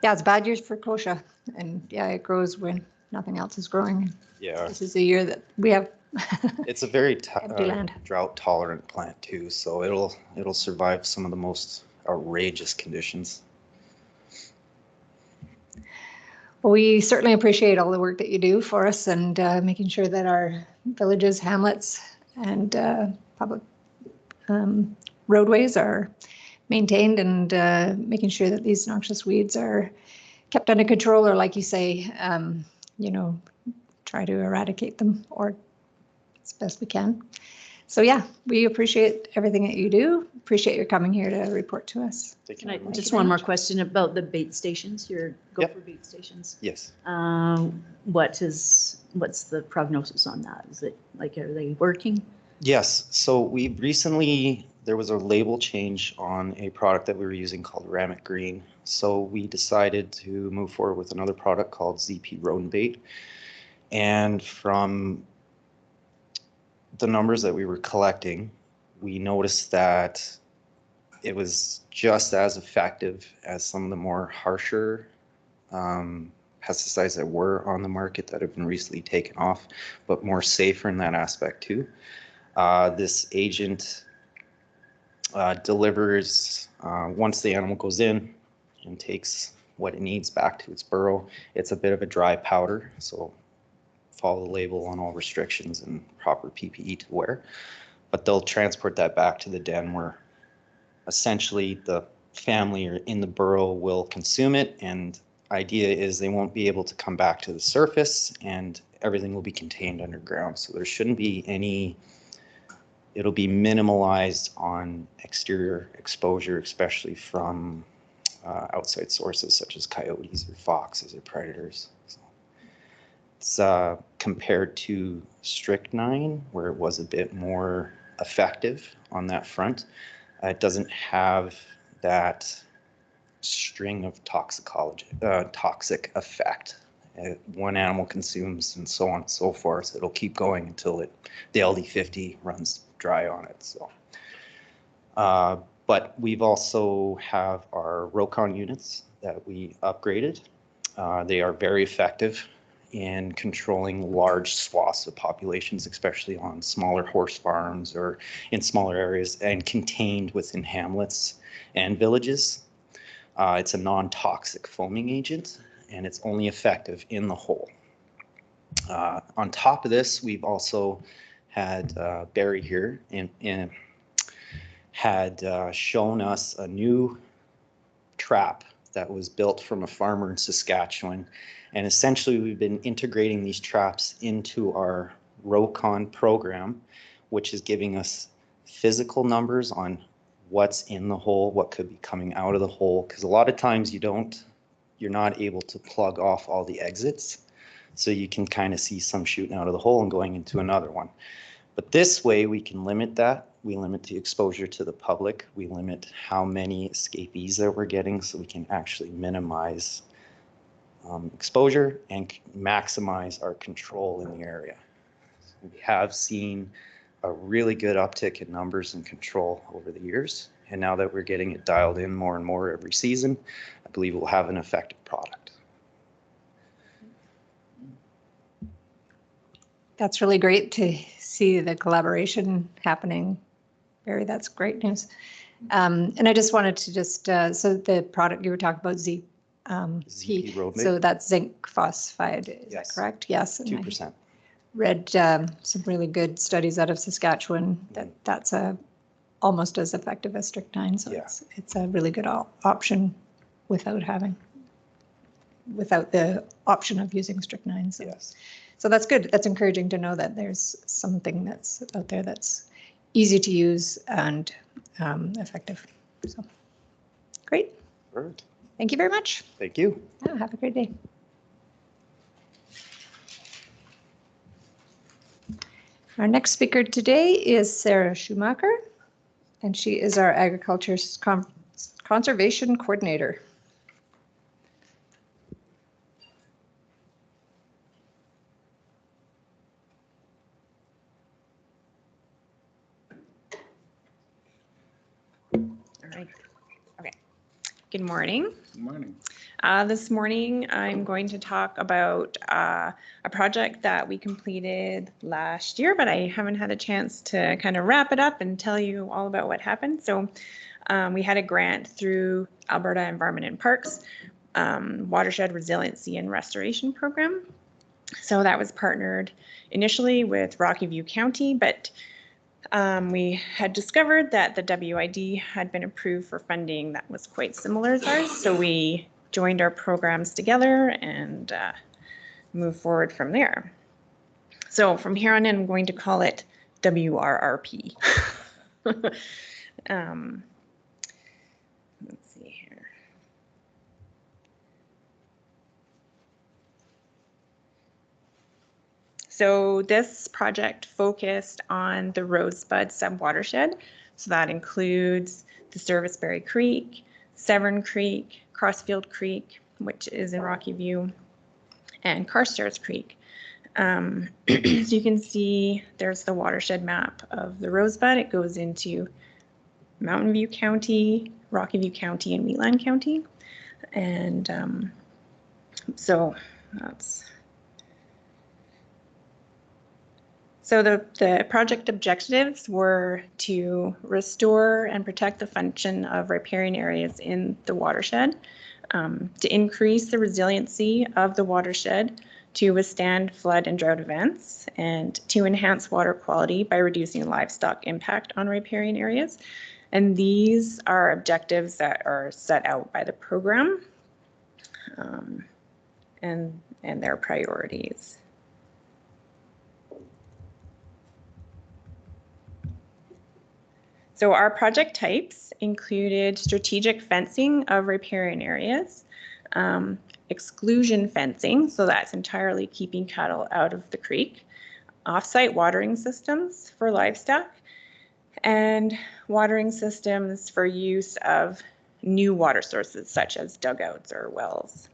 Yeah, it's bad years for kochia, and yeah, it grows when nothing else is growing. Yeah. This is a year that we have It's a very empty land. drought tolerant plant too, so it'll survive some of the most outrageous conditions. Well, we certainly appreciate all the work that you do for us and making sure that our villages, hamlets, and public roadways are maintained, and making sure that these noxious weeds are kept under control, or like you say, try to eradicate them or as best we can. So yeah, we appreciate everything that you do. Appreciate your coming here to report to us. Can I, just one more question about the bait stations, your gopher bait stations. Yes. What's the prognosis on that? Is it like, are they working? Yes. So there was a label change on a product that we were using called Ramit Green. So we decided to move forward with another product called ZP Rodent Bait. And from the numbers that we were collecting, we noticed that it was just as effective as some of the more harsher pesticides that were on the market that have been recently taken off, but more safer in that aspect too. This agent delivers, once the animal goes in and takes what it needs back to its burrow, it's a bit of a dry powder, so follow the label on all restrictions and proper PPE to wear. But they'll transport that back to the den where essentially the family or in the burrow will consume it, and idea is they won't be able to come back to the surface and everything will be contained underground. So there shouldn't be any, it'll be minimalized on exterior exposure, especially from outside sources such as coyotes or foxes or predators. So it's compared to strychnine, where it was a bit more effective on that front. It doesn't have that string of toxic effect. One animal consumes and so on and so forth. It'll keep going until the LD50 runs dry on it. So, but we've also have our Rokon units that we upgraded. They are very effective in controlling large swaths of populations, especially on smaller horse farms or in smaller areas and contained within hamlets and villages. It's a non-toxic foaming agent, and it's only effective in the hole. On top of this, we've also had Barry here and had shown us a new trap that was built from a farmer in Saskatchewan. And essentially, we've been integrating these traps into our Rokon program, which is giving us physical numbers on what's in the hole, what could be coming out of the hole. Because a lot of times you're not able to plug off all the exits. So you can kind of see some shooting out of the hole and going into another one. But this way we can limit that. We limit the exposure to the public. We limit how many escapees that we're getting, so we can actually minimize exposure and maximize our control in the area. We have seen a really good uptick in numbers and control over the years. And now that we're getting it dialed in more and more every season, I believe we'll have an effective product. That's really great to see the collaboration happening. Barry, that's great news. And I just wanted to so the product you were talking about, ZP Road so that's zinc phosphide, is that correct? Yes. 2%. Read some really good studies out of Saskatchewan that's a almost as effective as strychnine. So it's a really good option without the option of using strychnine. So, so that's good. That's encouraging to know that there's something that's out there that's easy to use and effective. So great. Perfect. Thank you very much. Thank you. Yeah, have a great day. Our next speaker today is Sarah Schumacher, and she is our Agriculture Conservation Coordinator. All right. Okay. Good morning. Good morning. This morning, I'm going to talk about a project that we completed last year, but I haven't had a chance to kind of wrap it up and tell you all about what happened. So we had a grant through Alberta Environment and Parks Watershed Resiliency and Restoration Program. So that was partnered initially with Rocky View County, but we had discovered that the WID had been approved for funding that was quite similar as ours. So we joined our programs together and moved forward from there. So from here on in, I'm going to call it WRRP. Let's see here. So this project focused on the Rosebud subwatershed. So that includes the Serviceberry Creek, Severn Creek, Crossfield Creek, which is in Rocky View, and Carstairs Creek. So you can see there's the watershed map of the Rosebud. It goes into Mountain View County, Rocky View County, and Wheatland County. And so that's... So the project objectives were to restore and protect the function of riparian areas in the watershed, to increase the resiliency of the watershed to withstand flood and drought events, and to enhance water quality by reducing livestock impact on riparian areas. And these are objectives that are set out by the program and their priorities. So our project types included strategic fencing of riparian areas, exclusion fencing, so that's entirely keeping cattle out of the creek, off-site watering systems for livestock, and watering systems for use of new water sources such as dugouts or wells.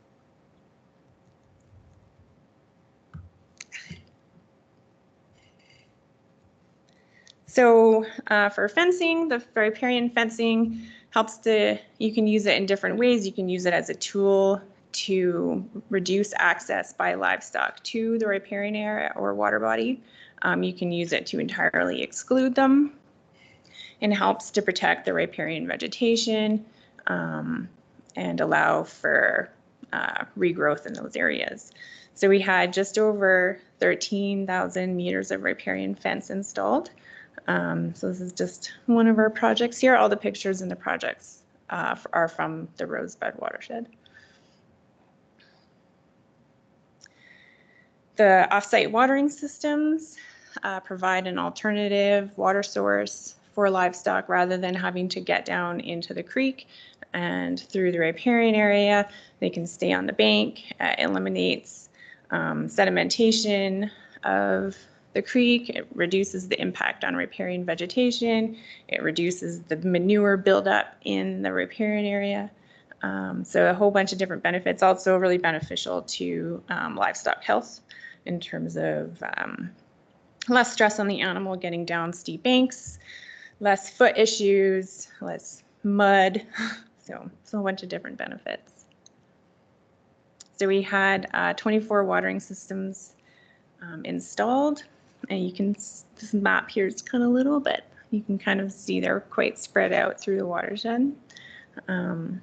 So for fencing, the riparian fencing helps you can use it in different ways. You can use it as a tool to reduce access by livestock to the riparian area or water body. You can use it to entirely exclude them, and helps to protect the riparian vegetation and allow for regrowth in those areas. So we had just over 13,000 meters of riparian fence installed. So this is just one of our projects here. All the pictures in the projects are from the Rosebud watershed. The offsite watering systems provide an alternative water source for livestock rather than having to get down into the creek and through the riparian area. They can stay on the bank. Eliminates sedimentation of the creek. It reduces the impact on riparian vegetation. It reduces the manure buildup in the riparian area. So a whole bunch of different benefits. Also really beneficial to livestock health in terms of less stress on the animal getting down steep banks, less foot issues, less mud. So a bunch of different benefits. So we had 24 watering systems installed. And you can, this map here is kind of little, but you can kind of see they're quite spread out through the watershed. So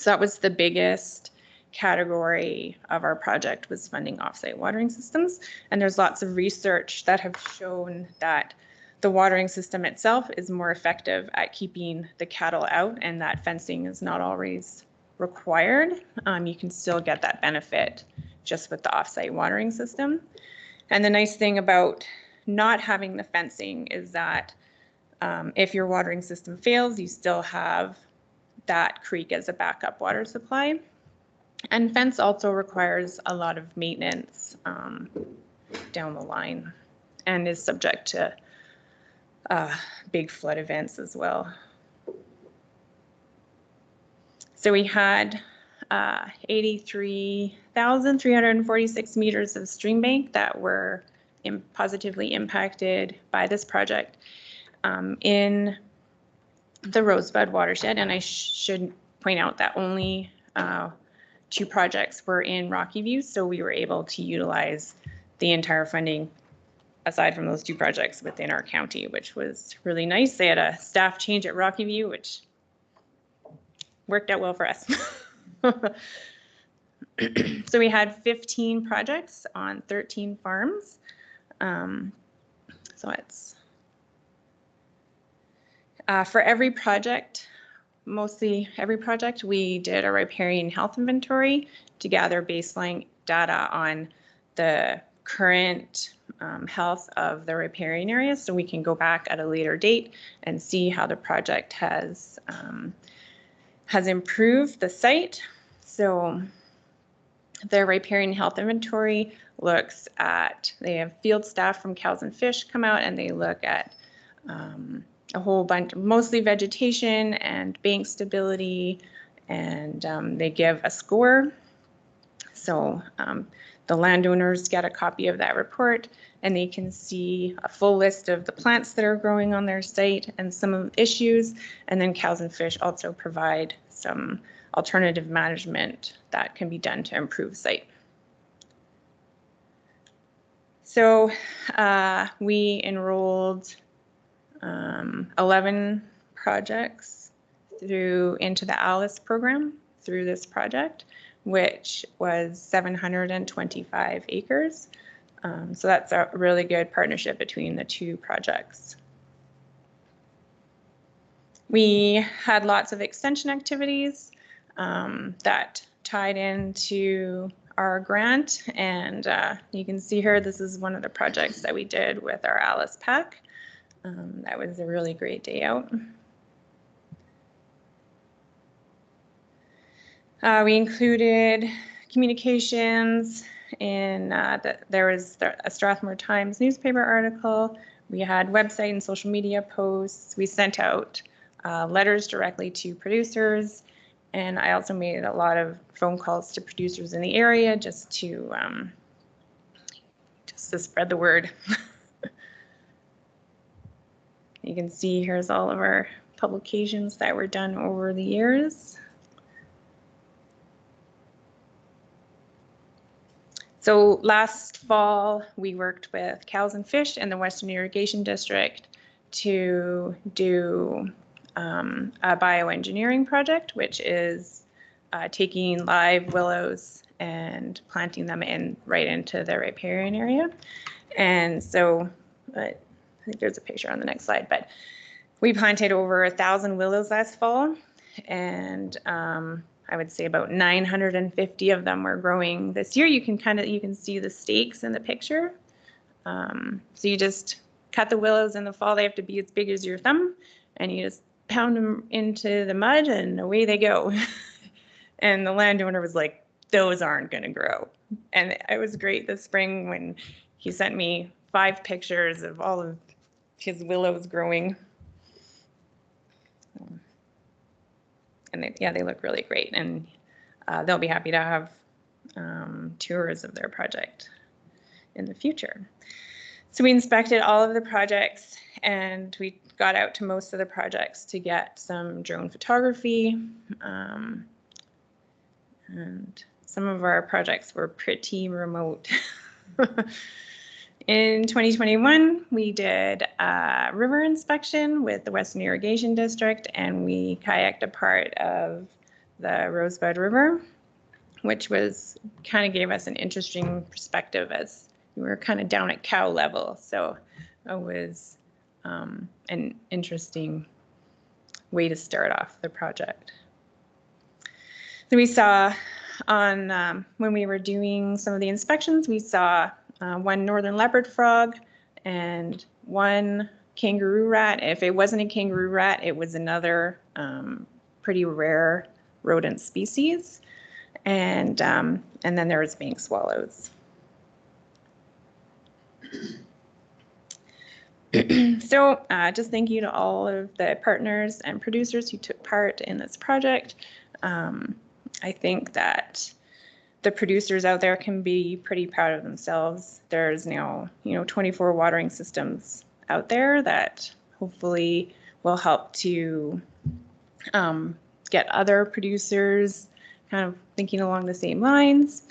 that was the biggest category of our project, was funding offsite watering systems. And there's lots of research that have shown that the watering system itself is more effective at keeping the cattle out, and that fencing is not always required. You can still get that benefit just with the offsite watering system. And the nice thing about not having the fencing is that if your watering system fails, you still have that creek as a backup water supply. And fence also requires a lot of maintenance down the line and is subject to big flood events as well. So we had 83,346 meters of stream bank that were positively impacted by this project in the Rosebud watershed. And I should point out that only 2 projects were in Rocky View, so we were able to utilize the entire funding aside from those 2 projects within our county, which was really nice. They had a staff change at Rocky View, which worked out well for us. So we had 15 projects on 13 farms. So it's for every project, mostly every project, we did a riparian health inventory to gather baseline data on the current health of the riparian area, so we can go back at a later date and see how the project has improved the site. So the riparian health inventory looks at, they have field staff from Cows and Fish come out and they look at a whole bunch, mostly vegetation and bank stability, and they give a score. So the landowners get a copy of that report and they can see a full list of the plants that are growing on their site and some of the issues. And then Cows and Fish also provide some alternative management that can be done to improve site. So we enrolled 11 projects into the ALICE program through this project, which was 725 acres. So that's a really good partnership between the 2 projects. We had lots of extension activities that tied into our grant, and you can see here, this is one of the projects that we did with our ALICE pack. That was a really great day out. We included communications in there was a Strathmore Times newspaper article. We had website and social media posts. We sent out letters directly to producers, and I also made a lot of phone calls to producers in the area just to spread the word. You can see here's all of our publications that were done over the years. So last fall, we worked with Cows and Fish and the Western Irrigation District to do a bioengineering project, which is taking live willows and planting them right into the riparian area. And so I think there's a picture on the next slide, but we planted over 1,000 willows last fall, and I would say about 950 of them were growing this year. You can see the stakes in the picture. So you just cut the willows in the fall. They have to be as big as your thumb, and you just pound them into the mud and away they go. And the landowner was like, those aren't going to grow. And it was great this spring when he sent me 5 pictures of all of his willows growing. And they look really great, and they'll be happy to have tours of their project in the future. So we inspected all of the projects, and we got out to most of the projects to get some drone photography. And some of our projects were pretty remote. In 2021, we did a river inspection with the Western Irrigation District, and we kayaked a part of the Rosebud River, which was kind of gave us an interesting perspective as we were kind of down at cow level. So it was an interesting way to start off the project. So we saw on when we were doing some of the inspections, we saw one northern leopard frog and one kangaroo rat. If it wasn't a kangaroo rat, it was another pretty rare rodent species. And then there was bank swallows. So just thank you to all of the partners and producers who took part in this project. I think that the producers out there can be pretty proud of themselves. There's now, 24 watering systems out there that hopefully will help to get other producers kind of thinking along the same lines.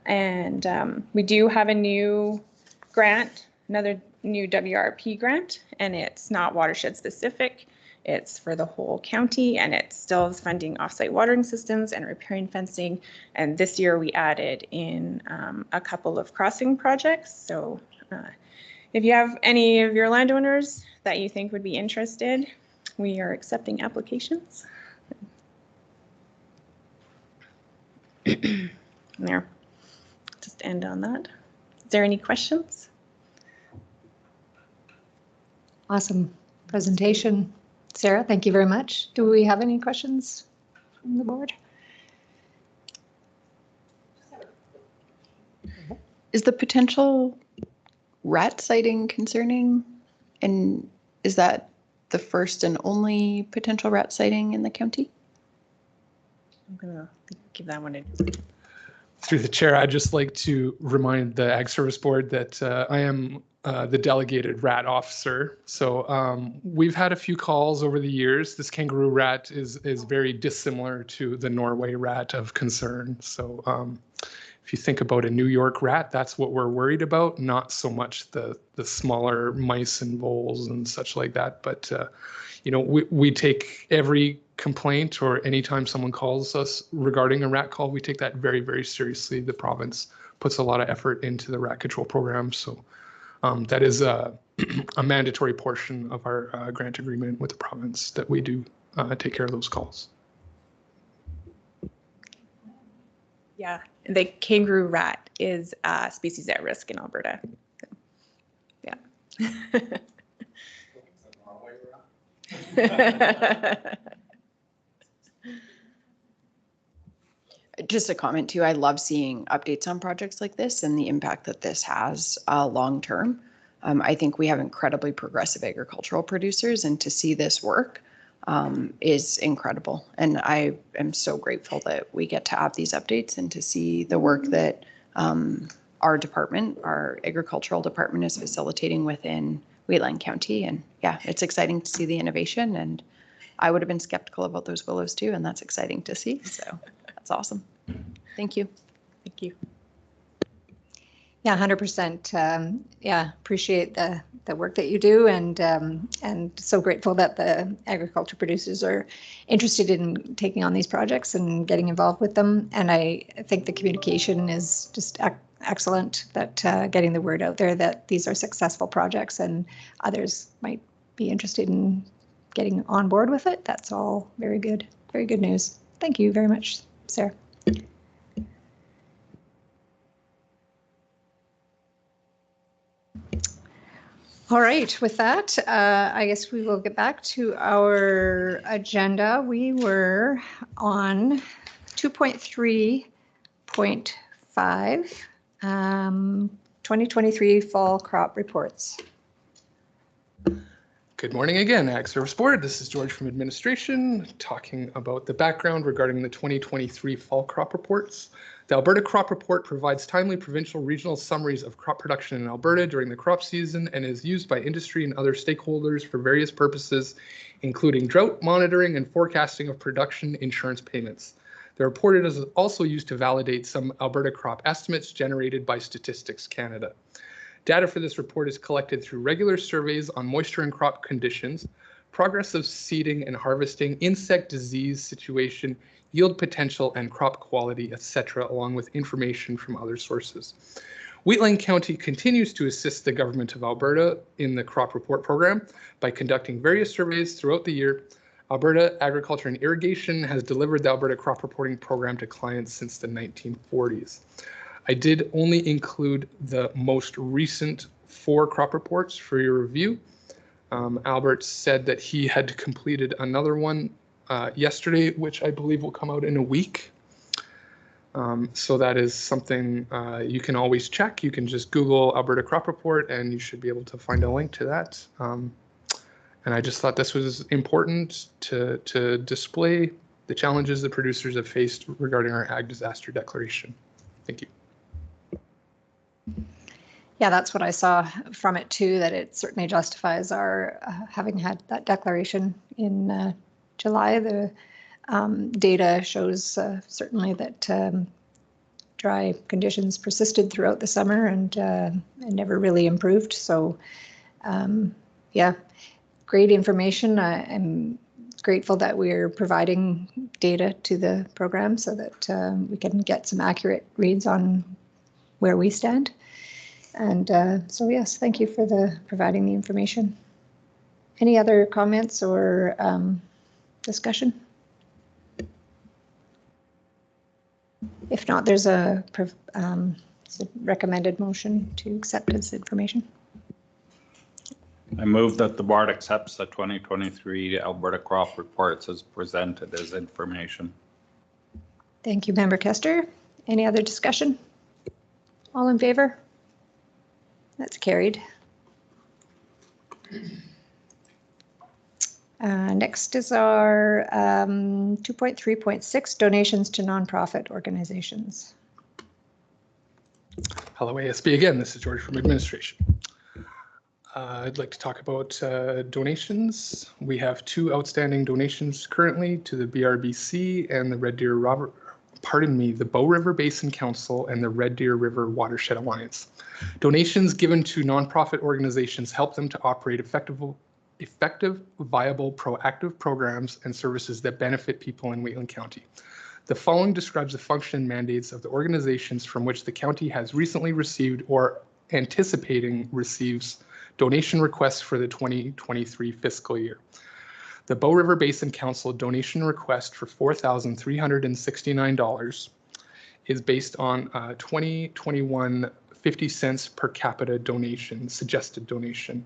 And we do have a new grant, another new WRP grant, and it's not watershed specific. It's for the whole county, and it still is funding offsite watering systems and repairing fencing. And this year we added in a couple of crossing projects. So if you have any of your landowners that you think would be interested, we are accepting applications. There, just end on that. Is there any questions? Awesome presentation. Sarah, thank you very much. Do we have any questions from the board? Is the potential rat sighting concerning? And is that the first and only potential rat sighting in the county? I'm gonna give that one a. Through the chair, I'd just like to remind the Ag Service Board that I am the delegated rat officer. So we've had a few calls over the years. This kangaroo rat is very dissimilar to the Norway rat of concern. So if you think about a New York rat, that's what we're worried about, not so much the smaller mice and voles and such like that. But we take every complaint or anytime someone calls us regarding a rat call, we take that very, very seriously. The province puts a lot of effort into the rat control program. So that is a mandatory portion of our grant agreement with the province that we do take care of those calls. Yeah, the kangaroo rat is a species at risk in Alberta. So, yeah. Just a comment too, I love seeing updates on projects like this and the impact that this has long term. I think we have incredibly progressive agricultural producers, and to see this work is incredible. And I am so grateful that we get to have these updates and to see the work that our department, our agricultural department, is facilitating within Wheatland County. And yeah, it's exciting to see the innovation, and I would have been skeptical about those willows too, and that's exciting to see. So that's awesome. Thank you. Thank you. Yeah, 100%. Yeah, appreciate the work that you do, and so grateful that the agriculture producers are interested in taking on these projects and getting involved with them. And I think the communication is just excellent, that getting the word out there that these are successful projects and others might be interested in getting on board with it. That's all very good news. Thank you very much, Sarah. All right, with that, I guess we will get back to our agenda. We were on 2.3.5, 2023 fall crop reports. Good morning again, Ag Service Board. This is George from administration talking about the background regarding the 2023 fall crop reports. The Alberta Crop Report provides timely provincial regional summaries of crop production in Alberta during the crop season and is used by industry and other stakeholders for various purposes, including drought monitoring and forecasting of production insurance payments. The report is also used to validate some Alberta crop estimates generated by Statistics Canada. Data for this report is collected through regular surveys on moisture and crop conditions, progress of seeding and harvesting, insect disease situation, yield potential and crop quality, etc., along with information from other sources. Wheatland County continues to assist the Government of Alberta in the crop report program by conducting various surveys throughout the year. Alberta Agriculture and Irrigation has delivered the Alberta crop reporting program to clients since the 1940s. I did only include the most recent 4 crop reports for your review. Albert said that he had completed another one yesterday, which I believe will come out in a week. So that is something you can always check. You can just Google Alberta Crop Report and you should be able to find a link to that. And I just thought this was important to display the challenges that producers have faced regarding our ag disaster declaration. Thank you. Yeah, that's what I saw from it too, that it certainly justifies our having had that declaration in July. The data shows certainly that dry conditions persisted throughout the summer and never really improved. So yeah, great information. I'm grateful that we're providing data to the program so that we can get some accurate reads on where we stand. And so yes, thank you for providing the information. Any other comments or discussion? If not, there's a recommended motion to accept this information. I move that the board accepts the 2023 Alberta crop reports as presented as information. Thank you, Member Kester. Any other discussion? All in favor? That's carried. Next is our 2.3.6 donations to nonprofit organizations. Hello, ASB again. This is George from administration. I'd like to talk about donations. We have 2 outstanding donations currently to the BRBC and the Red Deer the Bow River Basin Council and the Red Deer River Watershed Alliance. Donations given to nonprofit organizations help them to operate effective, viable, proactive programs and services that benefit people in Wheatland County. The following describes the function and mandates of the organizations from which the county has recently received or anticipating receives donation requests for the 2023 fiscal year. The Bow River Basin Council donation request for $4,369 is based on 2021 50 cents per capita donation, suggested donation.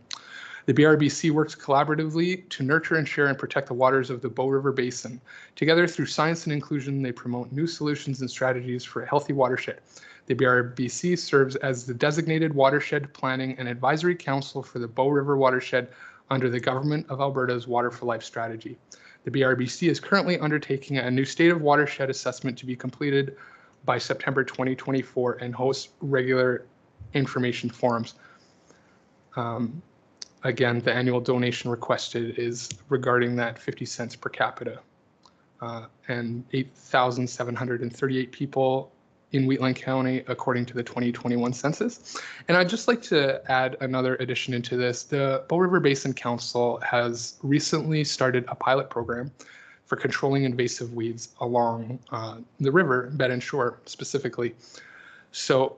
The BRBC works collaboratively to nurture and share and protect the waters of the Bow River Basin. Together through science and inclusion, they promote new solutions and strategies for a healthy watershed. The BRBC serves as the designated watershed planning and advisory council for the Bow River watershed under the Government of Alberta's Water for Life strategy. The BRBC is currently undertaking a new state of watershed assessment to be completed by September 2024 and hosts regular information forums. Again, the annual donation requested is regarding that 50 cents per capita and 8,738 people in Wheatland County, according to the 2021 census. And I'd just like to add another addition into this. The Bow River Basin Council has recently started a pilot program for controlling invasive weeds along the river, bed and shore specifically. So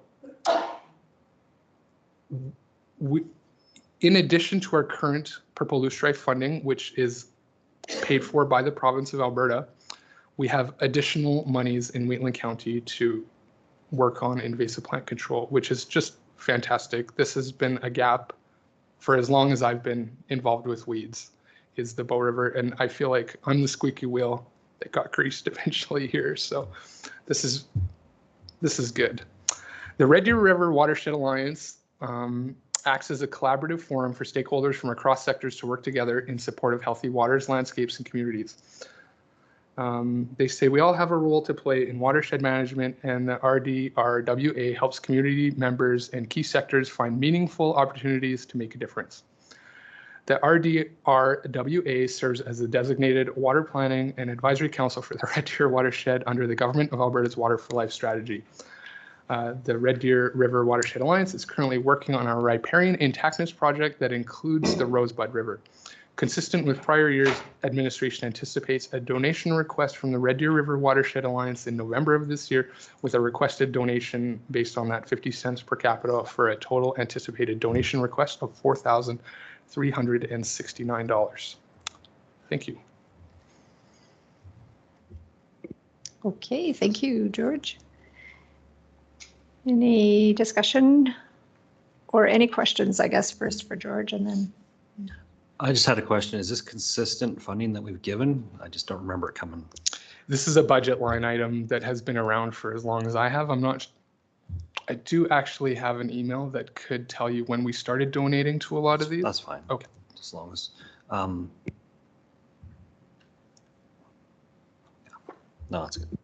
in addition to our current purple loosestrife funding, which is paid for by the province of Alberta, we have additional monies in Wheatland County to work on invasive plant control, which is just fantastic. This has been a gap for as long as I've been involved with weeds, is the Bow River. And I feel like I'm the squeaky wheel that got greased eventually here. So this is good. The Red Deer River Watershed Alliance acts as a collaborative forum for stakeholders from across sectors to work together in support of healthy waters, landscapes, and communities. They say we all have a role to play in watershed management, and the RDRWA helps community members and key sectors find meaningful opportunities to make a difference. The RDRWA serves as the designated water planning and advisory council for the Red Deer watershed under the Government of Alberta's Water for Life strategy. The Red Deer River Watershed Alliance is currently working on a riparian intactness project that includes the Rosebud River. Consistent with prior years, administration anticipates a donation request from the Red Deer River Watershed Alliance in November of this year, with a requested donation based on that 50 cents per capita for a total anticipated donation request of $4,369. Thank you. Okay, thank you, George. Any discussion or any questions, I guess, first for George and then. I just had a question. Is this consistent funding that we've given? I just don't remember it coming. This is a budget line item that has been around for as long as I have. I do actually have an email that could tell you when we started donating to a lot of these. That's fine. Okay. As long as, no, it's good.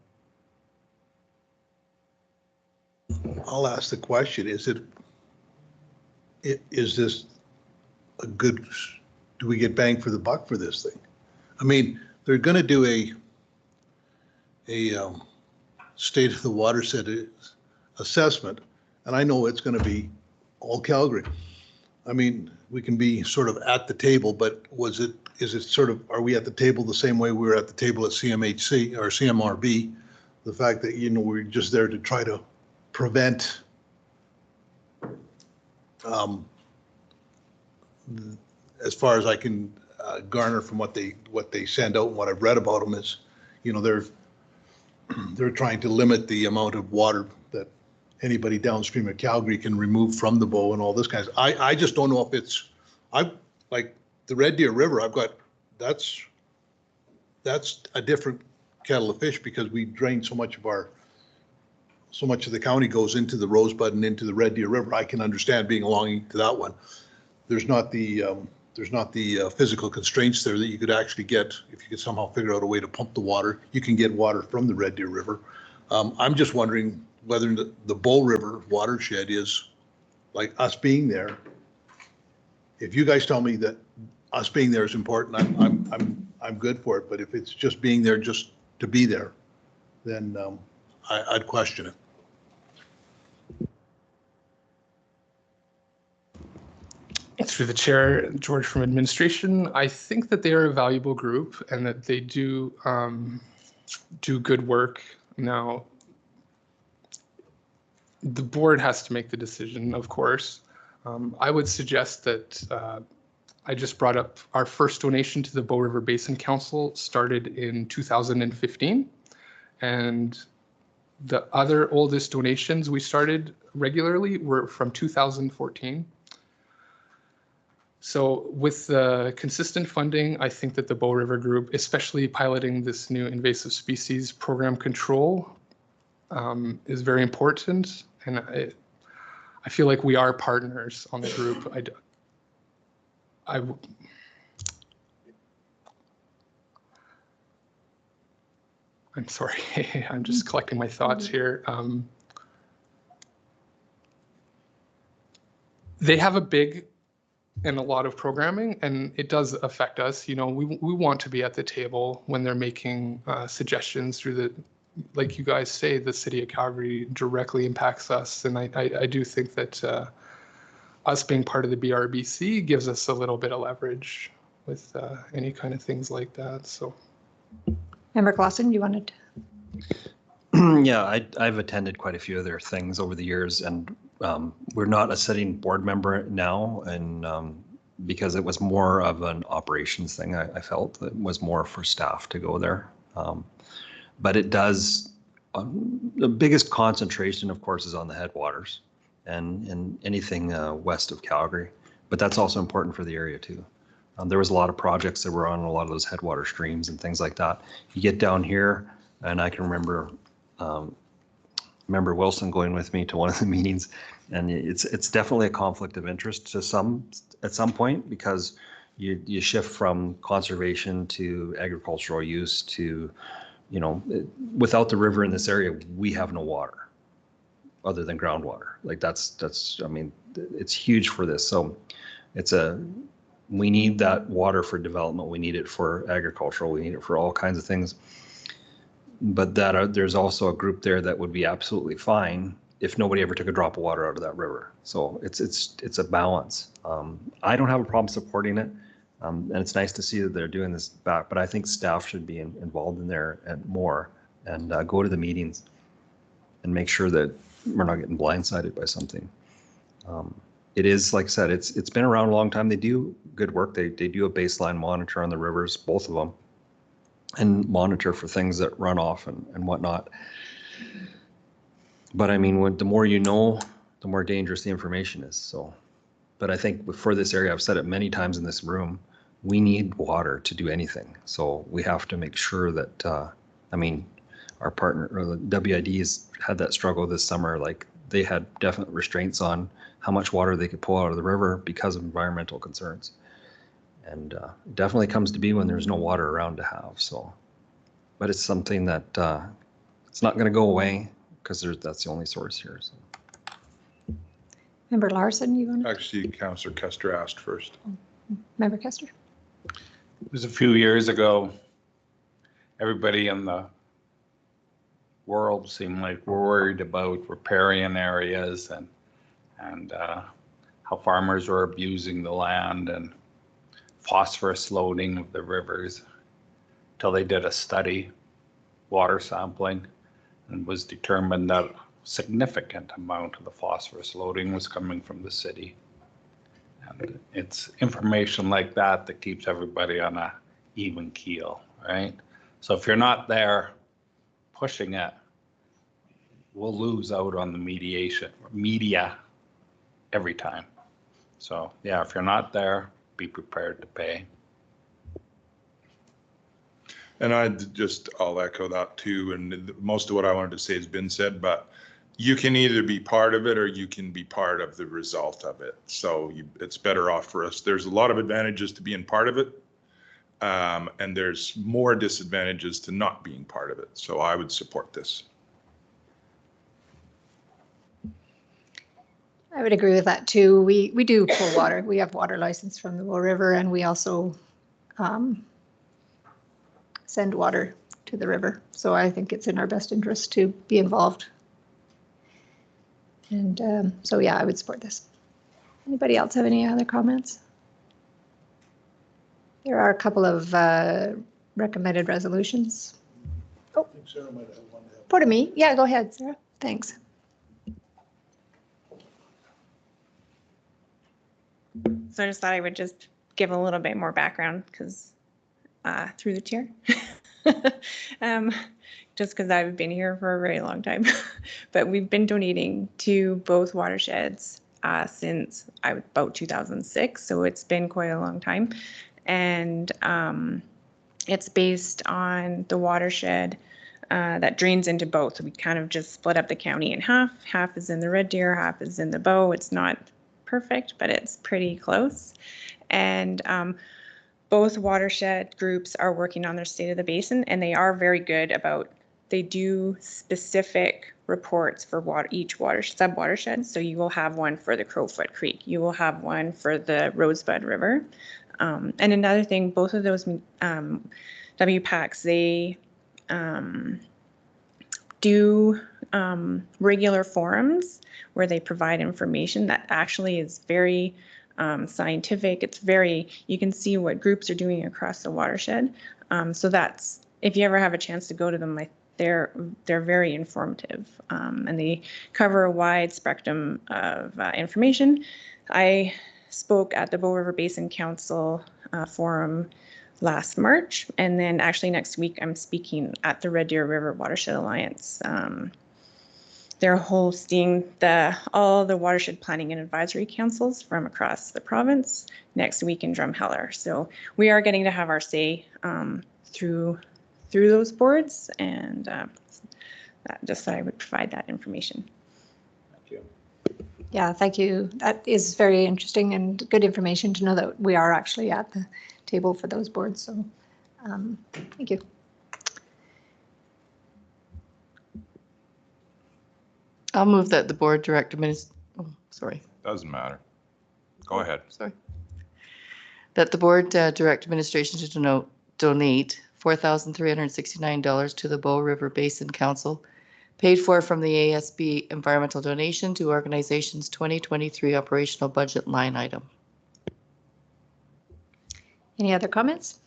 I'll ask the question, is this a good, do we get bang for the buck for this thing? I mean, they're going to do a state of the watershed assessment, and I know it's going to be all Calgary. I mean, we can be sort of at the table, but is it sort of, are we at the table the same way we were at the table at CMHC or CMRB? The fact that, you know, we're just there to try to prevent as far as I can garner from what they send out and what I've read about them is, you know, they're trying to limit the amount of water that anybody downstream of Calgary can remove from the bow and all this kind of. I just don't know if it's, I like the Red Deer River. That's a different kettle of fish because we drain so much of the county goes into the Rosebud and into the Red Deer River. I can understand being belonging to that one. There's not the physical constraints there that you could actually get if you could somehow figure out a way to pump the water. You can get water from the Red Deer River. I'm just wondering whether the Bow River watershed is like us being there. If you guys tell me that us being there is important, I'm good for it. But if it's just being there just to be there, then I'd question it. Through the chair, George from administration, I think that they are a valuable group and that they do good work. Now, the board has to make the decision, of course. I would suggest that I just brought up our first donation to the Bow River Basin Council started in 2015. And the other oldest donations we started regularly were from 2014. So with the consistent funding, I think that the Bow River Group, especially piloting this new invasive species program control, is very important. And I feel like we are partners on the group. I'm sorry, I'm just collecting my thoughts here. They have a big and a lot of programming, and it does affect us. You know, we want to be at the table when they're making suggestions through the, like you guys say, the city of Calgary directly impacts us. And I do think that us being part of the BRBC gives us a little bit of leverage with any kind of things like that. So. Member Clausen, you wanted to? Yeah, I've attended quite a few of their things over the years, and we're not a sitting board member now, and because it was more of an operations thing, I felt it was more for staff to go there. But it does, the biggest concentration, of course, is on the headwaters and anything west of Calgary. But that's also important for the area too. There was a lot of projects that were on a lot of those headwater streams and things like that. You get down here, and I can remember Wilson going with me to one of the meetings, and it's definitely a conflict of interest to at some point, because you shift from conservation to agricultural use to, you know, without the river in this area, we have no water other than groundwater. Like that's I mean, it's huge for this. So we need that water for development. We need it for agricultural. We need it for all kinds of things. But there's also a group there that would be absolutely fine if nobody ever took a drop of water out of that river. So it's a balance. I don't have a problem supporting it. And it's nice to see that they're doing this back, but I think staff should be involved in there and more, and go to the meetings and make sure that we're not getting blindsided by something. It is, like I said, it's been around a long time. They do good work. They do a baseline monitor on the rivers, both of them, and monitor for things that run off and whatnot. But I mean, the more you know, the more dangerous the information is. So, but I think for this area, I've said it many times in this room, we need water to do anything. So we have to make sure that, I mean, our partner, or the WID's had that struggle this summer. Like, they had definite restraints on how much water they could pull out of the river because of environmental concerns. And it definitely comes to be when there's no water around to have. So, but it's something that it's not going to go away because that's the only source here. So. Member Larson, you want to? Actually, Councillor Kester asked first. Member Kester? It was a few years ago. Everybody in the world seemed like we're worried about riparian areas and how farmers were abusing the land and phosphorus loading of the rivers, till they did a study, water sampling, and was determined that a significant amount of the phosphorus loading was coming from the city. And it's information like that that keeps everybody on a even keel, right? So if you're not there pushing it, we'll lose out on the media every time. So yeah, if you're not there, be prepared to pay. And I'll echo that too. And most of what I wanted to say has been said, but you can either be part of it or you can be part of the result of it. So it's better off for us. There's a lot of advantages to being part of it. And there's more disadvantages to not being part of it. So I would support this. I would agree with that too. We do pull water. We have water license from the Bow River, and we also send water to the river. So I think it's in our best interest to be involved. And so yeah, I would support this. Anybody else have any other comments? There are a couple of recommended resolutions. Oh, pardon me. Yeah, go ahead, Sarah. Thanks. So I just thought I would just give a little bit more background because through the chair, just because I've been here for a very long time. But we've been donating to both watersheds since about 2006. So it's been quite a long time. And it's based on the watershed that drains into both. So we kind of just split up the county in half. Half is in the Red Deer, half is in the Bow. It's not perfect, but it's pretty close. And both watershed groups are working on their state of the basin, and they are very good about, they do specific reports for each sub-watershed. So you will have one for the Crowfoot Creek. You will have one for the Rosebud River. And another thing, both of those WPACs, they do regular forums where they provide information that actually is very scientific. It's very, you can see what groups are doing across the watershed. So that's, if you ever have a chance to go to them, they're very informative, and they cover a wide spectrum of information. I spoke at the Bow River Basin Council forum last March, and then actually next week I'm speaking at the Red Deer River Watershed Alliance. They're hosting all the watershed planning and advisory councils from across the province next week in Drumheller. So we are getting to have our say through those boards, and just thought I would provide that information. Thank you. Yeah, thank you. That is very interesting and good information to know that we are actually at the table for those boards. So thank you. I'll move that the board direct Doesn't matter. Go ahead. Sorry. That the board direct administration to donate $4,369 to the Bow River Basin Council, paid for from the ASB environmental donation to organization's 2023 operational budget line item. Any other comments?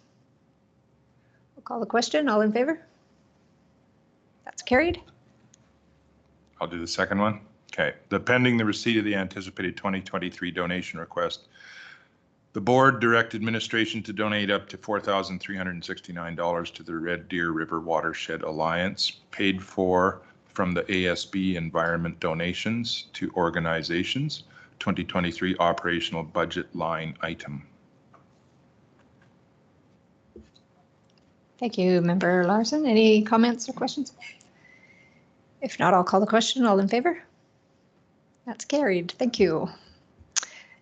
We'll call the question. All in favor? That's carried. I'll do the second one. Okay. Pending the receipt of the anticipated 2023 donation request, the board direct administration to donate up to $4,369 to the Red Deer River Watershed Alliance, paid for from the ASB Environment donations to organizations, 2023 operational budget line item. Thank you, Member Larson. Any comments or questions? If not, I'll call the question. All in favor? That's carried. Thank you.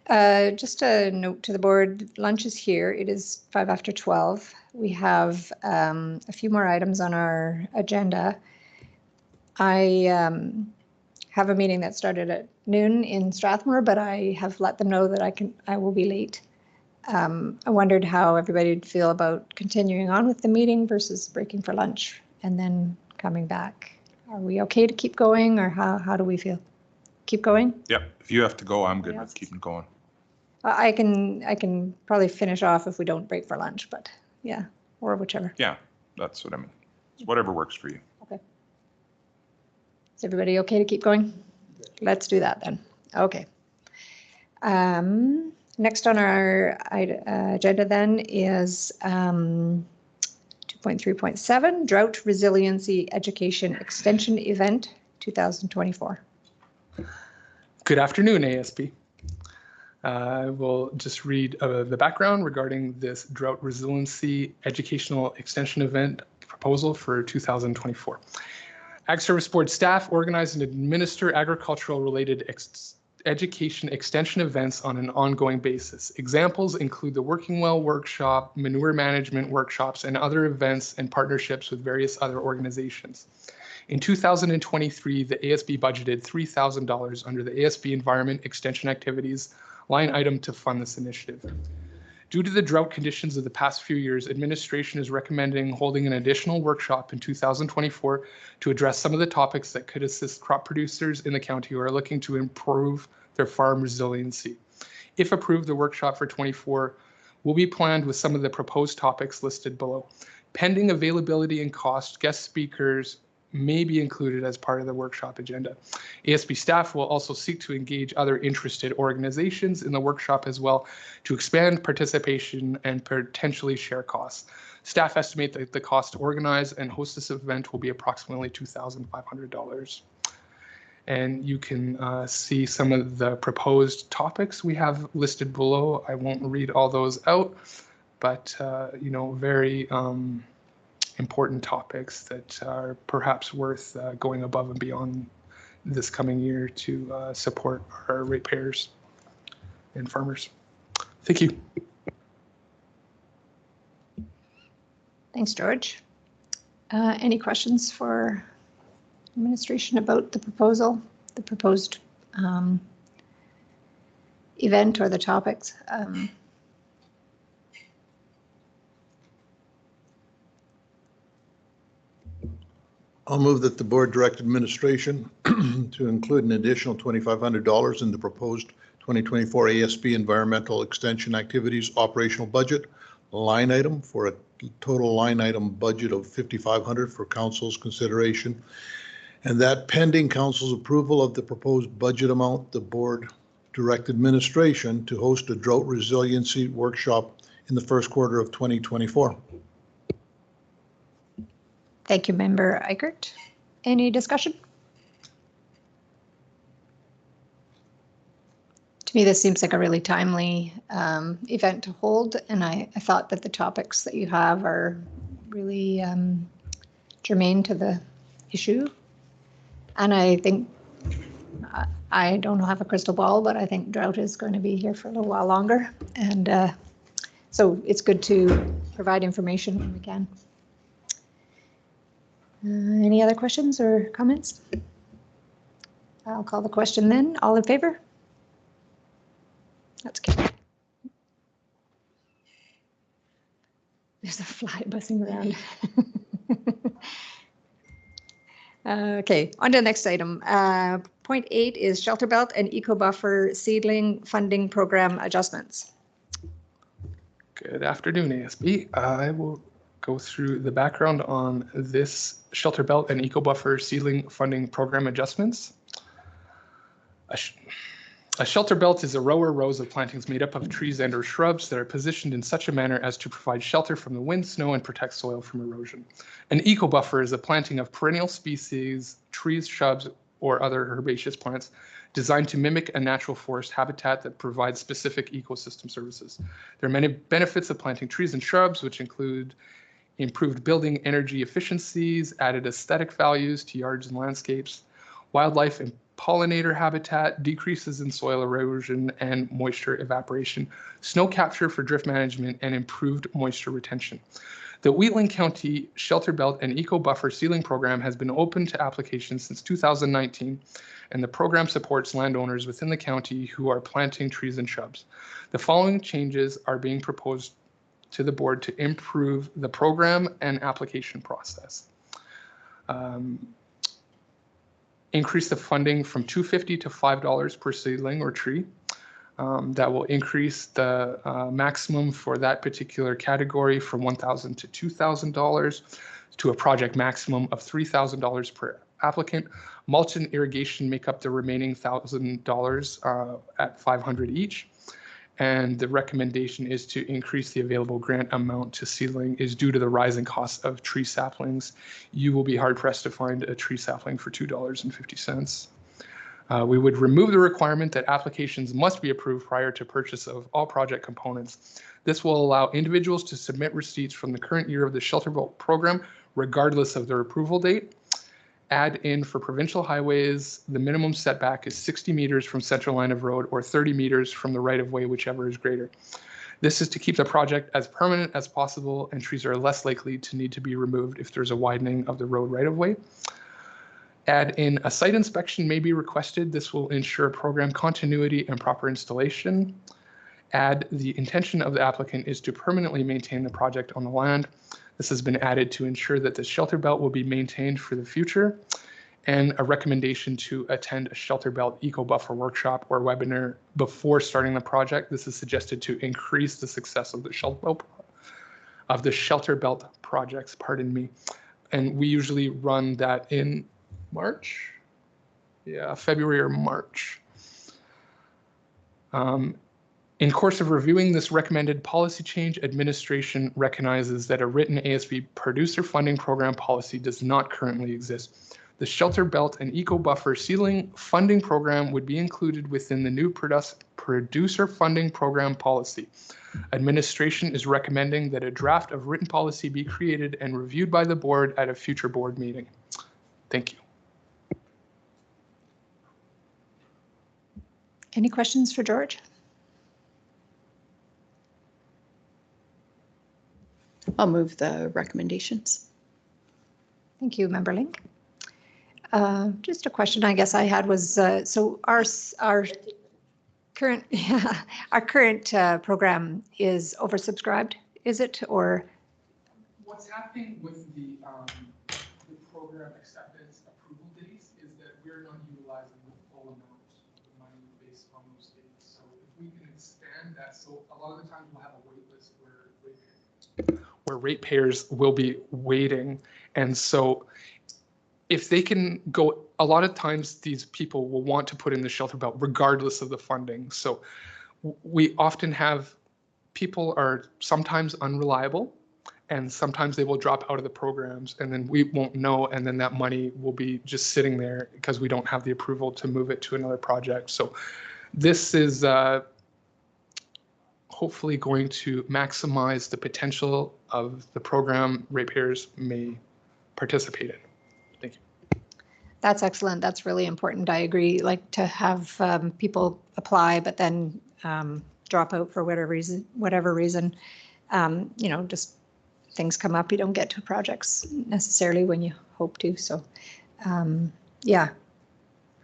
Just a note to the board, lunch is here. It is 12:05. We have a few more items on our agenda. I have a meeting that started at noon in Strathmore, but I have let them know that I will be late. I wondered how everybody would feel about continuing on with the meeting versus breaking for lunch and then coming back. Are we okay to keep going, or how do we feel? Keep going? Yep. If you have to go, I'm good with keeping going. I can probably finish off if we don't break for lunch, but yeah, or whichever. Yeah, that's what I mean. Whatever works for you. Okay. Is everybody okay to keep going? Let's do that then. Okay. Next on our agenda then is 2.3.7 Drought Resiliency Education Extension Event 2024. Good afternoon, ASB. I will just read the background regarding this Drought Resiliency Educational Extension Event proposal for 2024. Ag Service Board staff organize and administer agricultural-related education extension events on an ongoing basis. Examples include the Working Well workshop, manure management workshops, and other events and partnerships with various other organizations. In 2023, the ASB budgeted $3,000 under the ASB Environment Extension Activities line item to fund this initiative. Due to the drought conditions of the past few years, administration is recommending holding an additional workshop in 2024 to address some of the topics that could assist crop producers in the county who are looking to improve their farm resiliency. If approved, the workshop for 24 will be planned with some of the proposed topics listed below. Pending availability and cost, guest speakers may be included as part of the workshop agenda. ASB staff will also seek to engage other interested organizations in the workshop as well to expand participation and potentially share costs. Staff estimate that the cost to organize and host this event will be approximately $2,500. And you can see some of the proposed topics we have listed below. I won't read all those out, but very important topics that are perhaps worth going above and beyond this coming year to support our ratepayers and farmers. Thank you. Thanks, George. Any questions for administration about the proposal, the proposed event or the topics? I'll move that the board direct administration to include an additional $2,500 in the proposed 2024 ASB Environmental Extension Activities operational budget line item for a total line item budget of $5,500 for council's consideration. And that pending council's approval of the proposed budget amount, the board direct administration to host a drought resiliency workshop in the first quarter of 2024. Thank you, Member Eichert. Any discussion? To me, this seems like a really timely event to hold, and I thought that the topics that you have are really germane to the issue. And I think, I don't have a crystal ball, but I think drought is going to be here for a little while longer. And so it's good to provide information when we can. Any other questions or comments? I'll call the question then. All in favor? That's good. There's a fly buzzing around. Okay, on to the next item. Point 8 is Shelter Belt and Eco Buffer Seedling Funding Program Adjustments. Good afternoon, ASB. I will go through the background on this shelter belt and eco buffer ceiling funding program adjustments. A shelter belt is a row or rows of plantings made up of trees and or shrubs that are positioned in such a manner as to provide shelter from the wind, snow, and protect soil from erosion. An eco buffer is a planting of perennial species, trees, shrubs, or other herbaceous plants designed to mimic a natural forest habitat that provides specific ecosystem services. There are many benefits of planting trees and shrubs, which include improved building energy efficiencies, added aesthetic values to yards and landscapes, wildlife and pollinator habitat, decreases in soil erosion and moisture evaporation, snow capture for drift management, and improved moisture retention. The Wheatland County Shelter Belt and Eco Buffer Ceiling Program has been open to applications since 2019, and the program supports landowners within the county who are planting trees and shrubs. The following changes are being proposed to the board to improve the program and application process. Increase the funding from $250 to $5 per seedling or tree. That will increase the maximum for that particular category from $1,000 to $2,000 to a project maximum of $3,000 per applicant. Mulch and irrigation make up the remaining $1,000 at $500 each. And the recommendation is to increase the available grant amount to seedling is due to the rising cost of tree saplings. You will be hard pressed to find a tree sapling for $2.50. We would remove the requirement that applications must be approved prior to purchase of all project components. This will allow individuals to submit receipts from the current year of the Shelter Belt program, regardless of their approval date. Add in for provincial highways, the minimum setback is 60 meters from central line of road or 30 meters from the right of way, whichever is greater. This is to keep the project as permanent as possible, and trees are less likely to need to be removed if there's a widening of the road right of way. Add in a site inspection may be requested. This will ensure program continuity and proper installation. Add the intention of the applicant is to permanently maintain the project on the land. This has been added to ensure that the shelter belt will be maintained for the future, and a recommendation to attend a shelter belt eco buffer workshop or webinar before starting the project. This is suggested to increase the success of the shelter belt projects, pardon me. And we usually run that in March, February or March. In course of reviewing this recommended policy change, administration recognizes that a written ASB producer funding program policy does not currently exist. The Shelter Belt and Eco Buffer Ceiling funding program would be included within the new producer funding program policy. Administration is recommending that a draft of written policy be created and reviewed by the board at a future board meeting. Thank you. Any questions for George? I'll move the recommendations. Thank you, Member Link. Just a question I guess I had was, so our current program is oversubscribed, is it, or? What's happening with the program acceptance approval dates is that we're not utilizing the full amount of the money based on those dates. So if we can expand that, so a lot of the times we'll have a wait list where ratepayers will be waiting. And so if they can go, a lot of times these people will want to put in the shelter belt regardless of the funding. So we often have people are sometimes unreliable, and sometimes they will drop out of the programs, and then we won't know, and then that money will be just sitting there because we don't have the approval to move it to another project. So this is hopefully going to maximize the potential of the program ratepayers may participate in. Thank you. That's excellent. That's really important. I agree. Like to have people apply, but then drop out for whatever reason. You know, just things come up. You don't get to projects necessarily when you hope to. So, yeah,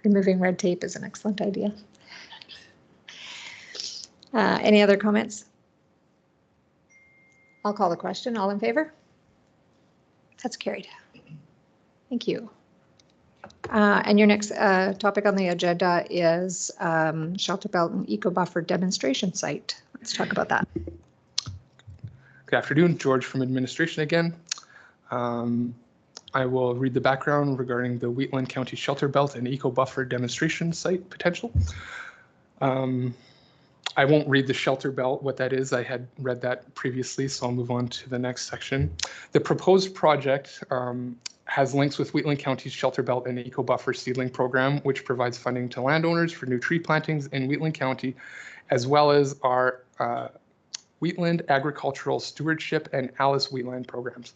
removing red tape is an excellent idea. Any other comments? I'll call the question. All in favor? That's carried. Thank you. And your next topic on the agenda is Shelter Belt and Eco Buffer demonstration site. Let's talk about that. Good afternoon, George from administration again. I will read the background regarding the Wheatland County Shelter Belt and Eco Buffer demonstration site potential. I won't read the shelter belt, what that is. I had read that previously, so I'll move on to the next section. The proposed project has links with Wheatland County's Shelter Belt and Eco Buffer Seedling Program, which provides funding to landowners for new tree plantings in Wheatland County, as well as our Wheatland Agricultural Stewardship and Alice Wheatland programs.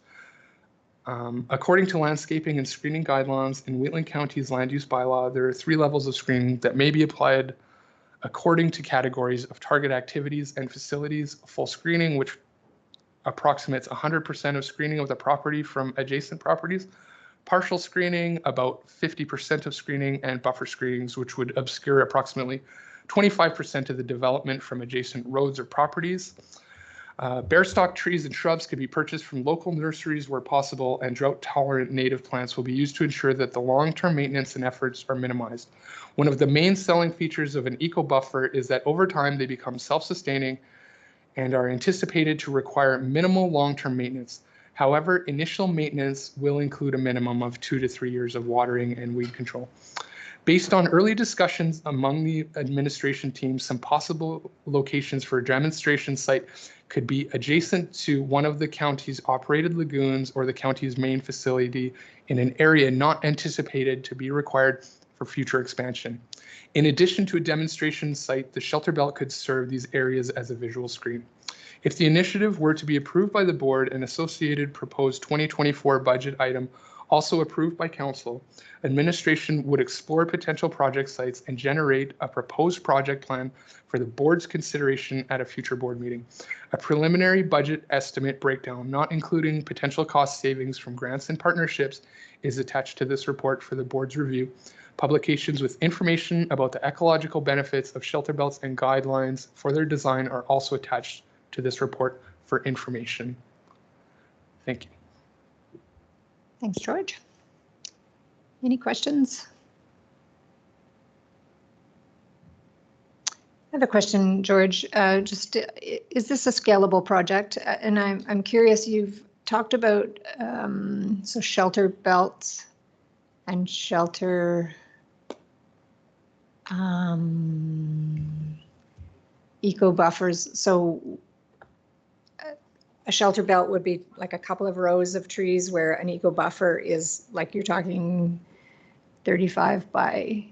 According to landscaping and screening guidelines in Wheatland County's land use bylaw, there are 3 levels of screening that may be applied according to categories of target activities and facilities. Full screening, which approximates 100% of screening of the property from adjacent properties. Partial screening, about 50% of screening, and buffer screenings, which would obscure approximately 25% of the development from adjacent roads or properties. Bare stock trees and shrubs could be purchased from local nurseries where possible, and drought-tolerant native plants will be used to ensure that the long-term maintenance and efforts are minimized. One of the main selling features of an eco buffer is that over time they become self-sustaining and are anticipated to require minimal long-term maintenance. However, initial maintenance will include a minimum of 2 to 3 years of watering and weed control. Based on early discussions among the administration team, some possible locations for a demonstration site could be adjacent to one of the county's operated lagoons or the county's main facility in an area not anticipated to be required for future expansion. In addition to a demonstration site, the shelter belt could serve these areas as a visual screen. If the initiative were to be approved by the board, an associated proposed 2024 budget item also approved by council, administration would explore potential project sites and generate a proposed project plan for the board's consideration at a future board meeting. A preliminary budget estimate breakdown, not including potential cost savings from grants and partnerships, is attached to this report for the board's review. Publications with information about the ecological benefits of shelter belts and guidelines for their design are also attached to this report for information. Thank you. Thanks, George. Any questions? I have a question, George. Is this a scalable project? And I'm curious, you've talked about so shelter belts and shelter eco buffers. So a shelter belt would be like a couple of rows of trees, where an eco buffer is like, you're talking 35 by,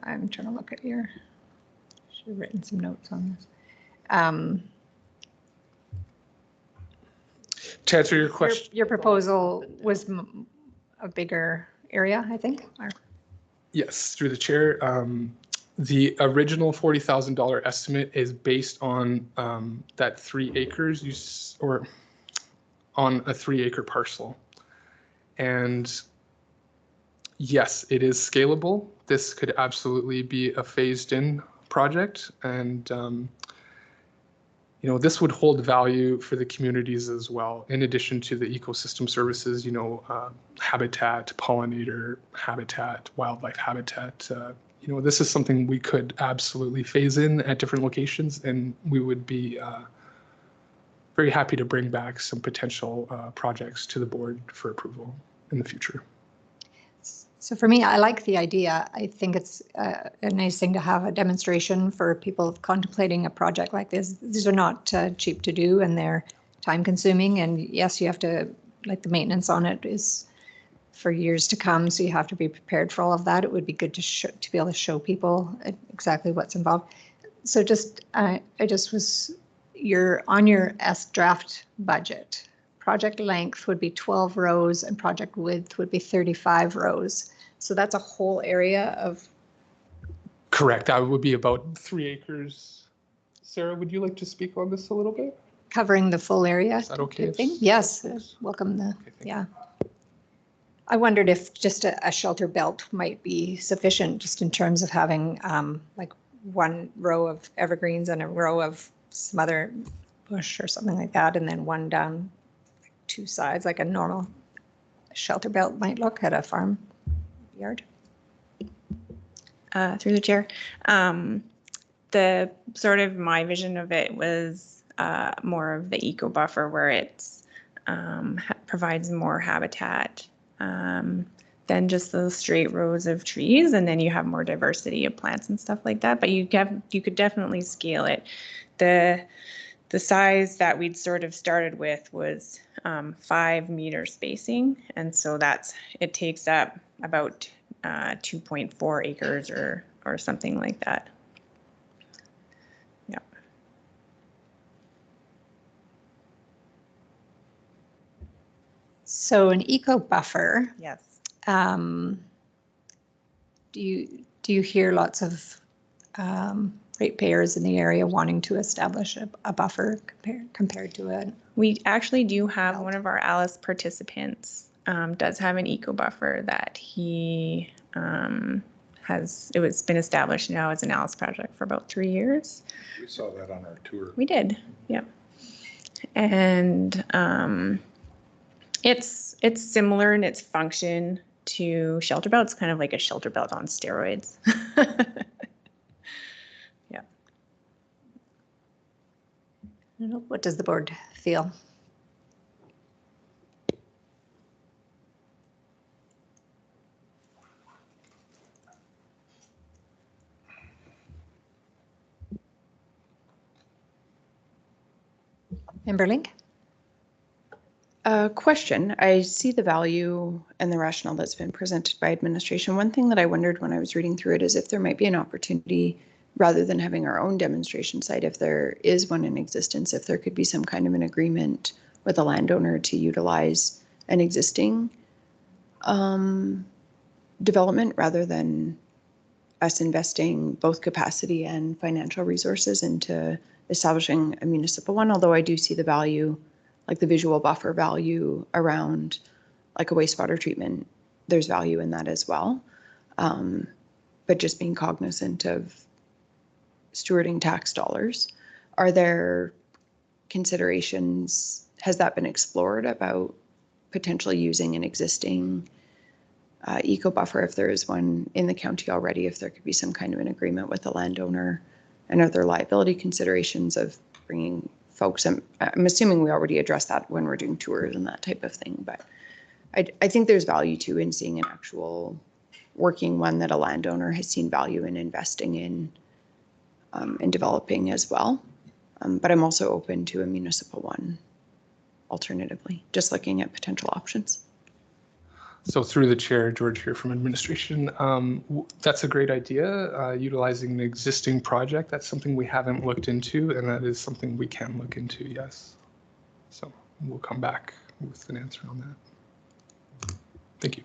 I'm trying to look at here. Should have written some notes on this. To answer your question. Your proposal was a bigger area, I think? Or? Yes, through the chair. The original $40,000 estimate is based on that 3 acres or on a 3-acre parcel. And yes, it is scalable. This could absolutely be a phased-in project. And this would hold value for the communities as well, in addition to the ecosystem services, habitat, pollinator habitat, wildlife habitat. This is something we could absolutely phase in at different locations, and we would be very happy to bring back some potential projects to the board for approval in the future. So for me, I like the idea. I think it's a nice thing to have a demonstration for people contemplating a project like this. These are not cheap to do, and they're time consuming. And yes, you have to, like, the maintenance on it is for years to come. So you have to be prepared for all of that. It would be good to be able to show people exactly what's involved. So you're on your draft budget. Project length would be 12 rows and project width would be 35 rows. So that's a whole area of. Correct. That would be about 3 acres. Sarah, would you like to speak on this a little bit? Covering the full area. Is that okay? Yes. Welcome. Yeah. I wondered if just a shelter belt might be sufficient, just in terms of having like 1 row of evergreens and a row of some other bush or something like that, and then one down 2 sides, like a normal shelter belt might look at a farm yard. Through the chair, the sort of my vision of it was more of the eco buffer where it's provides more habitat than just those straight rows of trees, and then you have more diversity of plants and stuff like that. But you could definitely scale it. The size that we'd sort of started with was 5 meter spacing, and so it takes up about 2.4 acres or something like that. Yeah. So an eco buffer. Yes. Do you hear lots of ratepayers in the area wanting to establish a buffer compared to it? We actually do have one of our ALICE participants does have an eco buffer that he it's been established now as an ALICE project for about 3 years. We saw that on our tour. We did, yeah. And it's similar in its function to shelter belt. It's kind of like a shelter belt on steroids. Yeah. What does the board feel? Member Link? Question. I see the value and the rationale that's been presented by administration. One thing that I wondered when I was reading through it is if there might be an opportunity, rather than having our own demonstration site, if there is one in existence, if there could be some kind of an agreement with a landowner to utilize an existing development rather than us investing both capacity and financial resources into establishing a municipal one. Although I do see the value, like the visual buffer value around like a wastewater treatment, there's value in that as well. But just being cognizant of stewarding tax dollars, are there considerations, has that been explored about potentially using an existing eco buffer if there is one in the county already, if there could be some kind of an agreement with the landowner, and are there liability considerations of bringing folks? I'm assuming we already addressed that when we're doing tours and that type of thing, but I think there's value too in seeing an actual working one that a landowner has seen value in investing in and developing as well. But I'm also open to a municipal one alternatively, just looking at potential options. So through the chair, George here from administration, that's a great idea, utilizing an existing project. That's something we haven't looked into, and that is something we can look into, yes. So we'll come back with an answer on that. Thank you.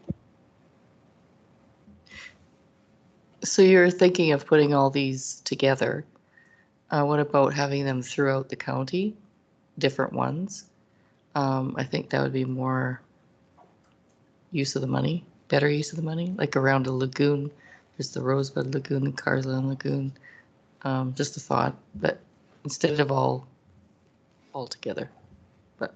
So you're thinking of putting all these together. What about having them throughout the county, different ones? I think that would be more use of the money, better use of the money, like around a lagoon. There's the Rosebud Lagoon and Carsland Lagoon. Just a thought, but instead of all together. But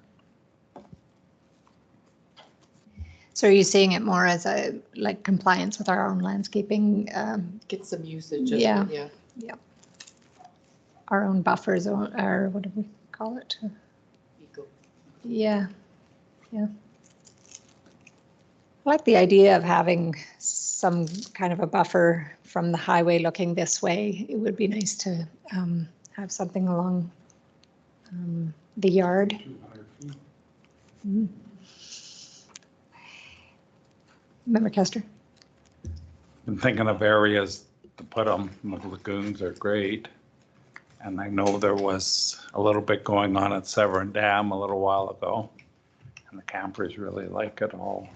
so are you seeing it more as a like compliance with our own landscaping? Get some usage. Yeah. Yeah. Yeah. Our own buffers, or what do we call it? Eco. Yeah. Yeah. I like the idea of having some kind of a buffer from the highway looking this way. It would be nice to have something along the yard. Member Kester? I'm thinking of areas to put them. The lagoons are great. And I know there was a little bit going on at Severn Dam a little while ago. And the campers really like it all.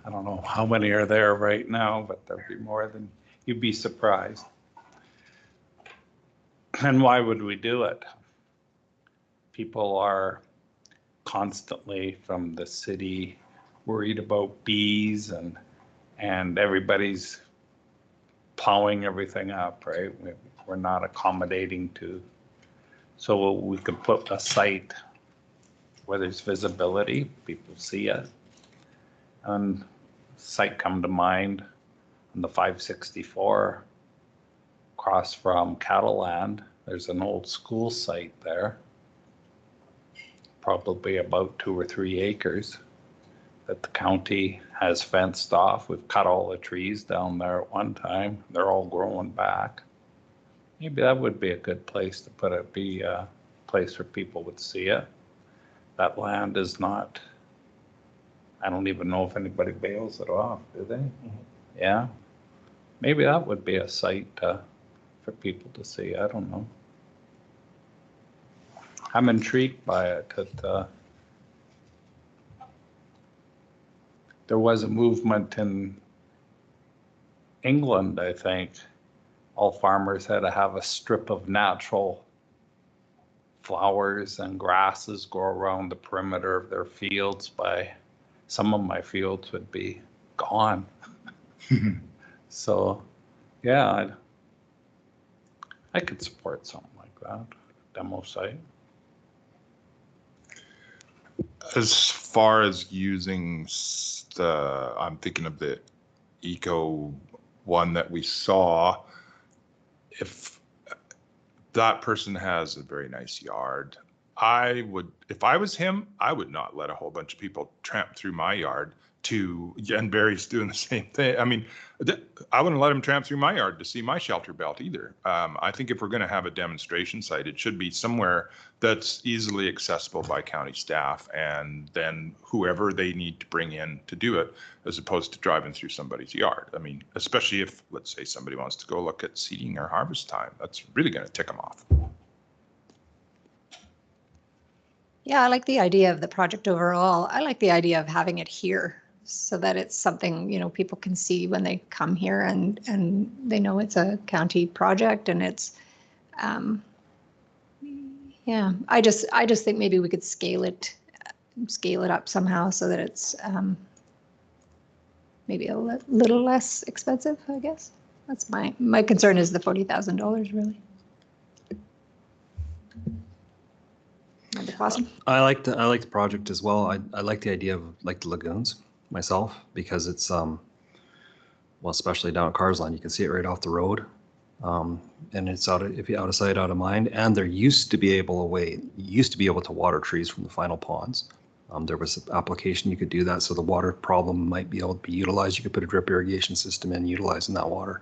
I don't know how many are there right now, but there'll be more than you'd be surprised. And why would we do it? People are constantly from the city worried about bees and everybody's plowing everything up, right? We're not accommodating to, so we could put a site where there's visibility, people see it. And site come to mind on the 564 across from Cattleland There's an old school site there, probably about 2 or 3 acres that the county has fenced off. We've cut all the trees down there at one time. They're all growing back. Maybe that would be a good place to put it, be a place where people would see it. That land is not, I don't even know if anybody bales it off, do they? Yeah. Maybe that would be a site for people to see. I don't know. I'm intrigued by it. That there was a movement in England, I think. All farmers had to have a strip of natural flowers and grasses grow around the perimeter of their fields. By some of my fields would be gone. So, yeah, I could support something like that, demo site. As far as using I'm thinking of the eco one that we saw, if that person has a very nice yard, I would, if I was him, I would not let a whole bunch of people tramp through my yard and Barry's doing the same thing. I mean, I wouldn't let him tramp through my yard to see my shelter belt either. I think if we're going to have a demonstration site, it should be somewhere that's easily accessible by county staff and then whoever they need to bring in to do it, as opposed to driving through somebody's yard. I mean, especially if, let's say, somebody wants to go look at seeding or harvest time, that's really going to tick them off. Yeah, I like the idea of the project overall. I like the idea of having it here so that it's something, you know, people can see when they come here and they know it's a county project and it's, yeah, I just think maybe we could scale it up somehow so that it's maybe a little less expensive, I guess. That's my concern is the $40,000 really. Awesome. I like the project as well. I like the idea of like the lagoons myself because it's well, especially down at Carsland, you can see it right off the road, and it's out of sight, out of mind. And there used to be able to water trees from the final ponds. There was an application you could do that, so the water problem might be able to be utilized. You could put a drip irrigation system in utilizing that water.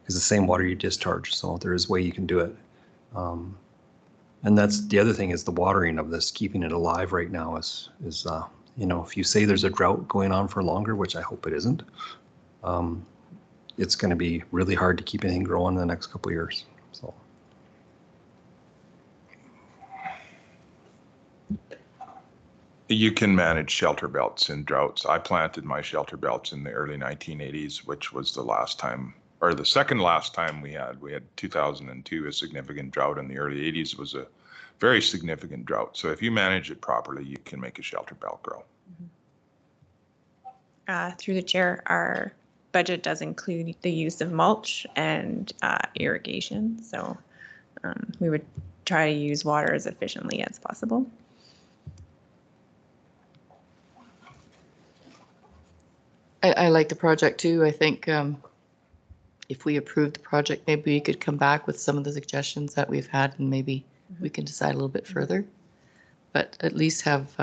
It's the same water you discharge, so there is a way you can do it. And that's the other thing is the watering of this, keeping it alive right now is you know, if you say there's a drought going on for longer, which I hope it isn't, it's going to be really hard to keep anything growing in the next couple of years. So. You can manage shelter belts in droughts. I planted my shelter belts in the early 1980s, which was the last time, or the second last time we had 2002, a significant drought. In the early 80s was a very significant drought. So if you manage it properly, you can make a shelter belt grow. Through the chair, our budget does include the use of mulch and irrigation. So we would try to use water as efficiently as possible. I like the project too. I think if we approve the project, maybe we could come back with some of the suggestions that we've had and maybe we can decide a little bit further. But at least have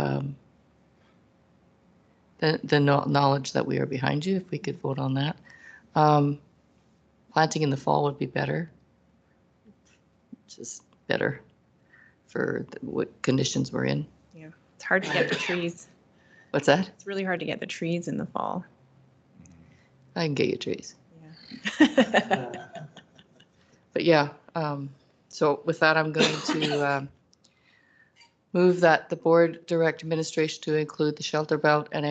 the knowledge that we are behind you, if we could vote on that. Planting in the fall would be better. Just better for what conditions we're in. Yeah, it's hard to get the trees. What's that? It's really hard to get the trees in the fall. I can get you trees. Yeah. But yeah, so with that, I'm going to move that the board direct administration to include the shelter belt and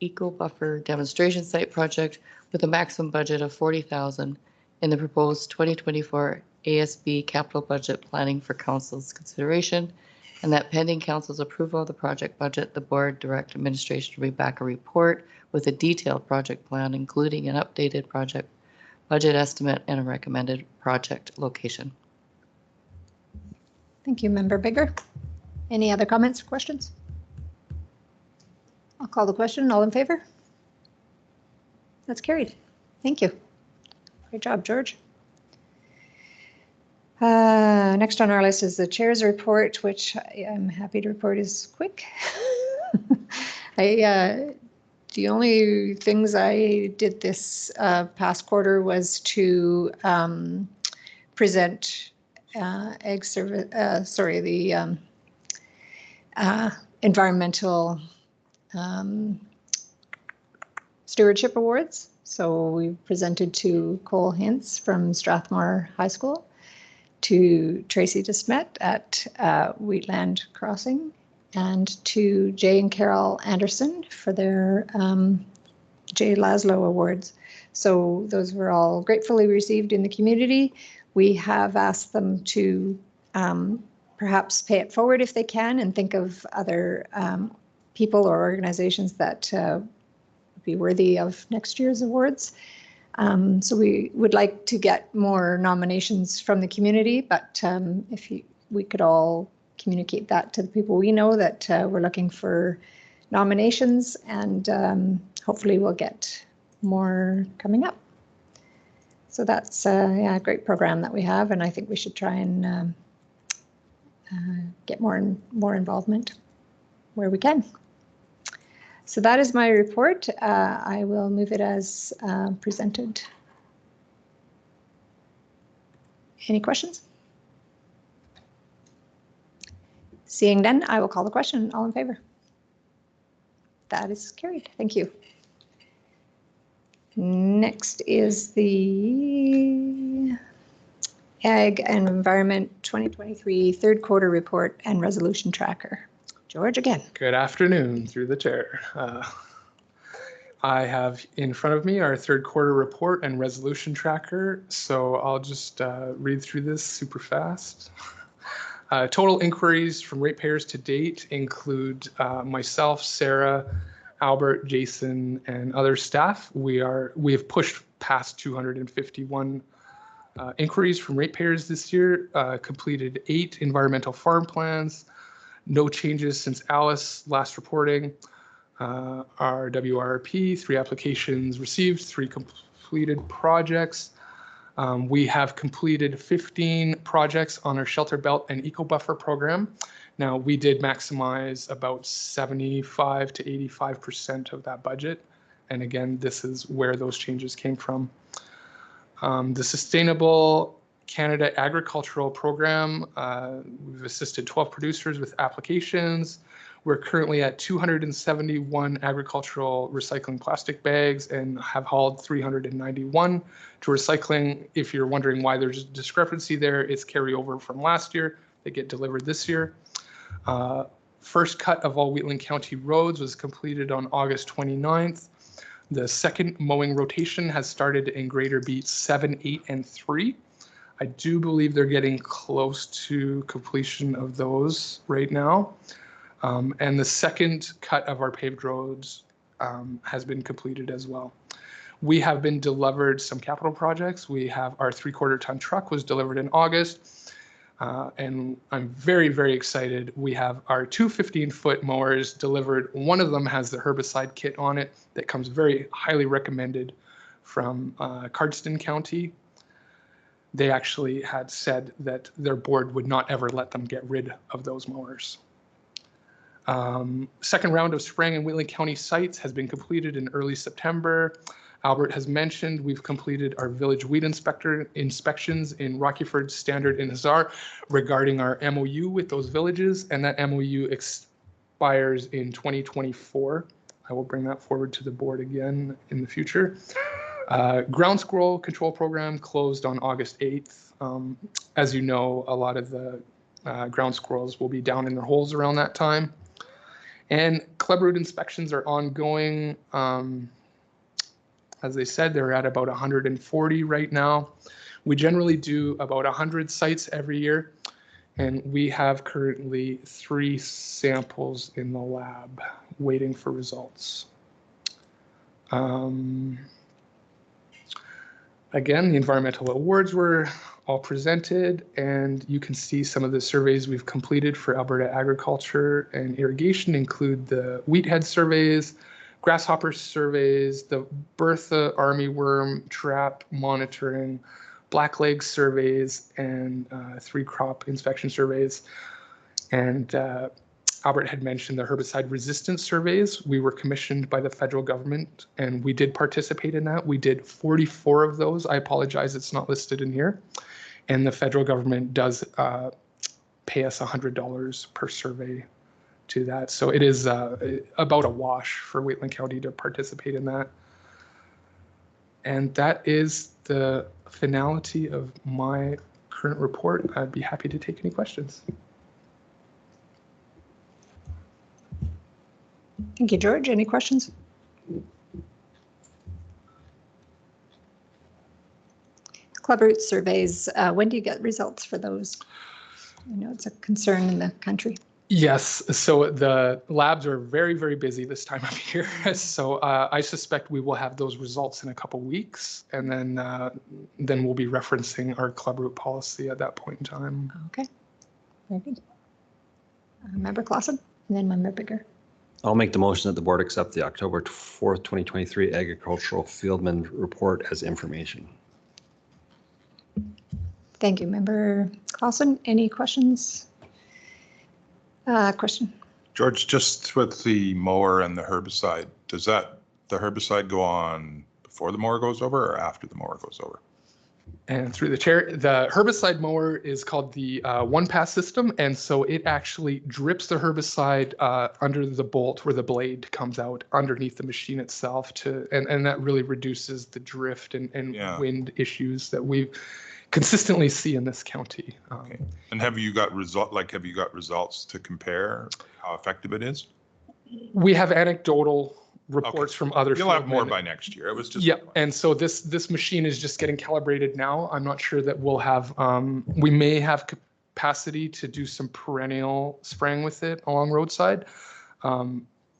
eco buffer demonstration site project with a maximum budget of $40,000 in the proposed 2024 ASB capital budget planning for council's consideration, and that pending council's approval of the project budget, the board direct administration to bring back a report with a detailed project plan, including an updated project budget estimate and a recommended project location. Thank you, Member Bigger. Any other comments or questions? I'll call the question. All in favor? That's carried. Thank you. Great job, George. Next on our list is the chair's report, which I'm happy to report is quick. The only things I did this past quarter was to present environmental stewardship awards. So we presented to Cole Hintz from Strathmore High School, to Tracy DeSmet at Wheatland Crossing, and to Jay and Carol Anderson for their J. Laszlo Awards. So those were all gratefully received in the community. We have asked them to perhaps pay it forward if they can, and think of other people or organizations that would be worthy of next year's awards. So we would like to get more nominations from the community, but we could all communicate that to the people we know that we're looking for nominations, and hopefully we'll get more coming up. So that's a great program that we have, and I think we should try and get more involvement where we can. So that is my report. I will move it as presented. Any questions? Seeing none, I will call the question. All in favor? That is carried. Thank you. Next is the Ag and Environment 2023 third quarter report and resolution tracker. George again. Good afternoon through the chair. I have in front of me our third quarter report and resolution tracker. So I'll just read through this super fast. Total inquiries from ratepayers to date include myself, Sarah, Albert, Jason, and other staff. We have pushed past 251 inquiries from ratepayers this year, completed 8 environmental farm plans, no changes since Alice last reporting. Our WRP, 3 applications received, 3 completed projects. We have completed 15 projects on our shelter belt and eco buffer program. Now, we did maximize about 75 to 85% of that budget. And again, this is where those changes came from. The Sustainable Canada Agricultural Program, we've assisted 12 producers with applications. We're currently at 271 agricultural recycling plastic bags and have hauled 391 to recycling. If you're wondering why there's a discrepancy there, it's carryover from last year. They get delivered this year. First cut of all Wheatland County roads was completed on August 29th. The second mowing rotation has started in Greater Beat 7, 8, and 3. I do believe they're getting close to completion of those right now. And the second cut of our paved roads has been completed as well. We have been delivered some capital projects. We have our 3/4 ton truck was delivered in August. And I'm very, very excited. We have our 2 15-foot mowers delivered. One of them has the herbicide kit on it that comes very highly recommended from Cardston County. They actually had said that their board would not ever let them get rid of those mowers. Second round of spraying in Wheatland County sites has been completed in early September. Albert has mentioned we've completed our village weed inspections in Rockyford, Standard, and Hazar regarding our MOU with those villages, and that MOU expires in 2024. I will bring that forward to the board again in the future. Ground squirrel control program closed on August 8th. As you know, a lot of the ground squirrels will be down in their holes around that time. And clubroot inspections are ongoing. As they said, they're at about 140 right now. We generally do about 100 sites every year, and we have currently 3 samples in the lab waiting for results. Again, the environmental awards were all presented, and you can see some of the surveys we've completed for Alberta agriculture and irrigation include the wheat head surveys, grasshopper surveys, the Bertha armyworm trap monitoring, black leg surveys and 3 crop inspection surveys. And Albert had mentioned the herbicide resistance surveys. We were commissioned by the federal government and we did participate in that. We did 44 of those. I apologize, it's not listed in here. And the federal government does pay us $100 per survey to that. So it is about a wash for Wheatland County to participate in that. And that is the finality of my current report. I'd be happy to take any questions. Thank you, George. Any questions? Club route surveys, when do you get results for those? I know it's a concern in the country. Yes, so the labs are very, very busy this time of year. So I suspect we will have those results in a couple weeks, and then we'll be referencing our club route policy at that point in time. Okay, very good. Member Clausen, and then Member Bigger. I'll make the motion that the board accept the October 4th, 2023 agricultural fieldman report as information. Thank you, Member Clausen. Any questions? Question. George, just with the mower and the herbicide, does the herbicide go on before the mower goes over or after the mower goes over? And through the chair, the herbicide mower is called the one-pass system, and so it actually drips the herbicide under the bolt where the blade comes out underneath the machine itself and that really reduces the drift and wind issues that we consistently see in this county. Okay. And have you got results to compare how effective it is? We have anecdotal reports from other. You'll have more by next year. It was just. Yeah, and so this machine is just getting calibrated now. I'm not sure that we'll have. We may have capacity to do some perennial spraying with it along roadside,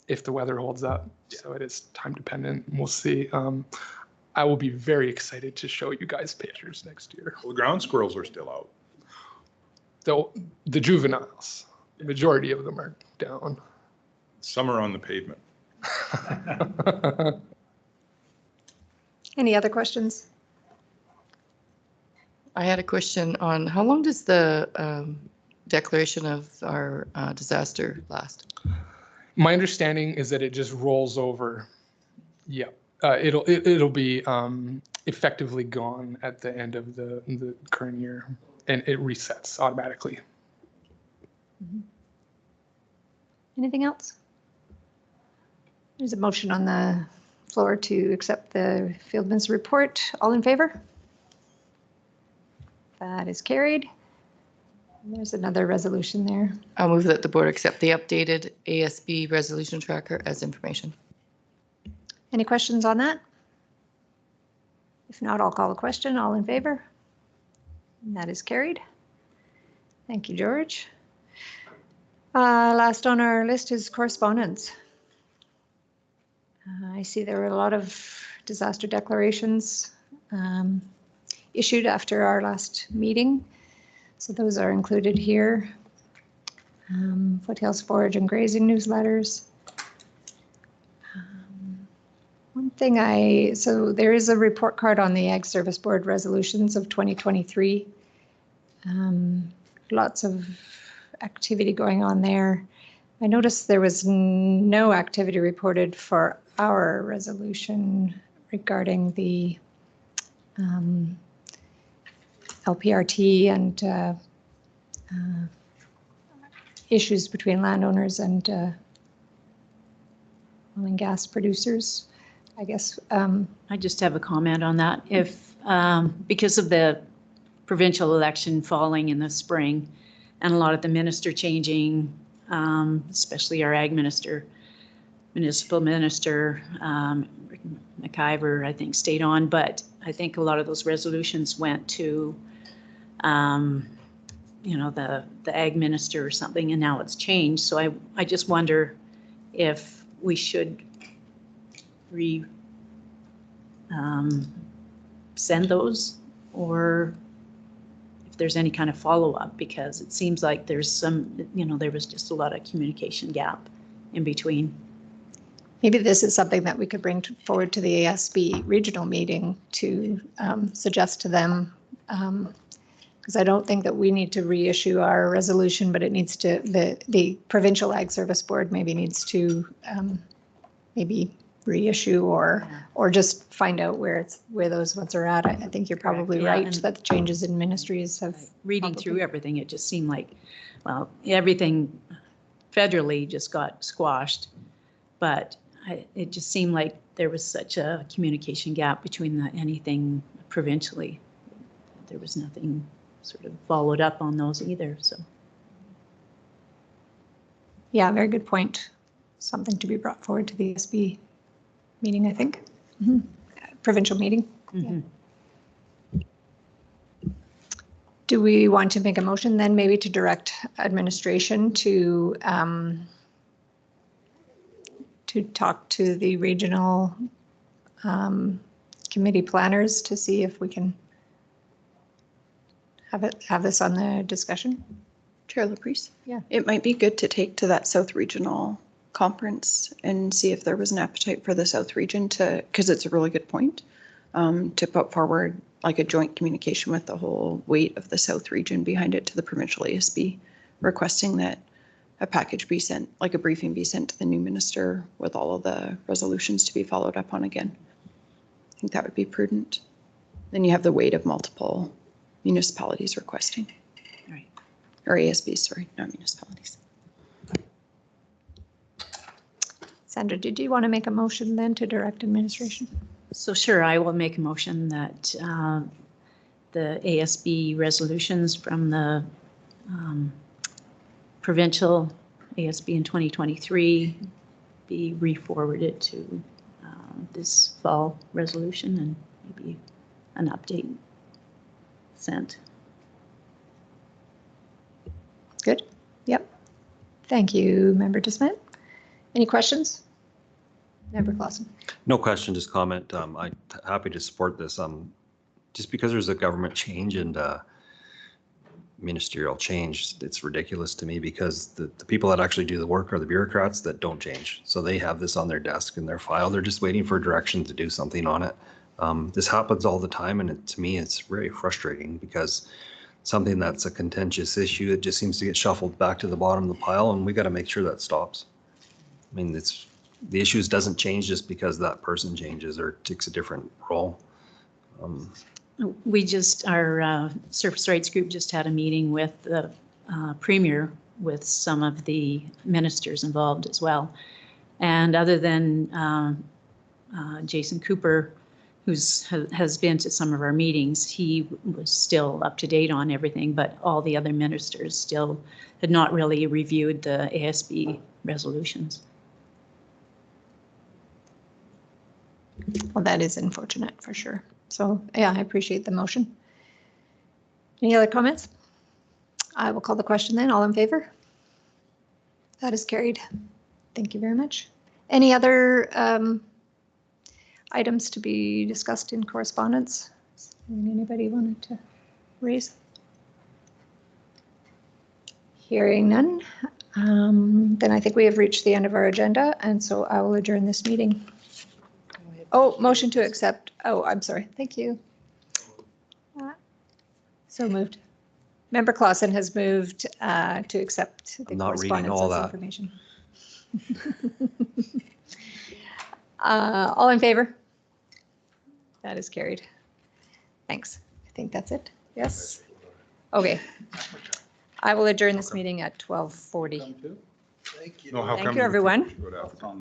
if the weather holds up. Yeah. So it is time dependent. We'll see. I will be very excited to show you guys pictures next year. Well, the ground squirrels are still out. The juveniles, the majority of them are down. Some are on the pavement. Any other questions? I had a question on how long does the declaration of our disaster last? My understanding is that it just rolls over. Yeah. It'll be effectively gone at the end of the current year, and it resets automatically. Mm-hmm. Anything else? There's a motion on the floor to accept the fieldman's report. All in favor? That is carried. There's another resolution there. I'll move that the board accept the updated ASB resolution tracker as information. Any questions on that? If not, I'll call a question. All in favor? And that is carried. Thank you, George. Last on our list is correspondence. I see there were a lot of disaster declarations issued after our last meeting. So those are included here. Foothills Forage and Grazing newsletters. One thing so there is a report card on the Ag Service Board resolutions of 2023. Lots of activity going on there. I noticed there was no activity reported for our resolution regarding the LPRT and issues between landowners and oil and gas producers. I guess. I just have a comment on that. If because of the provincial election falling in the spring and a lot of the minister changing, especially our ag minister, municipal minister, McIver, I think stayed on, but I think a lot of those resolutions went to, the ag minister or something, and now it's changed. So I just wonder if we should send those, or if there's any kind of follow-up, because it seems like there's some, there was just a lot of communication gap in between. Maybe this is something that we could bring forward to the ASB regional meeting to suggest to them Because I don't think that we need to reissue our resolution, but it needs to, the Provincial Ag Service Board maybe needs to maybe reissue or just find out where those ones are at. I think you're probably Yeah, right and- that the changes in ministries have. Reading through everything, it just seemed like, well, everything federally just got squashed, but it just seemed like there was such a communication gap between anything provincially. There was nothing sort of followed up on those either, so. Yeah, very good point. Something to be brought forward to the ASB meeting, I think. Provincial meeting. Mhm. Do we want to make a motion then maybe to direct administration to talk to the regional committee planners to see if we can have this on the discussion? Chair LaPrice? Yeah. It might be good to take to that South Regional Conference and see if there was an appetite for the South Region to, because it's a really good point, to put forward like a joint communication with the whole weight of the South Region behind it to the provincial ASB, requesting that a package be sent, like a briefing be sent to the new minister with all of the resolutions to be followed up on again. I think that would be prudent. Then you have the weight of multiple municipalities requesting. Right. Or ASBs, sorry, not municipalities. Sandra, did you want to make a motion then to direct administration? So sure, I will make a motion that the ASB resolutions from the provincial ASB in 2023 be re-forwarded to this fall resolution and maybe an update sent. Good. Yep. Thank you, Member DeSmet. Any questions? Member Clausen. No question, just comment. I'm happy to support this. Just because there's a government change and ministerial change, it's ridiculous to me because the people that actually do the work are the bureaucrats that don't change. So they have this on their desk in their file. They're just waiting for direction to do something on it. This happens all the time, and to me, it's very frustrating because something that's a contentious issue, it just seems to get shuffled back to the bottom of the pile, and we got to make sure that stops. I mean, the issues doesn't change just because that person changes or takes a different role. We just, our surface rights group just had a meeting with the premier with some of the ministers involved as well. And other than Jason Cooper, has been to some of our meetings, he was still up to date on everything, but all the other ministers still had not really reviewed the ASB resolutions. Well, that is unfortunate for sure. So yeah, I appreciate the motion. Any other comments? I will call the question then. All in favor? That is carried. Thank you very much. Any other items to be discussed in correspondence? Anybody wanted to raise? Hearing none, then I think we have reached the end of our agenda, and so I will adjourn this meeting. Oh, motion to accept. Oh, I'm sorry. Thank you. So moved. Member Clausen has moved to accept the I'm not reading all correspondence's that. information. All in favor? That is carried. Thanks. I think that's it. Yes? Okay. I will adjourn this meeting at 12:40. No, how Thank come you, everyone. go to Africa?